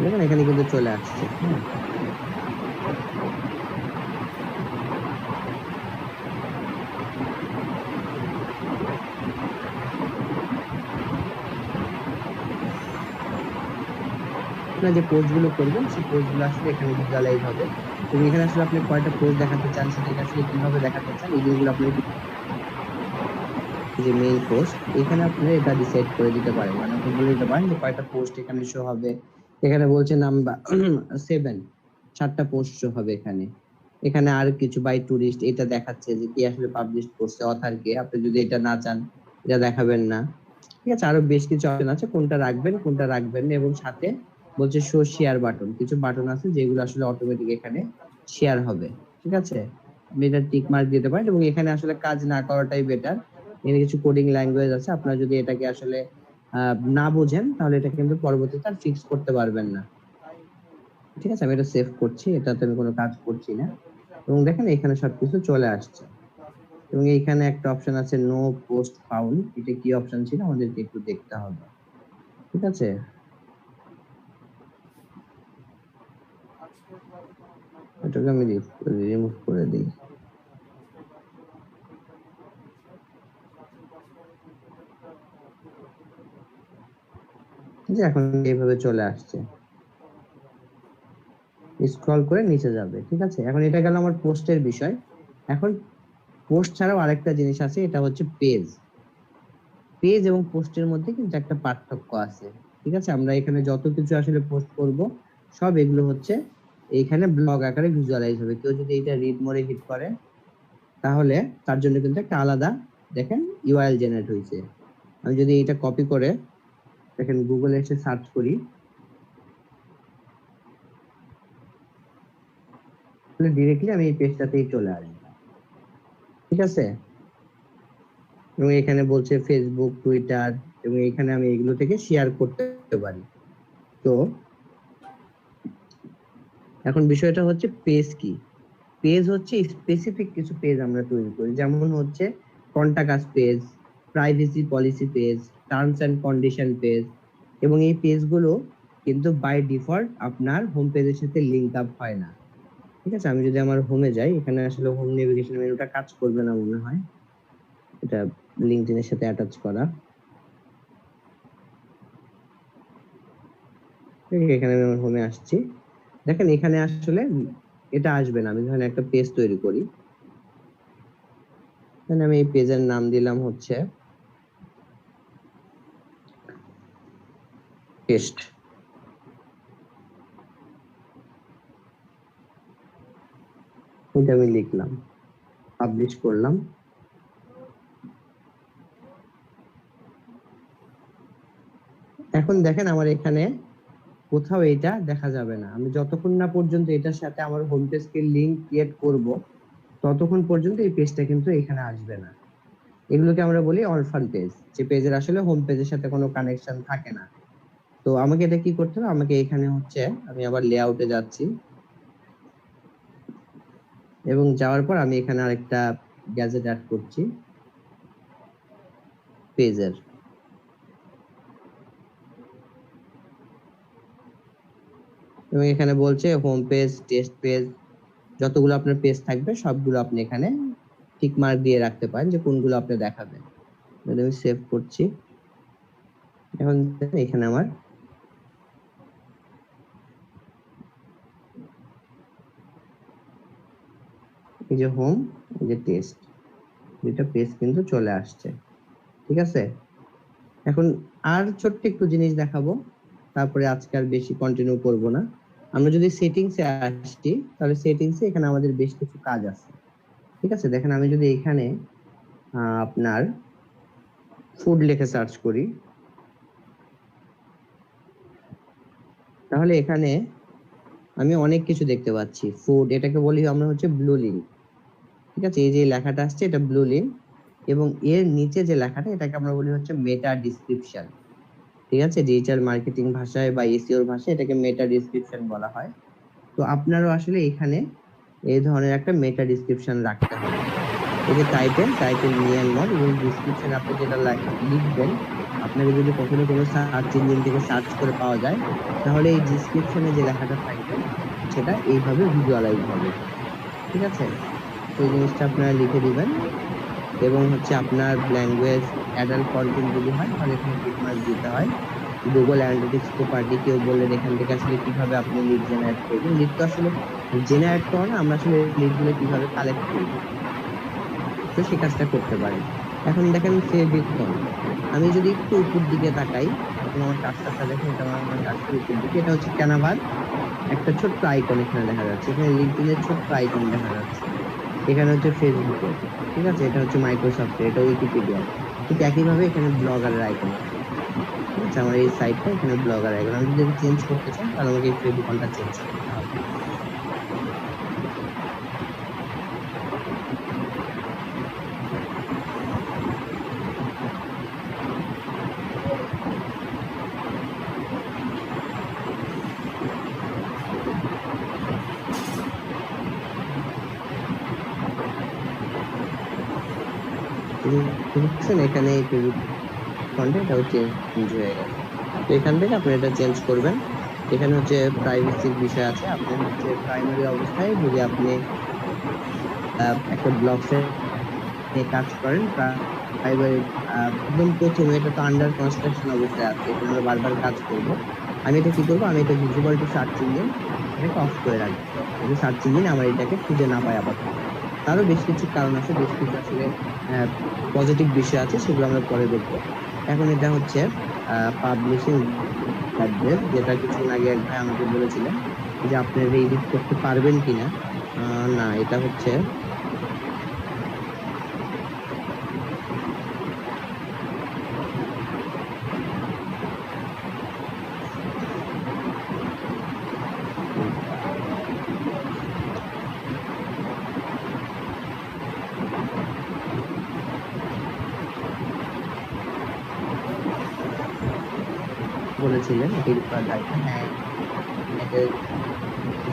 দেখেন এখানে কিন্তু চলে আসছে। হ্যাঁ, আপনার যে পোস্ট গুলো করবেন সেই পোস্ট গুলো আসলে এখানে ভিজুয়ালাইজ হবে এবং এখানে আসলে আপনি কয়টা পোস্ট দেখাতে চান সেটা আসলে কিভাবে দেখাতে চান এই জিনিসগুলো আপনি যে মেইন পোস্ট এখানে আপনি এটা ডিসাইড করে দিতে পারেন, মানে আপনি বলে দিতে পারেন যে কয়টা পোস্ট এখানে শো হবে। এখানে বলছে নাম্বার 7 7টা পোস্ট শো হবে এখানে। এখানে আর কিছু বাই টুরিস্ট এটা দেখাচ্ছে যে কি আসলে পাবলিশ করছে, অথার কে। আপনি যদি এটা না চান এটা দেখাবেন না, ঠিক আছে। আরো বেশ কিছু অপশন আছে কোনটা রাখবেন কোনটা রাখবেন না, এবং সাথে বলছে শো শেয়ার বাটন, কিছু বাটন আছে যেগুলো আসলে অটোমেটিক এখানে শেয়ার হবে, ঠিক আছে। আপনি এটা টিক মার্ক দিতে পারেন এবং এখানে আসলে কাজ না করাটাই বেটার। এখানে কিছু কোডিং ল্যাঙ্গুয়েজ আছে, আপনারা যদি এটাকে আসলে না বোঝেন তাহলে এটা কিন্তু পরবর্তীতে আর ফিক্স করতে পারবেন না, ঠিক আছে। আমি এটা সেভ করছি, এটাতে আমি কোনো কাজ করছি না এবং দেখেন এখানে সবকিছু চলে আসছে। এবং এইখানে একটা অপশন আছে নো পোস্ট ফাউন্ড, এটা কি অপশন ছিল আমাদেরকে একটু দেখতে হবে, ঠিক আছে। এটাকে আমি রিমুভ করে দিই। এখন এইভাবে চলে আসছে, স্ক্রল করে নিচে যাবে, ঠিক আছে। এখন এটা গেল আমার পোস্টের বিষয়। এখন পোস্ট ছাড়াও আরেকটা জিনিস আছে, এটা হচ্ছে পেজ। পেজ এবং পোস্টের মধ্যে কিন্তু একটা পার্থক্য আছে, ঠিক আছে। আমরা এখানে যত কিছু আসলে পোস্ট করব সব এগুলো হচ্ছে এইখানে ব্লগ আকারে ভিজুয়ালাইজ হবে। কেউ যদি এটা রিড মোডে হিট করে তাহলে তার জন্য কিন্তু একটা আলাদা দেখেন ইউআরএল জেনারেট হয়েছে। আমি যদি এটা কপি করে দেখেন গুগলে এসে সার্চ করি, তাহলে ডিরেক্টলি আমি এই পেজটাতেই চলে আসব, ঠিক আছে। এবং এখানে বলছে ফেসবুক, টুইটার, এবং এখানে আমি এগুলো থেকে শেয়ার করতে পারি। তো এখন বিষয়টা হচ্ছে পেজ কি। পেজ হচ্ছে স্পেসিফিক কিছু পেজ আমরা তৈরি করি, যেমন হচ্ছে contact us page, privacy policy page, terms and condition page. এবং এই পেজগুলো কিন্তু বাই ডিফল্ট আপনার হোম পেজের সাথে লিংক আপ হয় না, ঠিক আছে। আমি যদি আমার হোমে যাই, এখানে আসলে হোম নেভিগেশন মেনুটা কাজ করবে না মনে হয়, এটা লিংকডইনের সাথে অ্যাটাচ করা। এখানে আমি আমার হোমে আসছি, দেখেন এখানে আসলে এটা আসবে না। আমি ধরেন একটা পেজ তৈরি করি, এখানে আমি এই পেজের নাম দিলাম হচ্ছে টেস্ট। এটা আমি লিখলাম, পাবলিশ করলাম। এখন দেখেন আমার এখানে কোথাও এটা দেখা যাবে না। আমি যতক্ষণ না পর্যন্ত এটার সাথে আমার হোম পেজকে লিংক ক্রিয়েট করব ততক্ষণ পর্যন্ত এই পেজটা কিন্তু এখানে আসবে না। এগুলোকে আমরা বলি অরফান পেজ, যে পেজের আসলে হোম পেজের সাথে কোনো কানেকশন থাকে না। তো আমাকে এটা কি করতে হবে, আমাকে এখানে হচ্ছে আমি আবার লেআউটে যাচ্ছি এবং যাওয়ার পর আমি এখানে আরেকটা গ্যাজেট অ্যাড করছি পেজের। এবং এখানে বলছে হোম পেজ, টেস্ট পেজ, যতগুলো আপনার পেজ থাকবে সবগুলো আপনি এখানে টিক মার্ক দিয়ে রাখতে পারেন যে কোনগুলো আপনি দেখাবেন। আমি সেভ করছি। এখন এখানে আমার এই যে হোম, এই যে টেস্ট, দুইটা পেজ কিন্তু চলে আসছে, ঠিক আছে। এখন আর ছোট্ট একটু জিনিস দেখাবো, তারপরে আজকে আর বেশি কন্টিনিউ করব না। আমরা যদি সেটিংসে আসি তাহলে সেটিংসে এখানে আমাদের বেশ কিছু কাজ আছে, ঠিক আছে। দেখেন আমি যদি এখানে আপনার ফুড লিখে সার্চ করি তাহলে এখানে আমি অনেক কিছু দেখতে পাচ্ছি। ফুড, এটাকে বলি আমরা হচ্ছে ব্লু লিঙ্ক, ঠিক আছে। এই যে লেখাটা আসছে এটা ব্লু লিঙ্ক, এবং এর নিচে যে লেখাটা এটাকে আমরা বলি হচ্ছে মেটা ডেসক্রিপশন, ঠিক আছে। ডিজিটাল মার্কেটিং ভাষায় বা এসইওর ভাষায় এটাকে মেটা ডেসক্রিপশন বলা হয়। তো আপনারও আসলে এখানে এই ধরনের একটা মেটা ডেসক্রিপশন রাখতে হবে। এই যে টাইটেল নিয়ান মোড এবং ডেসক্রিপশন আপনি যেটা লিখবেন আপনাকে যদি কখনো কোনো সার্চ ইঞ্জিন থেকে সার্চ করে পাওয়া যায়, তাহলে এই ডিসক্রিপশনে যে লেখাটা থাকবে সেটা এইভাবে ভিজুয়ালাইজ হবে। ঠিক আছে, তো এই জিনিসটা আপনারা লিখে দিবেন। এবং হচ্ছে আপনার ল্যাঙ্গুয়েজ অ্যাডাল্ট কন্টেন্ট যদি হয় তাহলে এখানে টিক মার্ক দিতে হয়। গুগল অ্যানালিটিক্স প্রপার্টি কেউ বললেন এখান থেকে আসলে কিভাবে আপনি লিড জেনারেট করবেন। লিড তো আসলে জেনারেট করা না, আমরা আসলে লিডগুলো কিভাবে কালেক্ট করব, তো সেই কাজটা করতে পারেন। এখন দেখেন ফেভিকন, আমি যদি একটু উপর দিকে তাকাই, এখন আমার কাজটা দেখেন, এটা আমার কাজটার উপর দিকে, এটা হচ্ছে ক্যানভার একটা ছোট্ট আইকন এখানে দেখা যাচ্ছে, এখানে লিঙ্কডইনের ছোট্ট আইকন দেখা যাচ্ছে, এখানে হচ্ছে ফেসবুকে, ঠিক আছে, এটা হচ্ছে মাইক্রোসফটের, এটা উইকিপিডিয়া। ঠিক একইভাবে এখানে ব্লগারের আইকন আছে, ঠিক আছে, আমার এই সাইটটা এখানে ব্লগার আইকন। আমি যদি চেঞ্জ করতে চাই তাহলে আমাকে এই ফেভিকনটা চেঞ্জ করতে হবে। এখানে কন্টেন্ট হচ্ছে চেঞ্জ হয়ে গেছে, তো এখান থেকে আপনি এটা চেঞ্জ করবেন। এখানে হচ্ছে প্রাইভেসির বিষয় আছে, আপনি হচ্ছে প্রাইমারি অবস্থায় যদি আপনি একটা ব্লগসে কাজ করেন, প্রাইমারি একদম প্রথমে এটা তো আন্ডার কনস্ট্রাকশন অবস্থায় আছে, এটা আমরা বারবার কাজ করব। আমি এটা কি করবো, আমি এটা ভিজিবল টু সার্চ ইঞ্জিন এটাকে অফ করে রাখবো, যদি সার্চ ইঞ্জিন আমার এটাকে খুঁজে না পায় আপাতত। তারও বেশ কিছু কারণ আছে, বেশ কিছু আসলে পজিটিভ বিষয় আছে, সেগুলো আমরা পরে দেখবো। এখন এটা হচ্ছে পাবলিশিং অ্যাড্রেস, যেটা কিছুদিন আগে এক ভাই আমাকে বলেছিলেন যে আপনি এডিট করতে পারবেন কিনা। না, এটা হচ্ছে বলেছিলেন এডিট করা যায়। হ্যাঁ,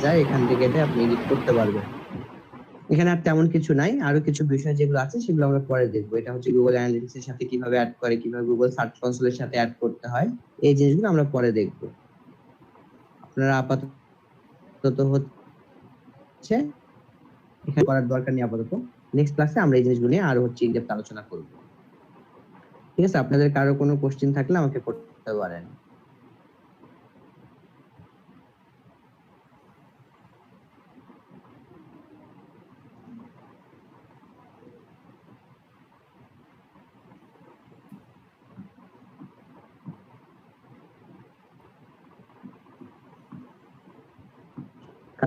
যায় এখান থেকে এটা আপনি এডিট করতে পারবেন। এখানে আর তেমন কিছু নাই, আরো কিছু বিষয় যেগুলো আছে সেগুলো আমরা পরে দেখবো। এটা হচ্ছে গুগল অ্যানালিটিক্স এর সাথে কিভাবে অ্যাড করে, কিভাবে গুগল সার্চ কনসোলের সাথে অ্যাড করতে হয়, এই জিনিসগুলো আমরা পরে দেখবো। আপনারা আপাতত হচ্ছে এখানে করার দরকার নেই আপাতত। নেক্সট ক্লাসে আমরা এই জিনিসগুলো নিয়ে আরো হচ্ছে ইনডেপথ আলোচনা করব। ঠিক আছে, আপনাদের কারো কোনো কোশ্চেন থাকলে আমাকে করতে পারেন।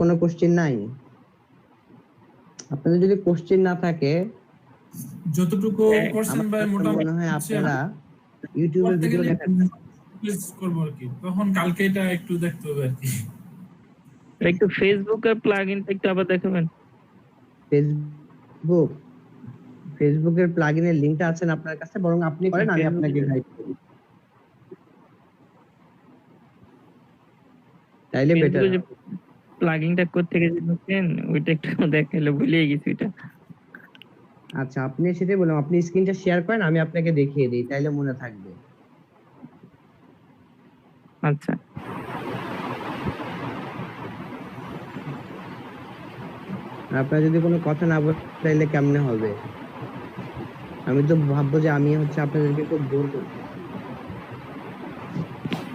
কোনো কোশ্চেন নাই? আপনাদের যদি কোশ্চেন না থাকে, যতটুকু কোশ্চেন ভাই মোটামুটি মনে হয় আপনারা ইউটিউবে ভিডিও দেখেন করব আর কি, তখন কালকে এটা একটু দেখতে হবে আর কি। একটু ফেসবুকের প্লাগইনটা একটু আবার দেখাবেন। ফেসবুকের প্লাগইনের লিংকটা আছে না আপনার কাছে? বরং আপনি করেন, আমি আপনাকে গাইড করি, তাইলে বেটার। প্লাগইনটা কোথা থেকে দিচ্ছেন ওইটা একটু দেখাইলে ভুলেই গেছি এটা। আচ্ছা, আপনি সেটাই বললাম, আপনি স্ক্রিনটা শেয়ার করেন, আমি আপনাকে দেখিয়ে দিই, তাইলে মনে থাকবে। আচ্ছা, আপনার যদি কোনো কথা না বলেন তাইলে কেমনে হবে? আমি তো ভাববো যে আমি হচ্ছে আপনাদেরকে খুব বোর করছি,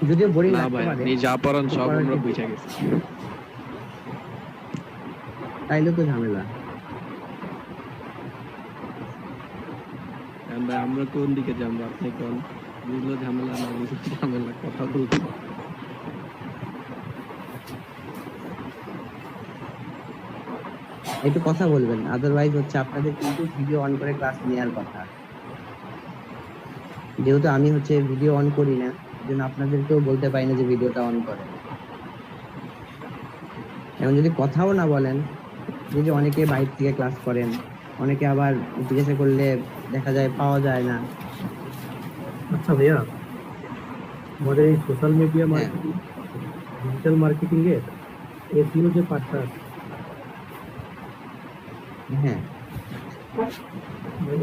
যদিও বোরিং লাগতে পারে। আপনি যা পড়ান সব আমরা বুঝে গেছি, তাইলে তো ঝামেলা। আমরা কোন দিকে যাবো? আপনি কোন বুঝলো ঝামেলা, না বুঝলো ঝামেলা, কথা বলতে একটু কথা বলবেন, আদারওয়াইজ হচ্ছে আপনাদের কিন্তু ভিডিও অন করে ক্লাস নেওয়ার কথা। যেহেতু আমি হচ্ছে ভিডিও অন করি না, জন্য আপনাদেরকেও বলতে পারি না যে ভিডিওটা অন করে। এখন যদি কথাও না বলেন, যে অনেকে বাইরে থেকে ক্লাস করেন, অনেকে আবার জিজ্ঞাসা করলে দেখা যায় পাওয়া যায় না। আচ্ছা ভাইয়া, আমাদের এই social media marketing, digital marketing এর এসইও যে পার্টটা আছে, হ্যাঁ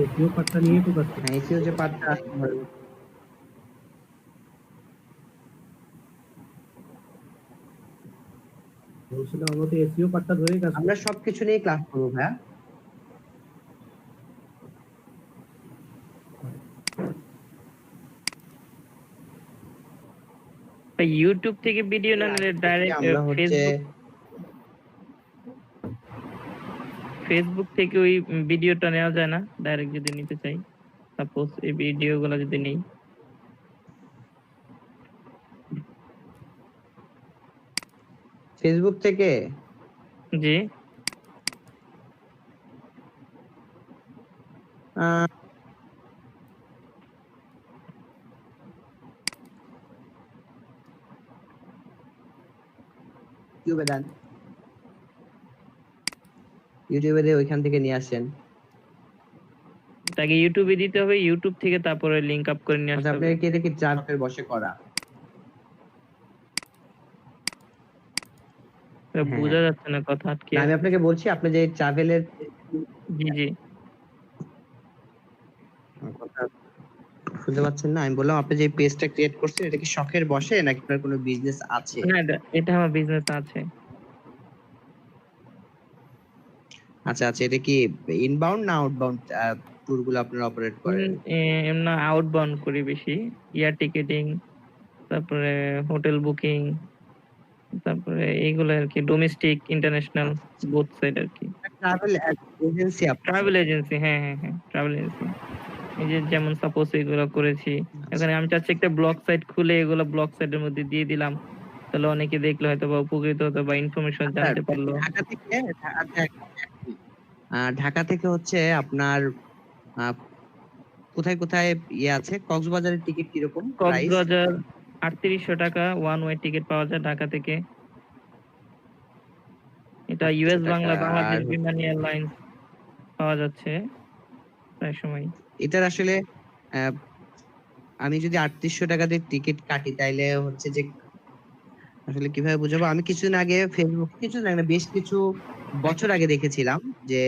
এসইও পার্টটা নিয়ে তো কাজ করি। এসইও যে পার্টটা বলছিলাম আমরা তো এসইও পার্টটা ধরেই কাজ আমরা সবকিছু নিয়ে ক্লাস করবো ভাইয়া। ইউটিউব থেকে ভিডিও না নিলে ডাইরেক্ট আমরা হচ্ছে ফেসবুক থেকে ওই ভিডিওটা নেওয়া যায় না, ডাইরেক্ট যদি নিতে চাই, সাপোজ এই ভিডিওগুলো যদি নেই। ফেসবুক থেকে জি ইউটিউবে দেন, ইউটিউবে দিয়ে ওইখান থেকে নিয়ে আসেন। তাকে ইউটিউবে দিতে হবে, ইউটিউব থেকে তারপরে লিংক আপ করে নিয়ে আসতে আচ্ছা, হবে। আপনার কি এটা কি ট্রাভেলের বসে করা? বোঝা যাচ্ছে না কথা আটকে। আমি আপনাকে বলছি আপনি যে ট্রাভেলের জি জি কথা শুনতে পাচ্ছেন না? আমি বললাম আপনি যে পেজটা ক্রিয়েট করছেন এটা কি শখের বসে নাকি আপনার কোনো বিজনেস আছে? না, এটা আমার বিজনেস আছে। আচ্ছা আচ্ছা, এটা কি ইনবাউন্ড না আউটবাউন্ড ট্যুর গুলো আপনারা অপারেট করেন? এমনা আউটবাউন্ড করি বেশি, এয়ার টিকেটিং, তারপরে হোটেল বুকিং, তারপরে এইগুলো আর কি, ডোমেস্টিক ইন্টারন্যাশনাল বোথ সাইড আর কি। ট্রাভেল এজেন্সি ট্রাভেল এজেন্সি, হ্যাঁ হ্যাঁ হ্যাঁ, ট্রাভেল এজেন্সি। এই যে যেমন সাপোজ এগুলো করেছি, এখানে আমি চাচ্ছি একটা ব্লগ সাইট খুলে এগুলো ব্লগ সাইটের মধ্যে দিয়ে দিলাম, তাহলে অনেকে দেখলে হয়তো বা উপকৃত হতো বা ইনফরমেশন জানতে পারলো। ঢাকা থেকে হচ্ছে আপনার কোথায় কোথায় ইয়ে আছে? কক্সবাজারের টিকিট কিরকম? কক্সবাজার 3800 টাকা ওয়ান ওয়ে টিকিট পাওয়া যায় ঢাকা থেকে। এটা ইউএস বাংলা, বাংলাদেশ বিমান এয়ারলাইন্স পাওয়া যাচ্ছে প্রায় সময়। এটার আসলে আমি যদি 3800 টাকা দিয়ে টিকিট কাটি তাইলে হচ্ছে যে আসলে কিভাবে বুঝাবো, আমি কিছুদিন আগে ফেসবুক বেশ কিছু বছর আগে দেখেছিলাম যে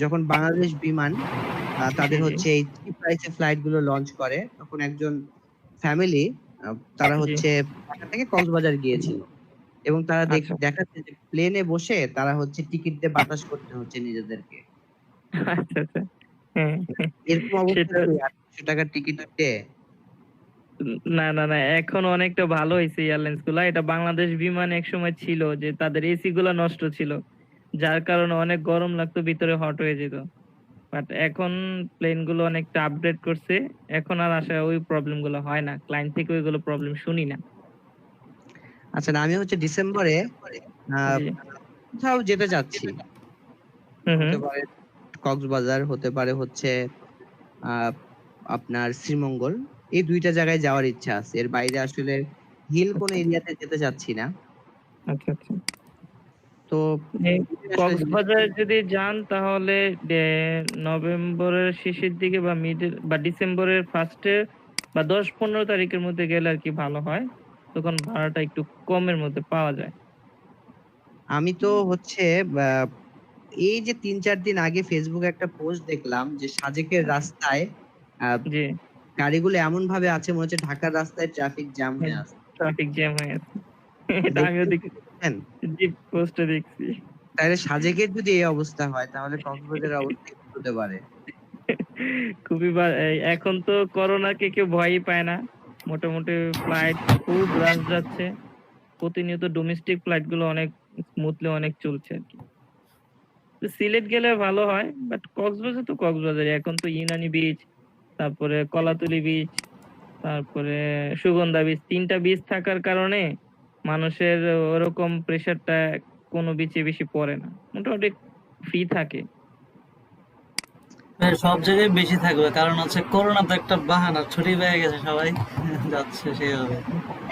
যখন বাংলাদেশ বিমান তাদের হচ্ছে এই প্রাইসে ফ্লাইট গুলো লঞ্চ করে, তখন একজন ফ্যামিলি তারা হচ্ছে ঢাকা থেকে কক্সবাজার গিয়েছিল এবং তারা দেখাচ্ছে যে প্লেনে বসে তারা হচ্ছে টিকিট দিয়ে বাতাস করতে হচ্ছে নিজেদেরকে। আচ্ছা আচ্ছা, হ্যাঁ এরকম অবস্থা 800 টাকার টিকিট দিয়ে। না না না, এখন অনেকটা ভালো হয়েছে এয়ারলাইন্স গুলা। এটা বাংলাদেশ বিমান এক সময় ছিল যে তাদের এসি গুলা নষ্ট ছিল, যার কারণে অনেক গরম লাগতো, ভিতরে হট হয়ে যেত। বাট এখন প্লেন গুলো অনেকটা আপডেট করছে, এখন আর আসলে ওই প্রবলেম গুলো হয় না, ক্লায়েন্ট থেকে ওইগুলো প্রবলেম শুনি না। আচ্ছা, আমি হচ্ছে ডিসেম্বরে কোথাও যেতে যাচ্ছি, হতে পারে কক্সবাজার, হতে পারে হচ্ছে আপনার শ্রীমঙ্গল, এই দুইটা জায়গায় যাওয়ার ইচ্ছা আছে। এর বাইরে আসলে হিল কোন এরিয়াতে যেতে চাচ্ছি না। আচ্ছা আচ্ছা, তো কক্সবাজার যদি যান তাহলে নভেম্বরের শেষের দিকে বা মিডল বা ডিসেম্বরের ফার্স্টে বা 10-15 তারিখের মধ্যে গেলে আর কি ভালো হয়, তখন ভাড়াটা একটু কমের মধ্যে পাওয়া যায়। আমি তো হচ্ছে এই যে 3-4 দিন আগে ফেসবুকে একটা পোস্ট দেখলাম যে সাজেকের রাস্তায় গাড়িগুলো এমন ভাবে আছে মনে হচ্ছে ঢাকার রাস্তায় ট্রাফিক জ্যাম হয়ে আছে। ট্রাফিক জ্যাম হয়ে আছে, এটা আমিও দেখেছি, জি পোস্টে দেখছি। তাহলে সাজেকের যদি এই অবস্থা হয় তাহলে কক্সবাজারের অবস্থা কি হতে পারে? খুবই এখন তো করোনাকে কেউ ভয়ই পায় না, মোটামুটি ফ্লাইট খুব রাশ যাচ্ছে, প্রতিনিয়ত ডোমেস্টিক ফ্লাইট গুলো অনেক স্মুথলি অনেক চলছে আর কি। সিলেট গেলে ভালো হয়, বাট কক্সবাজার তো কক্সবাজার, এখন তো ইউনানি বিচ, তারপরে কলাতলি বিচ, তারপরে সুগন্ধা বিচ, 3টা বিচ থাকার কারণে মানুষের ওরকম প্রেসারটা কোনো বিচে বেশি পড়ে না, মোটামুটি ফ্রি থাকে। সব জায়গায় বেশি থাকবে, কারণ হচ্ছে করোনা তো একটা বাহানা, ছুটি পেয়ে গেছে সবাই যাচ্ছে সেইভাবে।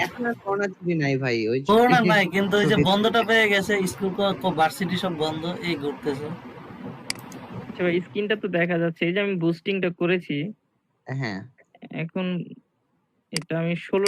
এখন আর করোনা ছুটি নাই ভাই, ওই করোনা নাই, কিন্তু ওই যে বন্ধটা পেয়ে গেছে, স্কুল ভার্সিটি সব বন্ধ, এই ঘুরতেছে। আচ্ছা ভাই, স্ক্রিনটা তো দেখা যাচ্ছে, এই যে আমি বুস্টিংটা করেছি, হ্যাঁ এখন এটা আমি 16